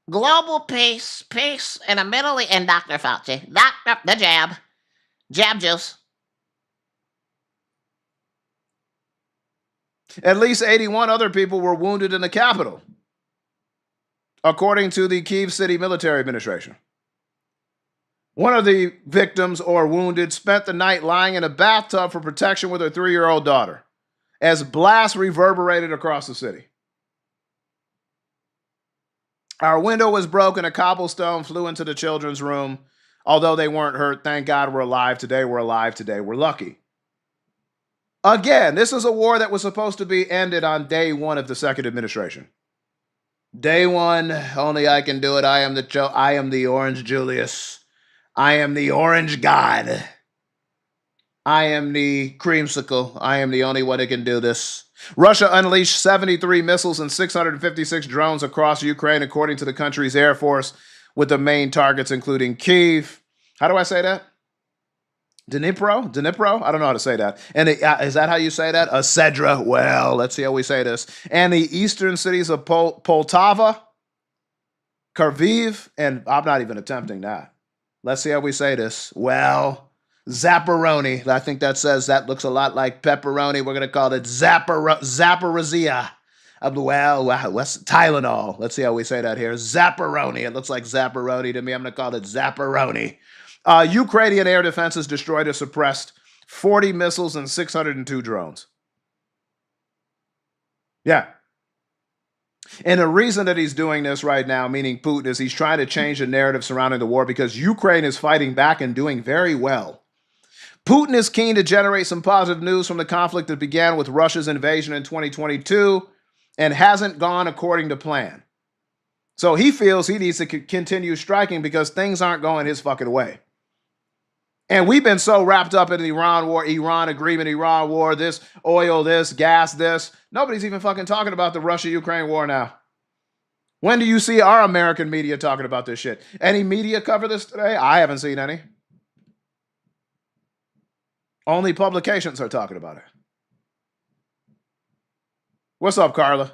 Global peace. Peace in the Middle East. And Dr. Fauci. The jab. Jab juice. At least 81 other people were wounded in the capital, according to the Kyiv City Military Administration. One of the victims or wounded spent the night lying in a bathtub for protection with her 3-year-old daughter as blasts reverberated across the city. Our window was broken. A cobblestone flew into the children's room. Although they weren't hurt, thank God we're alive today. We're alive today. We're lucky. Again, this is a war that was supposed to be ended on day 1 of the second administration. Day 1, only I can do it. I am the Orange Julius. I am the Orange God. I am the creamsicle. I am the only one that can do this. Russia unleashed 73 missiles and 656 drones across Ukraine, according to the country's Air Force, with the main targets including Kyiv. How do I say that? Dnipro? I don't know how to say that. And is that how you say that? Sedra. Well, let's see how we say this. And the eastern cities of Poltava, Kharkiv, and I'm not even attempting that. Let's see how we say this. Well, Zaporoni. I think that looks a lot like pepperoni. We're going to call it Zaporizhia. Well, what's Tylenol? Let's see how we say that here. Zaporoni. It looks like Zaporoni to me. I'm going to call it Zaporoni. Ukrainian air defenses destroyed or suppressed 40 missiles and 602 drones. Yeah. And the reason that he's doing this right now, meaning Putin, is he's trying to change the narrative surrounding the war because Ukraine is fighting back and doing very well. Putin is keen to generate some positive news from the conflict that began with Russia's invasion in 2022 and hasn't gone according to plan. So he feels he needs to continue striking because things aren't going his fucking way. And we've been so wrapped up in the Iran war, Iran agreement, Iran war, this oil, this gas, this. Nobody's even fucking talking about the Russia-Ukraine war now. When do you see our American media talking about this shit? Any media cover this today? I haven't seen any. Only publications are talking about it. What's up, Carla?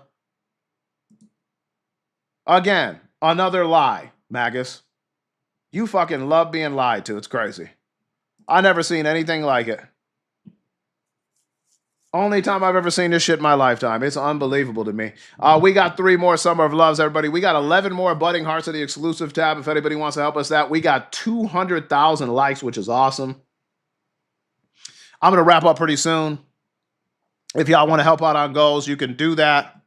Again, another lie, Magus. You fucking love being lied to. It's crazy. I never seen anything like it. Only time I've ever seen this shit in my lifetime. It's unbelievable to me. We got 3 more Summer of Loves, everybody. We got 11 more budding hearts in the exclusive tab. If anybody wants to help us out, we got 200,000 likes, which is awesome. I'm going to wrap up pretty soon. If y'all want to help out on goals, you can do that.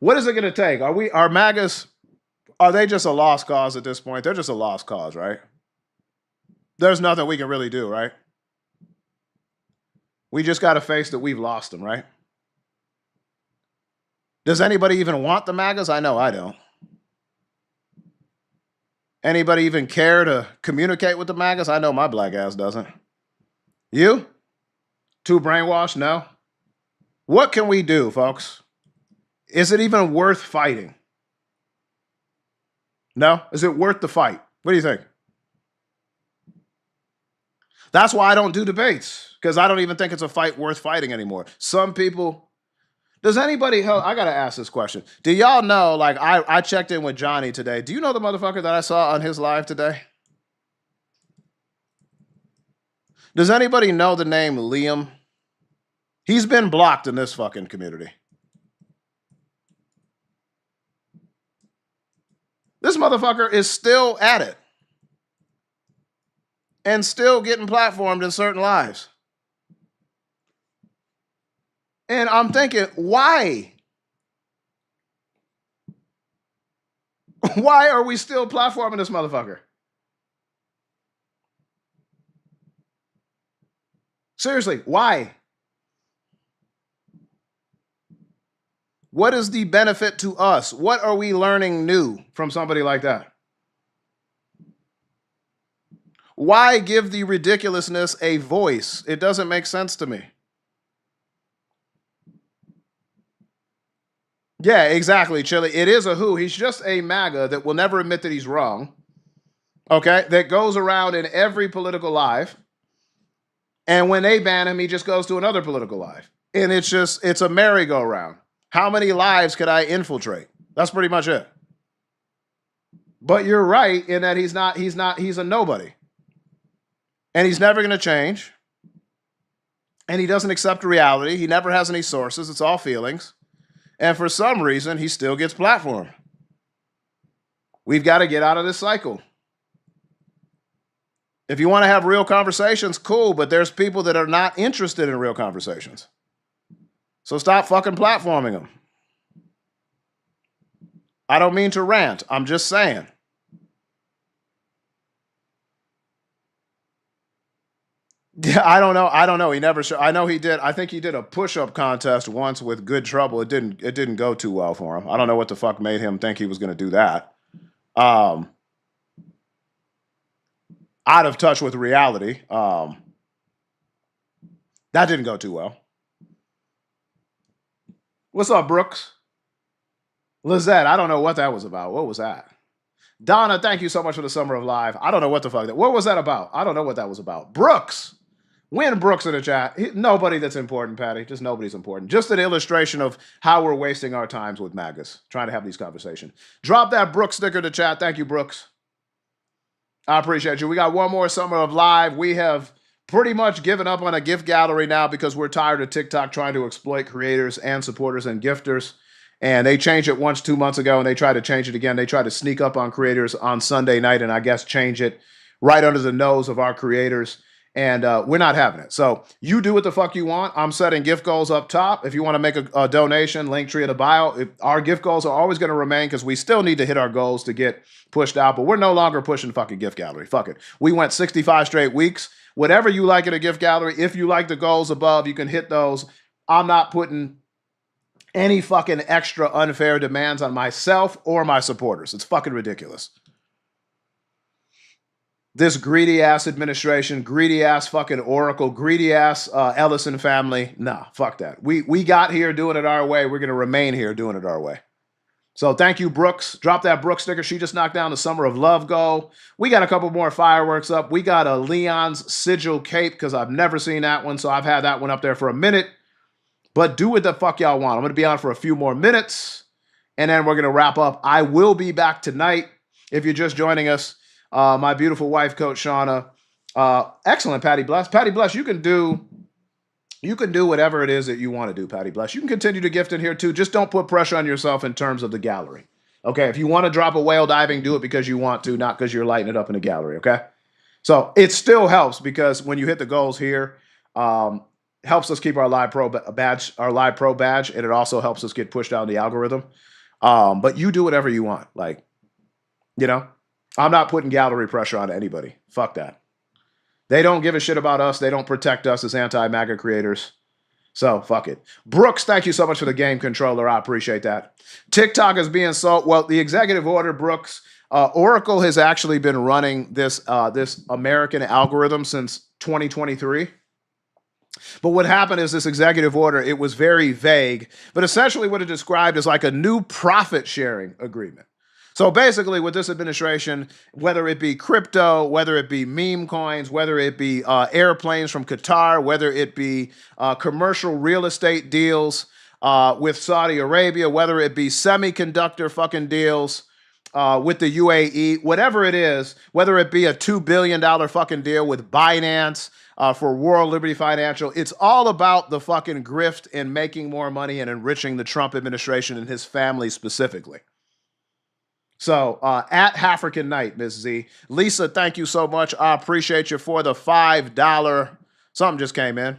What is it going to take? Are MAGAs, are they just a lost cause at this point? They're just a lost cause, right? There's nothing we can really do, right? We just got to face that we've lost them, right? Does anybody even want the MAGAs? I know I don't. Anybody even care to communicate with the MAGAs? I know my black ass doesn't. You? Too brainwashed? No. What can we do, folks? Is it even worth fighting? No? Is it worth the fight? What do you think? That's why I don't do debates, because I don't even think it's a fight worth fighting anymore. Some people, does anybody, I got to ask this question. Do y'all know, like I checked in with Johnny today. Do you know the motherfucker that I saw on his live today? Does anybody know the name Liam? He's been blocked in this fucking community. This motherfucker is still at it and still getting platformed in certain lives. And I'm thinking, why? Why are we still platforming this motherfucker? Seriously, why? What is the benefit to us? What are we learning new from somebody like that? Why give the ridiculousness a voice? It doesn't make sense to me. Yeah, exactly, Chili. It is a who. He's just a MAGA that will never admit that he's wrong. Okay? That goes around in every political live. And when they ban him, he just goes to another political live. And it's a merry-go-round. How many lives could I infiltrate? That's pretty much it. But you're right in that he's a nobody. And he's never going to change. And he doesn't accept reality. He never has any sources. It's all feelings. And for some reason, he still gets platformed. We've got to get out of this cycle. If you want to have real conversations, cool, but there's people that are not interested in real conversations. So stop fucking platforming them. I don't mean to rant. I'm just saying. Yeah, I don't know. He never I know he did. I think he did a push-up contest once with Good Trouble. It didn't go too well for him. I don't know what the fuck made him think he was going to do that. Out of touch with reality. That didn't go too well. What's up, Brooks? Lizette, I don't know what that was about. What was that? Donna, thank you so much for the Summer of Live. I don't know what the fuck what was that about? I don't know what that was about. Brooks. Win Brooks in the chat. Nobody that's important, Patty. Just nobody's important. Just an illustration of how we're wasting our times with MAGAs, trying to have these conversations. Drop that Brooks sticker in the chat. Thank you, Brooks. I appreciate you. We got one more Summer of Live. We have pretty much given up on a gift gallery now because we're tired of TikTok trying to exploit creators and supporters and gifters. And they changed it once 2 months ago, and they tried to change it again. They tried to sneak up on creators on Sunday night and I guess change it right under the nose of our creators. And we're not having it. So you do what the fuck you want. I'm setting gift goals up top. If you want to make a donation, link tree in the bio. Our gift goals are always going to remain because we still need to hit our goals to get pushed out. But we're no longer pushing fucking gift gallery. Fuck it. We went 65 straight weeks. Whatever you like in a gift gallery, if you like the goals above, you can hit those. I'm not putting any fucking extra unfair demands on myself or my supporters. It's fucking ridiculous. This greedy ass administration, greedy ass fucking Oracle, greedy ass Ellison family. Nah, fuck that. We got here doing it our way. We're going to remain here doing it our way. So thank you, Brooks. Drop that Brooks sticker. She just knocked down the Summer of Love goal. We got a couple more fireworks up. We got a Leon's Sigil cape because I've never seen that one. So I've had that one up there for a minute. But do what the fuck y'all want. I'm going to be on for a few more minutes. And then we're going to wrap up. I will be back tonight. If you're just joining us. My beautiful wife, Coach Shauna. Excellent, Patty Bless. Patty Bless, you can do whatever it is that you want to do, Patty Bless. You can continue to gift in here too. Just don't put pressure on yourself in terms of the gallery. Okay, if you want to drop a whale diving, do it because you want to, not because you're lighting it up in the gallery. Okay, so it still helps because when you hit the goals here, helps us keep our live pro badge, and it also helps us get pushed down the algorithm. But you do whatever you want, like, you know. I'm not putting gallery pressure on anybody. Fuck that. They don't give a shit about us. They don't protect us as anti-MAGA creators. So, fuck it. Brooks, thank you so much for the game controller. I appreciate that. TikTok is being sold. Well, the executive order, Brooks, Oracle has actually been running this American algorithm since 2023. But what happened is this executive order, it was very vague. But essentially what it described is like a new profit-sharing agreement. So basically with this administration, whether it be crypto, whether it be meme coins, whether it be airplanes from Qatar, whether it be commercial real estate deals with Saudi Arabia, whether it be semiconductor fucking deals with the UAE, whatever it is, whether it be a $2 billion fucking deal with Binance for World Liberty Financial, it's all about the fucking grift and making more money and enriching the Trump administration and his family specifically. So, at African Night, Ms. Z. Lisa, thank you so much. I appreciate you for the $5. Something just came in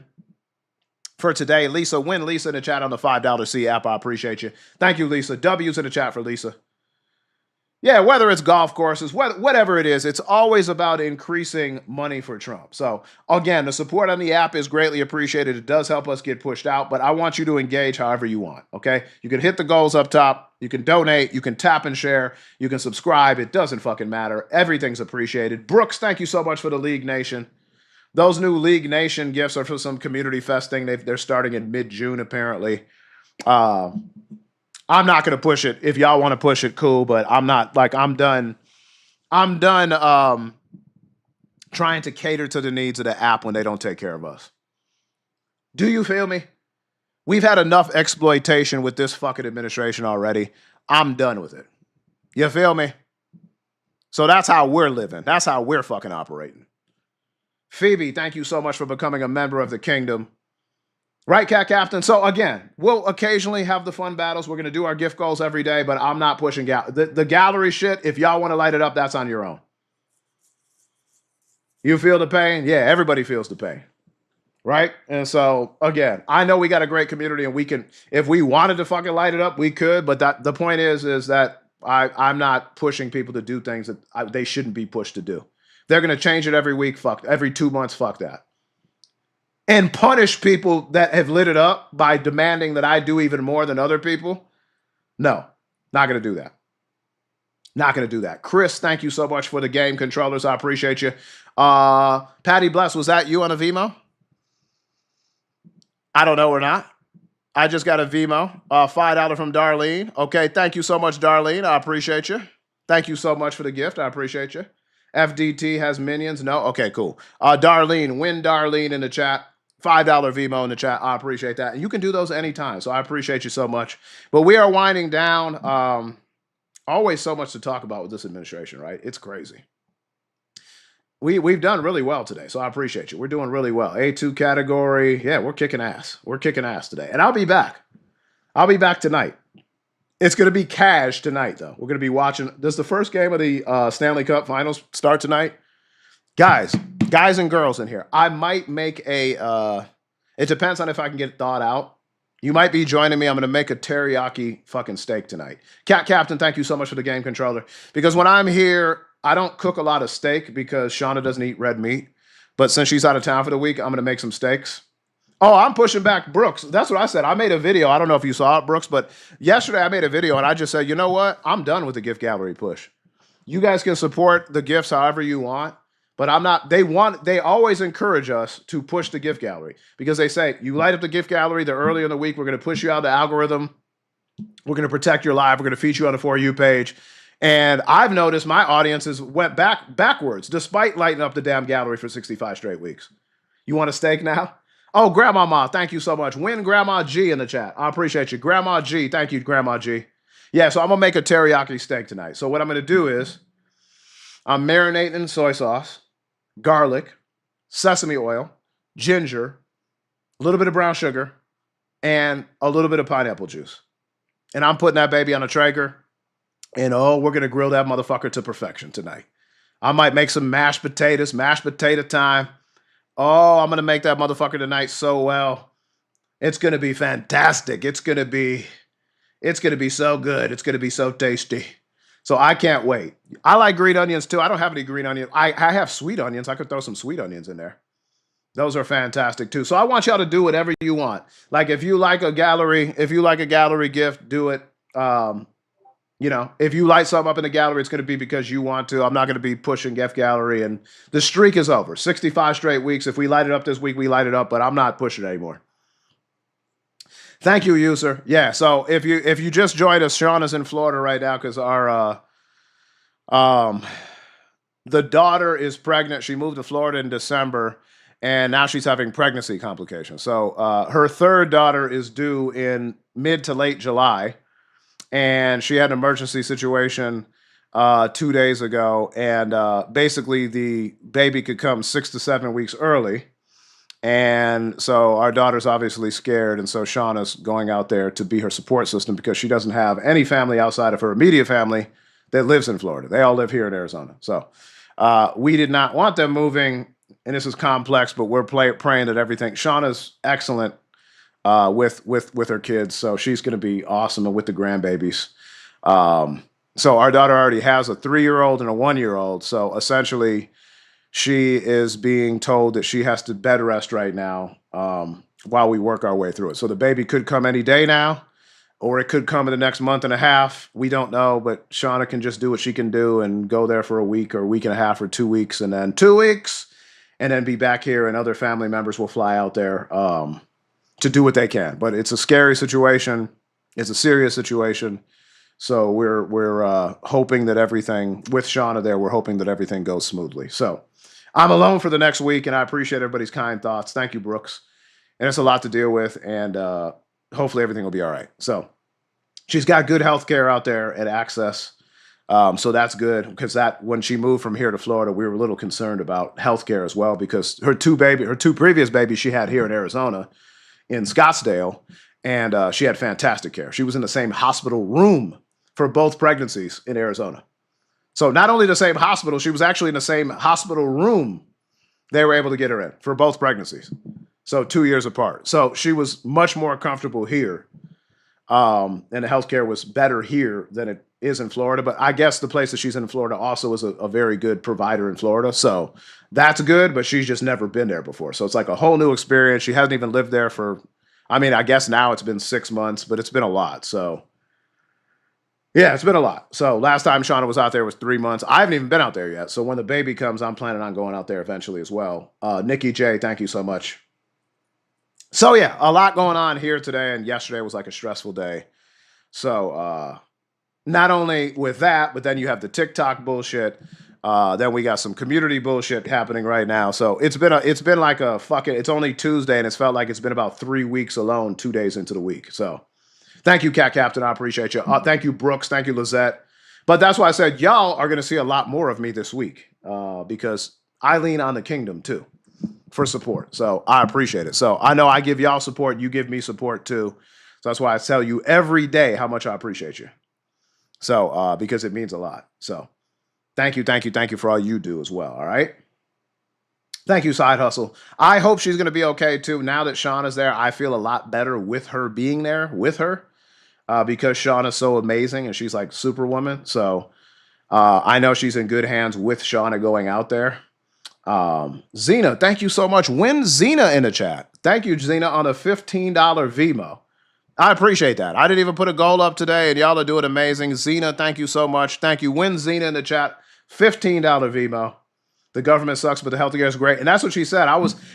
for today. Lisa, win Lisa in the chat on the $5 C app. I appreciate you. Thank you, Lisa. W's in the chat for Lisa. Yeah, whether it's golf courses, whatever it is, it's always about increasing money for Trump. So, again, the support on the app is greatly appreciated. It does help us get pushed out, but I want you to engage however you want, okay? You can hit the goals up top. You can donate. You can tap and share. You can subscribe. It doesn't fucking matter. Everything's appreciated. Brooks, thank you so much for the League Nation. Those new League Nation gifts are for some community fest thing. They're starting in mid-June, apparently. I'm not going to push it. If y'all want to push it, cool. But I'm not, like, I'm done trying to cater to the needs of the app when they don't take care of us. Do you feel me? We've had enough exploitation with this fucking administration already. I'm done with it. You feel me? So that's how we're living. That's how we're fucking operating. Phoebe, thank you so much for becoming a member of the kingdom. Right, Cat Captain? So again, we'll occasionally have the fun battles. We're going to do our gift goals every day, but I'm not pushing the gallery shit. If y'all want to light it up, that's on your own. You feel the pain? Yeah, everybody feels the pain. Right? And so, again, I know we got a great community and we can, if we wanted to fucking light it up, we could. But the point is that I'm not pushing people to do things that they shouldn't be pushed to do. They're going to change it every week. Fuck. Every 2 months. Fuck that. And punish people that have lit it up by demanding that I do even more than other people. No, not going to do that. Not going to do that. Chris, thank you so much for the game controllers. I appreciate you. Patty Bless, was that you on a Vimo? I don't know or not. I just got a Vimo. $5 from Darlene. Okay, thank you so much, Darlene. I appreciate you. Thank you so much for the gift. I appreciate you. FDT has minions. No? Okay, cool. Darlene, win Darlene in the chat. $5 Vimo in the chat. I appreciate that. And you can do those anytime. So I appreciate you so much. But we are winding down. Always so much to talk about with this administration, right? It's crazy. We've done really well today. So I appreciate you. We're doing really well. A2 category. Yeah, we're kicking ass. We're kicking ass today. And I'll be back. I'll be back tonight. It's going to be cash tonight, though. We're going to be watching. Does the first game of the Stanley Cup Finals start tonight? Guys, guys and girls in here, I might make a, it depends on if I can get it thawed out. You might be joining me. I'm going to make a teriyaki fucking steak tonight. Cat Captain, thank you so much for the game controller. Because when I'm here, I don't cook a lot of steak because Shauna doesn't eat red meat. But since she's out of town for the week, I'm going to make some steaks. Oh, I'm pushing back Brooks. That's what I said. I made a video. I don't know if you saw it, Brooks, but yesterday I made a video and I just said, you know what? I'm done with the gift gallery push. You guys can support the gifts however you want, but I'm not. They always encourage us to push the gift gallery because they say, you light up the gift gallery, the earlier in the week, we're going to push you out of the algorithm. We're going to protect your live. We're going to feature you on the For You page. And I've noticed my audiences went backwards despite lighting up the damn gallery for 65 straight weeks. You want a steak now? Oh, Grandma Ma, thank you so much. Win Grandma G in the chat. I appreciate you. Grandma G, thank you, Grandma G. Yeah, so I'm going to make a teriyaki steak tonight. So what I'm going to do is I'm marinating in soy sauce, garlic, sesame oil, ginger, a little bit of brown sugar, and a little bit of pineapple juice. And I'm putting that baby on a Traeger. And we're going to grill that motherfucker to perfection tonight. I might make some mashed potatoes, mashed potato time. Oh, I'm going to make that motherfucker tonight so well. It's going to be fantastic. It's going to be so good. It's going to be so tasty. So I can't wait. I like green onions too. I don't have any green onions. I have sweet onions. I could throw some sweet onions in there. Those are fantastic too. So I want y'all to do whatever you want. Like if you like a gallery gift, do it. If you light something up in the gallery, it's going to be because you want to. I'm not going to be pushing gift gallery, and the streak is over. 65 straight weeks. If we light it up this week, we light it up, but I'm not pushing it anymore. Thank you, user. Yeah, so if you just joined us, Shauna's in Florida right now because our the daughter is pregnant. She moved to Florida in December, and now she's having pregnancy complications. So her third daughter is due in mid to late July. And she had an emergency situation 2 days ago. And basically, the baby could come 6 to 7 weeks early. And so our daughter's obviously scared. And so Shauna's going out there to be her support system because she doesn't have any family outside of her immediate family that lives in Florida. They all live here in Arizona. So we did not want them moving. And this is complex, but we're praying that everything. Shauna's excellent. With her kids, so she's going to be awesome, and with the grandbabies. So our daughter already has a 3-year-old and a 1-year-old. So essentially, she is being told that she has to bed rest right now while we work our way through it. So the baby could come any day now, or it could come in the next month and a half. We don't know, but Shauna can just do what she can do and go there for a week or a week and a half or 2 weeks, and then 2 weeks, and then be back here, and other family members will fly out there to do what they can. But it's a scary situation. It's a serious situation. So we're hoping that everything, with Shauna there, we're hoping that everything goes smoothly. So I'm alone for the next week, and I appreciate everybody's kind thoughts. Thank you, Brooks. And it's a lot to deal with, and hopefully everything will be all right. So she's got good health care out there at Access. So that's good, because when she moved from here to Florida, we were a little concerned about health care as well, because her two previous babies she had here in Arizona, in Scottsdale, and she had fantastic care. She was in the same hospital room for both pregnancies in Arizona. So not only the same hospital, she was actually in the same hospital room they were able to get her in for both pregnancies. So 2 years apart. So she was much more comfortable here. And the healthcare was better here than it is in Florida. But I guess the place that she's in Florida also is a very good provider in Florida. So that's good, but she's just never been there before. So it's like a whole new experience. She hasn't even lived there I guess now it's been 6 months, but it's been a lot. So yeah, it's been a lot. So last time Shauna was out there was 3 months. I haven't even been out there yet. So when the baby comes, I'm planning on going out there eventually as well. Nikki J, thank you so much. So yeah, a lot going on here today, and yesterday was like a stressful day. So not only with that, but then you have the TikTok bullshit. Then we got some community bullshit happening right now. So it's been like it's only Tuesday, and it's felt like it's been about 3 weeks alone, 2 days into the week. So thank you, Cat Captain. I appreciate you. Thank you, Brooks. Thank you, Lizette. But that's why I said y'all are going to see a lot more of me this week because I lean on the kingdom too for support. So I appreciate it. So I know I give y'all support. You give me support too. So that's why I tell you every day how much I appreciate you. So because it means a lot. So thank you for all you do as well. All right. Thank you, Side Hustle. I hope she's going to be okay too. Now that Shauna's there, I feel a lot better with her being there with her because Shauna's so amazing and she's like Superwoman. So I know she's in good hands with Shauna going out there. Zena, thank you so much. Win Zena in the chat. Thank you, Zena, on a $15 Vimo. I appreciate that. I didn't even put a goal up today, and y'all are doing amazing. Zena, thank you so much. Thank you. Win Zena in the chat. $15 Vimo. The government sucks, but the healthcare is great. And that's what she said.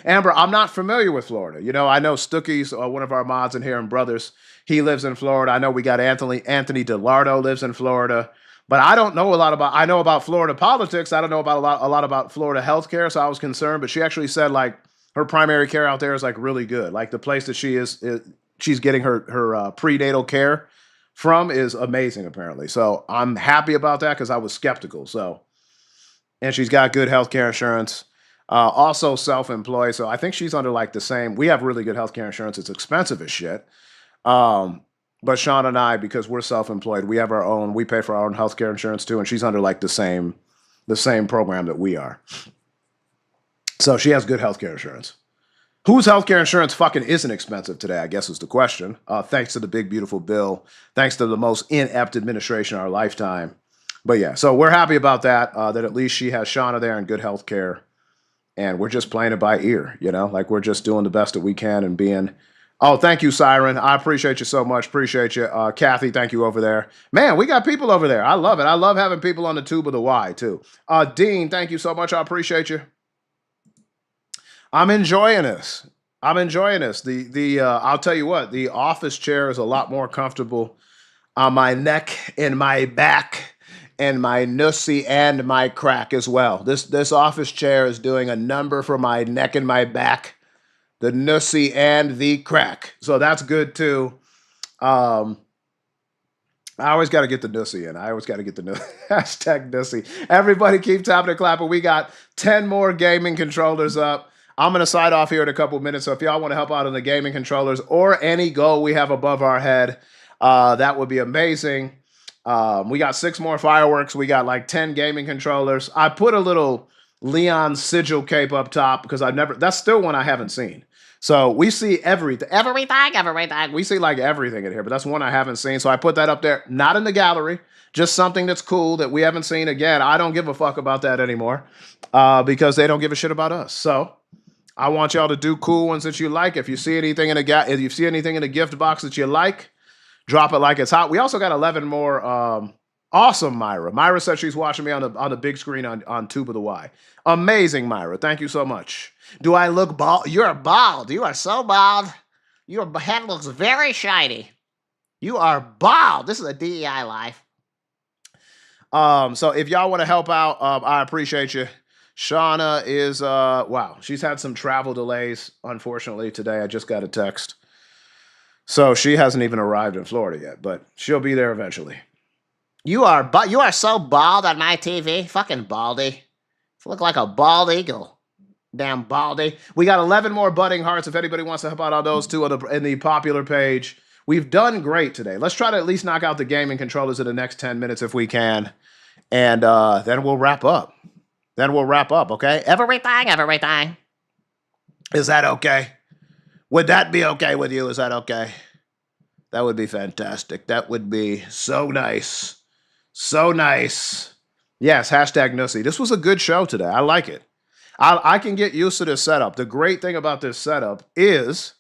Amber, I'm not familiar with Florida. You know, I know Stookie's one of our mods in here and brothers. He lives in Florida. I know we got Anthony DeLardo lives in Florida. But I don't know a lot about, I know about Florida politics. I don't know about a lot about Florida healthcare. So I was concerned, but she actually said like her primary care out there is like really good. Like the place that she's getting her prenatal care from is amazing apparently. So I'm happy about that because I was skeptical. So, and she's got good healthcare insurance, also self-employed. So I think she's under like the same, we have really good healthcare insurance. It's expensive as shit. But Sean and I, because we're self-employed, we have our own, we pay for our own healthcare insurance too. And she's under like the same program that we are. So she has good healthcare insurance. Whose healthcare insurance fucking isn't expensive today, I guess is the question. Thanks to the big, beautiful bill. Thanks to the most inept administration of our lifetime. But yeah, so we're happy about that, that at least she has Shauna there and good healthcare. And we're just playing it by ear, you know, like we're just doing the best that we can and being. Oh, thank you, Siren. I appreciate you so much. Appreciate you. Kathy, thank you over there. Man, we got people over there. I love it. I love having people on the tube of the Y, too. Dean, thank you so much. I appreciate you. I'm enjoying this. I'll tell you what, the office chair is a lot more comfortable on my neck and my back and my nussy and my crack as well. This office chair is doing a number for my neck and my back, the nussy and the crack. So that's good too. I always got to get the nussy in. I always got to get the hashtag nussy. Everybody keep tapping and clapping. We got 10 more gaming controllers up. I'm going to sign off here in a couple minutes. So if y'all want to help out on the gaming controllers or any goal we have above our head, that would be amazing. We got 6 more fireworks. We got like 10 gaming controllers. I put a little Leon sigil cape up top because that's still one I haven't seen. So we see everything. We see like everything in here, but that's one I haven't seen. So I put that up there, not in the gallery, just something that's cool that we haven't seen. Again, I don't give a fuck about that anymore because they don't give a shit about us. So I want y'all to do cool ones that you like. If you see anything in the gift box that you like, drop it like it's hot. We also got 11 more. Awesome, Myra. Myra said she's watching me on the big screen on Tube of the Y. Amazing, Myra. Thank you so much. Do I look bald? You're bald. You are so bald. Your head looks very shiny. You are bald. This is a DEI life. So if y'all want to help out, I appreciate you. Shauna is, wow, she's had some travel delays, unfortunately, today. I just got a text. So she hasn't even arrived in Florida yet, but she'll be there eventually. You are so bald on my TV. Fucking baldy. You look like a bald eagle. Damn baldy. We got 11 more budding hearts. If anybody wants to help out on those two in the popular page. We've done great today. Let's try to at least knock out the gaming controllers in the next 10 minutes if we can. And then we'll wrap up. Okay? Everything. Is that okay? Would that be okay with you? Is that okay? That would be fantastic. That would be so nice. So nice. Yes, hashtag Nussy. This was a good show today. I like it. I can get used to this setup. The great thing about this setup is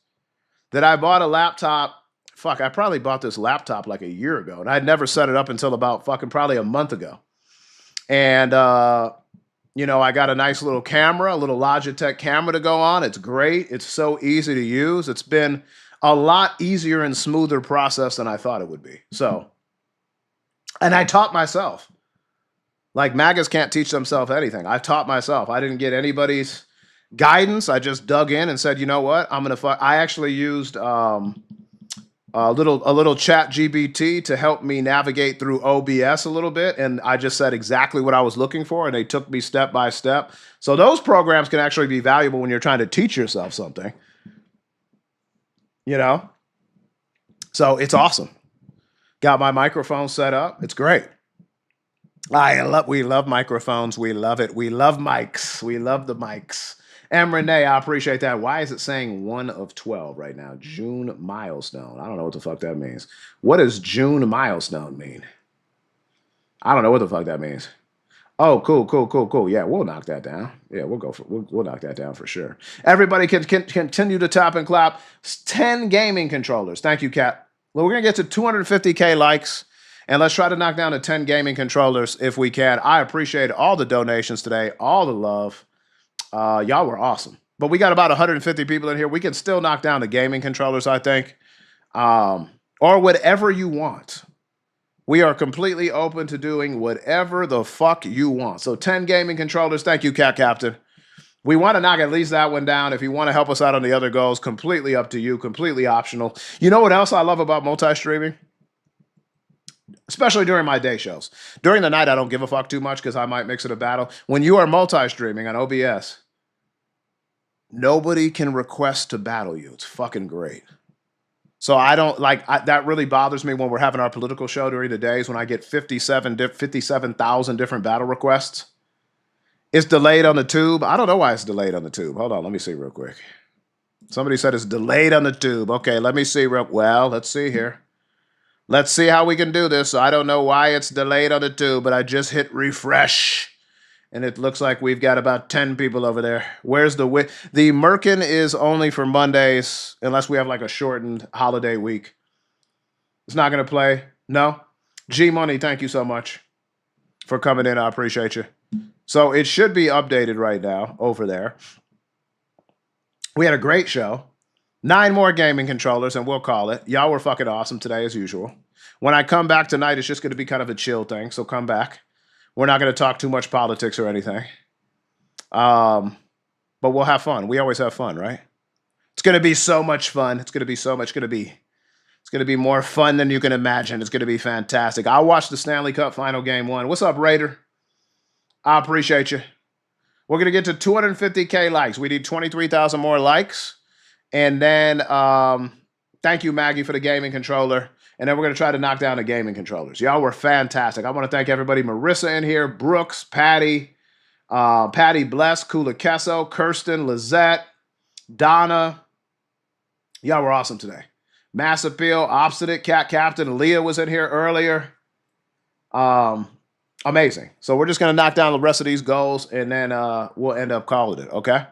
that I bought a laptop. Fuck, I probably bought this laptop like a year ago, and I'd never set it up until about fucking probably a month ago. And, you know, I got a nice little camera, a little Logitech camera to go on. It's great. It's so easy to use. It's been a lot easier and smoother process than I thought it would be. So, and I taught myself. Like MAGAs can't teach themselves anything. I taught myself. I didn't get anybody's guidance. I just dug in and said, you know what? I actually used a little chat GBT to help me navigate through OBS a little bit. And I just said exactly what I was looking for. And they took me step by step. So those programs can actually be valuable when you're trying to teach yourself something. You know? So it's awesome. Got my microphone set up. It's great. We love microphones. We love it. We love mics. We love the mics. M. Renee, I appreciate that. Why is it saying 1 of 12 right now? June milestone. I don't know what the fuck that means. What does June milestone mean? I don't know what the fuck that means. Oh, cool. Yeah, we'll knock that down. Yeah, we'll knock that down for sure. Everybody can continue to tap and clap. 10 gaming controllers. Thank you, Kat. Well, we're gonna get to 250K likes, and let's try to knock down to 10 gaming controllers if we can. I appreciate all the donations today, all the love. Y'all were awesome. But we got about 150 people in here. We can still knock down the gaming controllers, I think, or whatever you want. We are completely open to doing whatever the fuck you want. So 10 gaming controllers. Thank you, Cat Captain. We want to knock at least that one down. If you want to help us out on the other goals, completely up to you, completely optional. You know what else I love about multi-streaming? Especially during my day shows. During the night, I don't give a fuck too much because I might mix it a battle. When you are multi-streaming on OBS, nobody can request to battle you. It's fucking great. So I don't that really bothers me when we're having our political show during the days when I get 57,000 different battle requests. It's delayed on the tube. I don't know why it's delayed on the tube. Hold on, let me see real quick. Somebody said it's delayed on the tube. Okay, let me see well, let's see here. Let's see how we can do this. I don't know why it's delayed on the tube, but I just hit refresh. And it looks like we've got about 10 people over there. Where's the Merkin is only for Mondays, unless we have like a shortened holiday week. It's not going to play? No? G Money, thank you so much for coming in. I appreciate you. So it should be updated right now over there. We had a great show. 9 more gaming controllers, and we'll call it. Y'all were fucking awesome today, as usual. When I come back tonight, it's just going to be kind of a chill thing, so come back. We're not going to talk too much politics or anything. But we'll have fun. We always have fun, right? It's going to be so much fun. It's going to be more fun than you can imagine. It's going to be fantastic. I'll watch the Stanley Cup final game 1. What's up, Raider? I appreciate you. We're going to get to 250K likes. We need 23,000 more likes. And then thank you, Maggie, for the gaming controller. And then we're going to try to knock down the gaming controllers. Y'all were fantastic. I want to thank everybody. Marissa in here, Brooks, Patty, Patty Bless, Kula Kesso, Kirsten, Lizette, Donna. Y'all were awesome today. Mass Appeal, Obstinate, Cat Captain, Leah was in here earlier. Amazing. So we're just going to knock down the rest of these goals, and then we'll end up calling it, okay?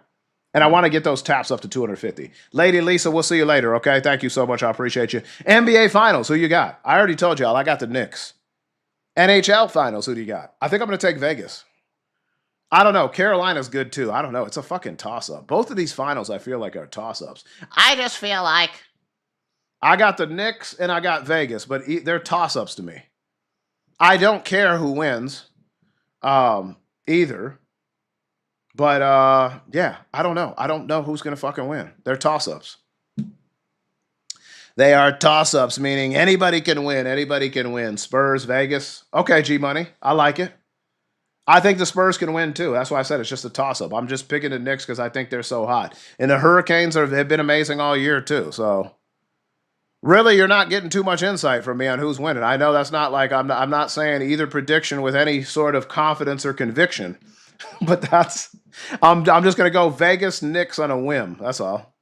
And I want to get those taps up to 250. Lady Lisa, we'll see you later, okay? Thank you so much. I appreciate you. NBA Finals, who you got? I already told y'all. I got the Knicks. NHL Finals, who do you got? I think I'm going to take Vegas. I don't know. Carolina's good, too. I don't know. It's a fucking toss-up. Both of these finals, I feel like, are toss-ups. I just feel like... I got the Knicks and I got Vegas, but they're toss-ups to me. I don't care who wins either. But, yeah, I don't know. I don't know who's going to fucking win. They're toss-ups. They are toss-ups, meaning anybody can win. Anybody can win. Spurs, Vegas. Okay, G-Money. I like it. I think the Spurs can win, too. That's why I said it's just a toss-up. I'm just picking the Knicks because I think they're so hot. And the Hurricanes have been amazing all year, too. So, really, you're not getting too much insight from me on who's winning. I know that's not like I'm not saying either prediction with any sort of confidence or conviction. But that's... I'm just going to go Vegas Knicks on a whim. That's all.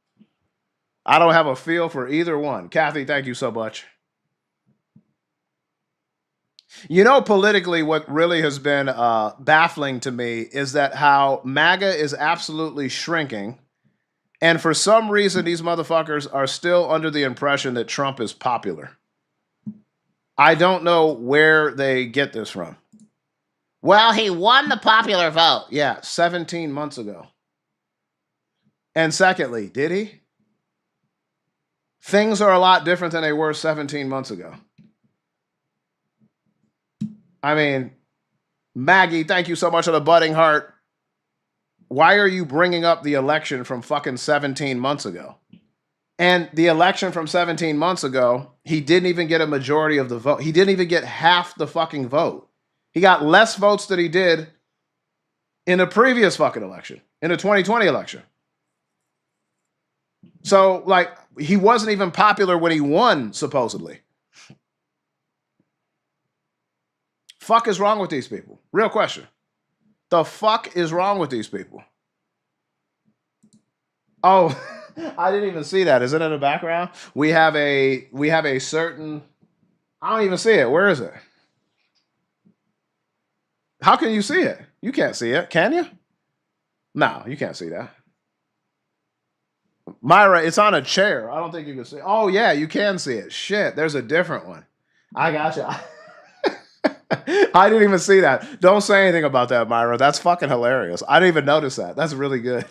I don't have a feel for either one. Kathy, thank you so much. You know, politically, what really has been baffling to me is that how MAGA is absolutely shrinking. And for some reason, these motherfuckers are still under the impression that Trump is popular. I don't know where they get this from. Well, he won the popular vote. Yeah, 17 months ago. And secondly, did he? Things are a lot different than they were 17 months ago. I mean, Maggie, thank you so much for the budding heart. Why are you bringing up the election from fucking 17 months ago? And the election from 17 months ago, he didn't even get a majority of the vote. He didn't even get half the fucking vote. He got less votes than he did in the previous fucking election, in the 2020 election. So, like, he wasn't even popular when he won, supposedly. Fuck is wrong with these people? Real question. The fuck is wrong with these people? Oh, I didn't even see that. Is it in the background? We have a certain. I don't even see it. Where is it? How can you see it? You can't see it, can you? No, you can't see that. Myra, it's on a chair. I don't think you can see. Oh yeah, you can see it. Shit, there's a different one. I got you. I didn't even see that. Don't say anything about that, Myra. That's fucking hilarious. I didn't even notice that. That's really good.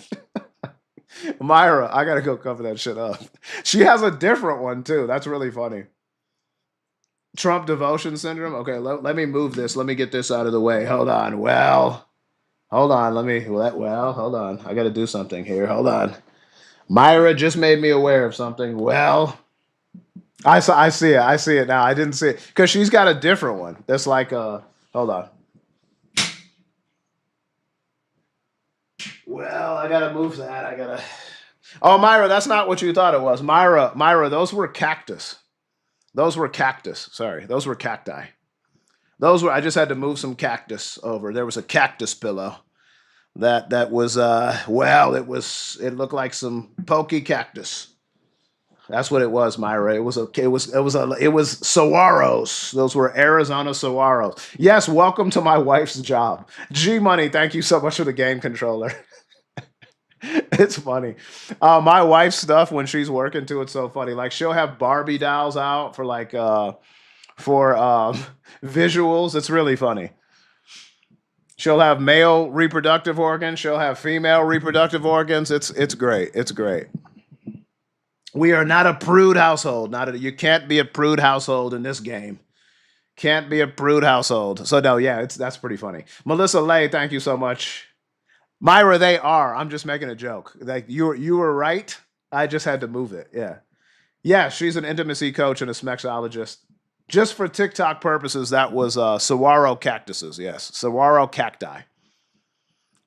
Myra, I gotta go cover that shit up. She has a different one too. That's really funny. Trump devotion syndrome. Okay, let me move this. Let me get this out of the way. Hold on. Well, hold on. Hold on. I gotta do something here. Hold on. Myra just made me aware of something. Well, I see it. I see it now. I didn't see it because she's got a different one. That's like hold on. Well, I gotta move that. Oh, Myra, that's not what you thought it was. Myra, those were cactus. Those were cactus. Sorry, those were cacti. I just had to move some cactus over. There was a cactus pillow. That was it looked like some pokey cactus. That's what it was, Myra. It was saguaros. Those were Arizona saguaros. Yes, welcome to my wife's job. G Money, thank you so much for the game controller. It's funny. My wife's stuff when she's working too, it's so funny. Like she'll have Barbie dolls out for visuals. It's really funny. She'll have male reproductive organs. She'll have female reproductive organs. It's great. It's great. We are not a prude household. You can't be a prude household in this game. Can't be a prude household. So no, yeah, that's pretty funny. Melissa Lay, thank you so much. Myra, they are. I'm just making a joke. Like you were right. I just had to move it. Yeah. Yeah, she's an intimacy coach and a smexologist. Just for TikTok purposes, that was saguaro cactuses. Yes, saguaro cacti.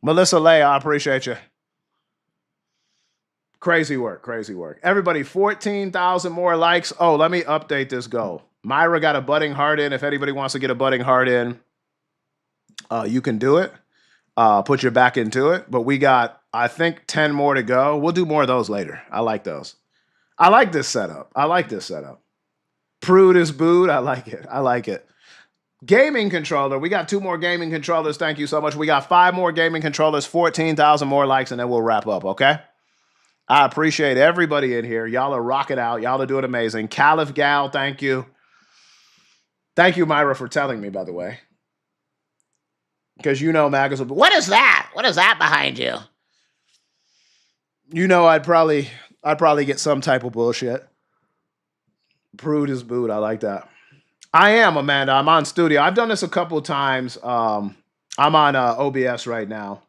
Melissa Lay, I appreciate you. Crazy work. Everybody, 14,000 more likes. Oh, let me update this goal. Myra got a budding heart in. If anybody wants to get a budding heart in, you can do it. Put your back into it. But we got, I think, 10 more to go. We'll do more of those later. I like those. I like this setup. Prude is booed. I like it. Gaming controller. We got 2 more gaming controllers. Thank you so much. We got 5 more gaming controllers, 14,000 more likes, and then we'll wrap up, okay? I appreciate everybody in here. Y'all are rocking out. Y'all are doing amazing. Caliph Gal, thank you. Thank you, Myra, for telling me, by the way. Because you know Magus will be, what is that? What is that behind you? You know I'd probably get some type of bullshit. Prude is booed. I like that. I am, Amanda. I'm on studio. I've done this a couple of times. I'm on OBS right now.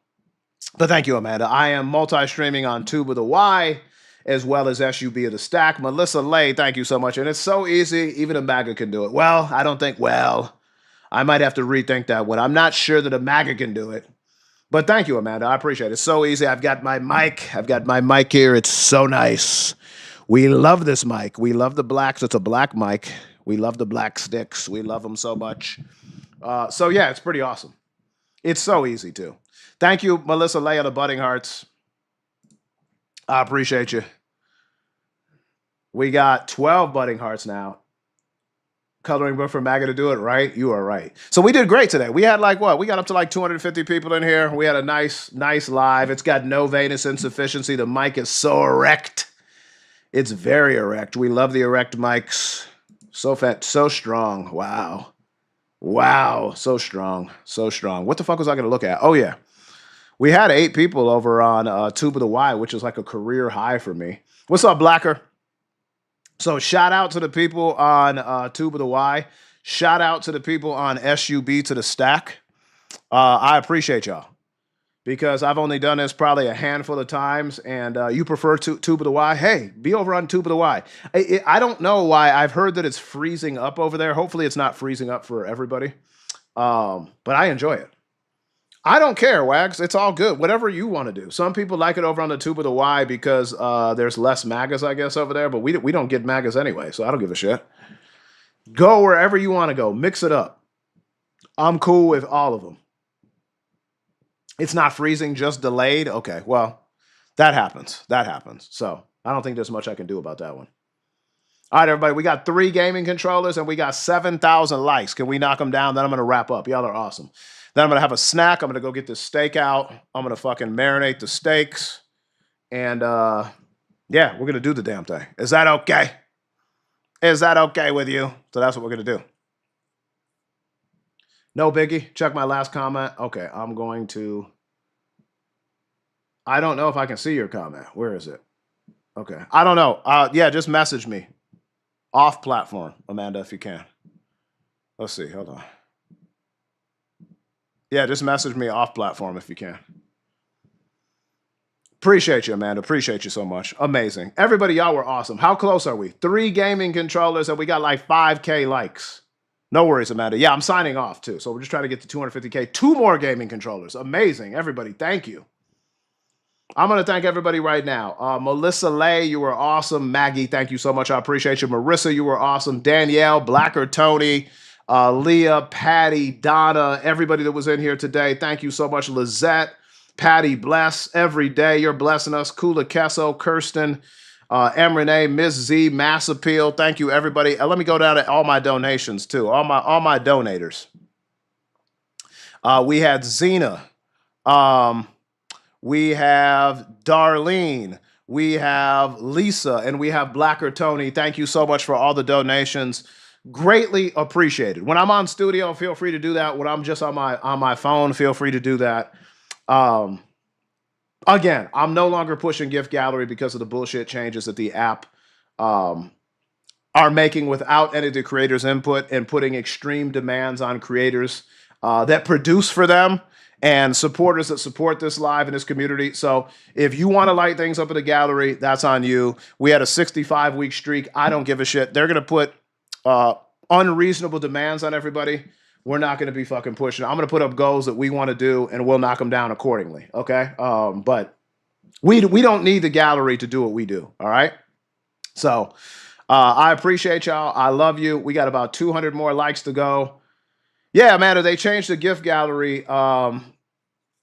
But thank you, Amanda. I am multi-streaming on Tube of the Y as well as SUB of the Stack. Melissa Lay, thank you so much. And it's so easy. Even a MAGA can do it. Well, I might have to rethink that one. I'm not sure that a MAGA can do it. But thank you, Amanda. I appreciate it. It's so easy. I've got my mic here. It's so nice. We love this mic. We love the blacks. It's a black mic. We love the black sticks. We love them so much. So yeah, it's pretty awesome. It's so easy too. Thank you, Melissa Lay of the Budding Hearts. I appreciate you. We got 12 Budding Hearts now. Coloring book for MAGA to do it, right? You are right. So we did great today. We had we got up to 250 people in here. We had a nice live. It's got no venous insufficiency. The mic is so erect. It's very erect. We love the erect mics. So fat, so strong. Wow. So strong. What the fuck was I going to look at? Oh, yeah. We had 8 people over on Tube of the Y, which is like a career high for me. What's up, Blacker? So shout out to the people on Tube of the Y. Shout out to the people on SUB to the Stack. I appreciate y'all because I've only done this probably a handful of times, and you prefer Tube of the Y. Hey, be over on Tube of the Y. I don't know why. I've heard that it's freezing up over there. Hopefully it's not freezing up for everybody, but I enjoy it. I don't care, Wags. It's all good. Whatever you want to do. Some people like it over on the Tube of the Y because there's less MAGAs, I guess, over there. But we don't get MAGAs anyway, so I don't give a shit. Go wherever you want to go. Mix it up. I'm cool with all of them. It's not freezing, just delayed. Okay, well, That happens. That happens. So I don't think there's much I can do about that one. All right, everybody. We got 3 gaming controllers and we got 7,000 likes. Can we knock them down? Then I'm going to wrap up. Y'all are awesome. Then I'm going to have a snack. I'm going to go get this steak out. I'm going to fucking marinate the steaks. And yeah, we're going to do the damn thing. Is that okay? Is that okay with you? So that's what we're going to do. No biggie. Check my last comment. Okay, I'm going to... I don't know if I can see your comment. Where is it? Okay. I don't know. Yeah, just message me. Off platform, Amanda, if you can. Let's see. Hold on. Yeah, just message me off platform if you can. Appreciate you, Amanda. Appreciate you so much. Amazing. Everybody, y'all were awesome. How close are we? 3 gaming controllers and we got like 5K likes. No worries, Amanda. Yeah, I'm signing off too. So we're just trying to get to 250K. 2 more gaming controllers. Amazing. Everybody, thank you. I'm going to thank everybody right now. Melissa Lay, you were awesome. Maggie, thank you so much. I appreciate you. Marissa, you were awesome. Danielle, Blacker Tony, Leah, Patty, Donna, everybody that was in here today. Thank you so much. Lizette, Patty, bless every day. You're blessing us. Kula Kesso, Kirsten, Renee, Miss Z, Mass Appeal. Thank you, everybody. Let me go down to all my donations too. All my donators. We had Zena. We have Darlene, we have Lisa, and we have Blacker Tony. Thank you so much for all the donations. Greatly appreciated. When I'm on studio, feel free to do that. When I'm just on my phone, feel free to do that. Again, I'm no longer pushing Gift Gallery because of the bullshit changes that the app are making without any of the creators' input and putting extreme demands on creators that produce for them. And supporters that support this live in this community. So if you want to light things up in the gallery, that's on you. We had a 65-week streak. I don't give a shit. They're going to put unreasonable demands on everybody. We're not going to be fucking pushing. I'm going to put up goals that we want to do, and we'll knock them down accordingly, okay? But we don't need the gallery to do what we do, all right? So I appreciate y'all. I love you. We got about 200 more likes to go. Yeah, Amanda, they changed the gift gallery.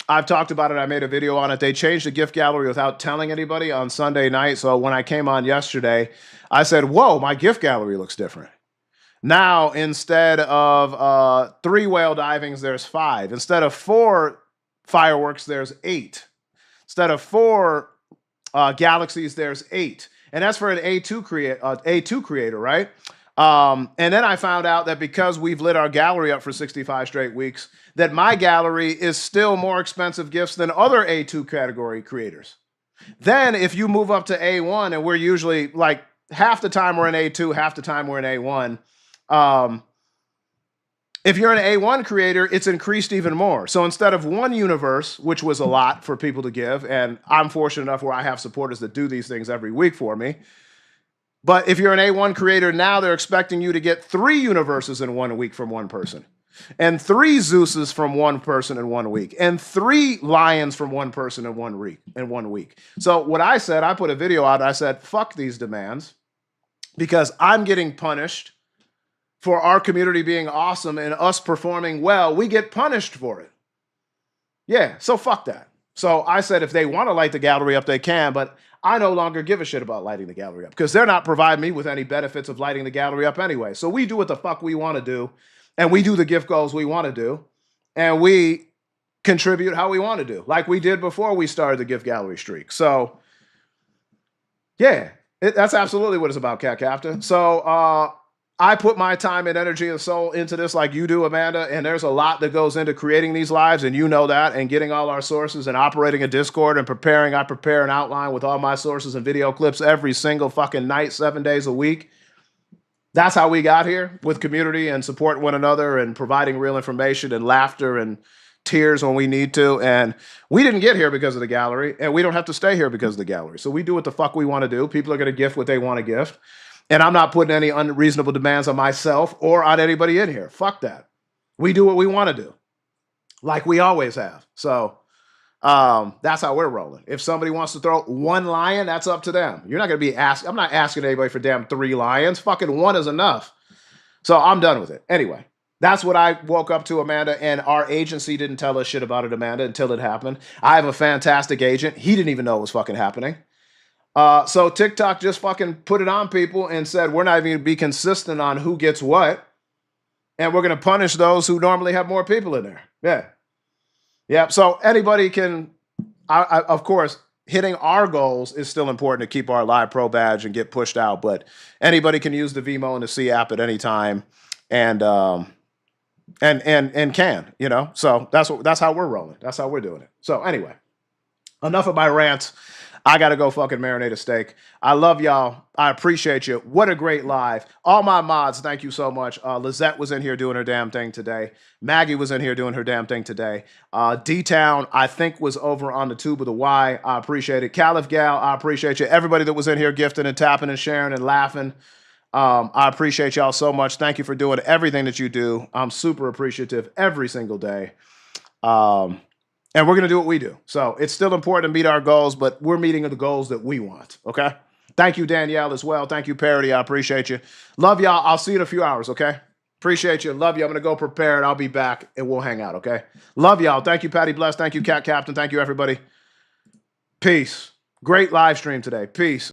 I've talked about it. I made a video on it. They changed the gift gallery without telling anybody on Sunday night. So when I came on yesterday, I said, whoa, my gift gallery looks different. Now, instead of 3 whale divings, there's 5. Instead of 4 fireworks, there's 8. Instead of 4 galaxies, there's 8. And that's for an A2 creator, right? And then I found out that because we've lit our gallery up for 65 straight weeks, that my gallery is still more expensive gifts than other A2 category creators. Then if you move up to A1, and we're usually like half the time we're in A2, half the time we're in A1. If you're an A1 creator, it's increased even more. So instead of 1 universe, which was a lot for people to give, and I'm fortunate enough where I have supporters that do these things every week for me. But if you're an A1 creator now, they're expecting you to get 3 universes in 1 week from one person, and 3 Zeuses from one person in 1 week, and 3 lions from one person in 1 week. So what I said, I put a video out. I said, fuck these demands, because I'm getting punished for our community being awesome and us performing well. We get punished for it. Yeah, so fuck that. So I said, if they want to light the gallery up, they can, but I no longer give a shit about lighting the gallery up because they're not providing me with any benefits of lighting the gallery up anyway. So we do what the fuck we want to do, and we do the gift goals we want to do, and we contribute how we want to do, like we did before we started the gift gallery streak. So yeah, that's absolutely what it's about, Cat Captain. So I put my time and energy and soul into this like you do, Amanda, and there's a lot that goes into creating these lives, and you know that, and getting all our sources and operating a Discord and preparing. I prepare an outline with all my sources and video clips every single fucking night, 7 days a week. That's how we got here, with community and support one another and providing real information and laughter and tears when we need to. And we didn't get here because of the gallery, and we don't have to stay here because of the gallery. So we do what the fuck we want to do. People are going to gift what they want to gift. And I'm not putting any unreasonable demands on myself or on anybody in here. Fuck that. We do what we want to do, like we always have. So that's how we're rolling. If somebody wants to throw 1 lion, that's up to them. You're not going to be asking. I'm not asking anybody for damn 3 lions. Fucking 1 is enough. So I'm done with it. Anyway, That's what I woke up to, Amanda, and our agency didn't tell us shit about it, Amanda, until it happened. I have a fantastic agent. He didn't even know it was fucking happening. So TikTok just fucking put it on people and said, we're not even going to be consistent on who gets what. And we're going to punish those who normally have more people in there. Yeah. Yeah. So anybody can, of course, hitting our goals is still important to keep our Live Pro badge and get pushed out. But anybody can use the Vimo and the C app at any time. And can, you know, so that's how we're rolling. That's how we're doing it. So anyway, enough of my rants. I got to go fucking marinate a steak. I love y'all. I appreciate you. What a great live. All my mods, thank you so much. Lizette was in here doing her damn thing today. Maggie was in here doing her damn thing today. D-Town, I think, was over on the Tube of the Y. I appreciate it. Caliph Gal, I appreciate you. Everybody that was in here gifting and tapping and sharing and laughing. I appreciate y'all so much. Thank you for doing everything that you do. I'm super appreciative every single day. And we're going to do what we do. So it's still important to meet our goals, but we're meeting the goals that we want. Okay. Thank you, Danielle, as well. Thank you, Parody. I appreciate you. Love y'all. I'll see you in a few hours. Okay. Appreciate you. Love you. I'm going to go prepare it. I'll be back and we'll hang out. Okay. Love y'all. Thank you, Patty Bless. Thank you, Cat Captain. Thank you, everybody. Peace. Great live stream today. Peace.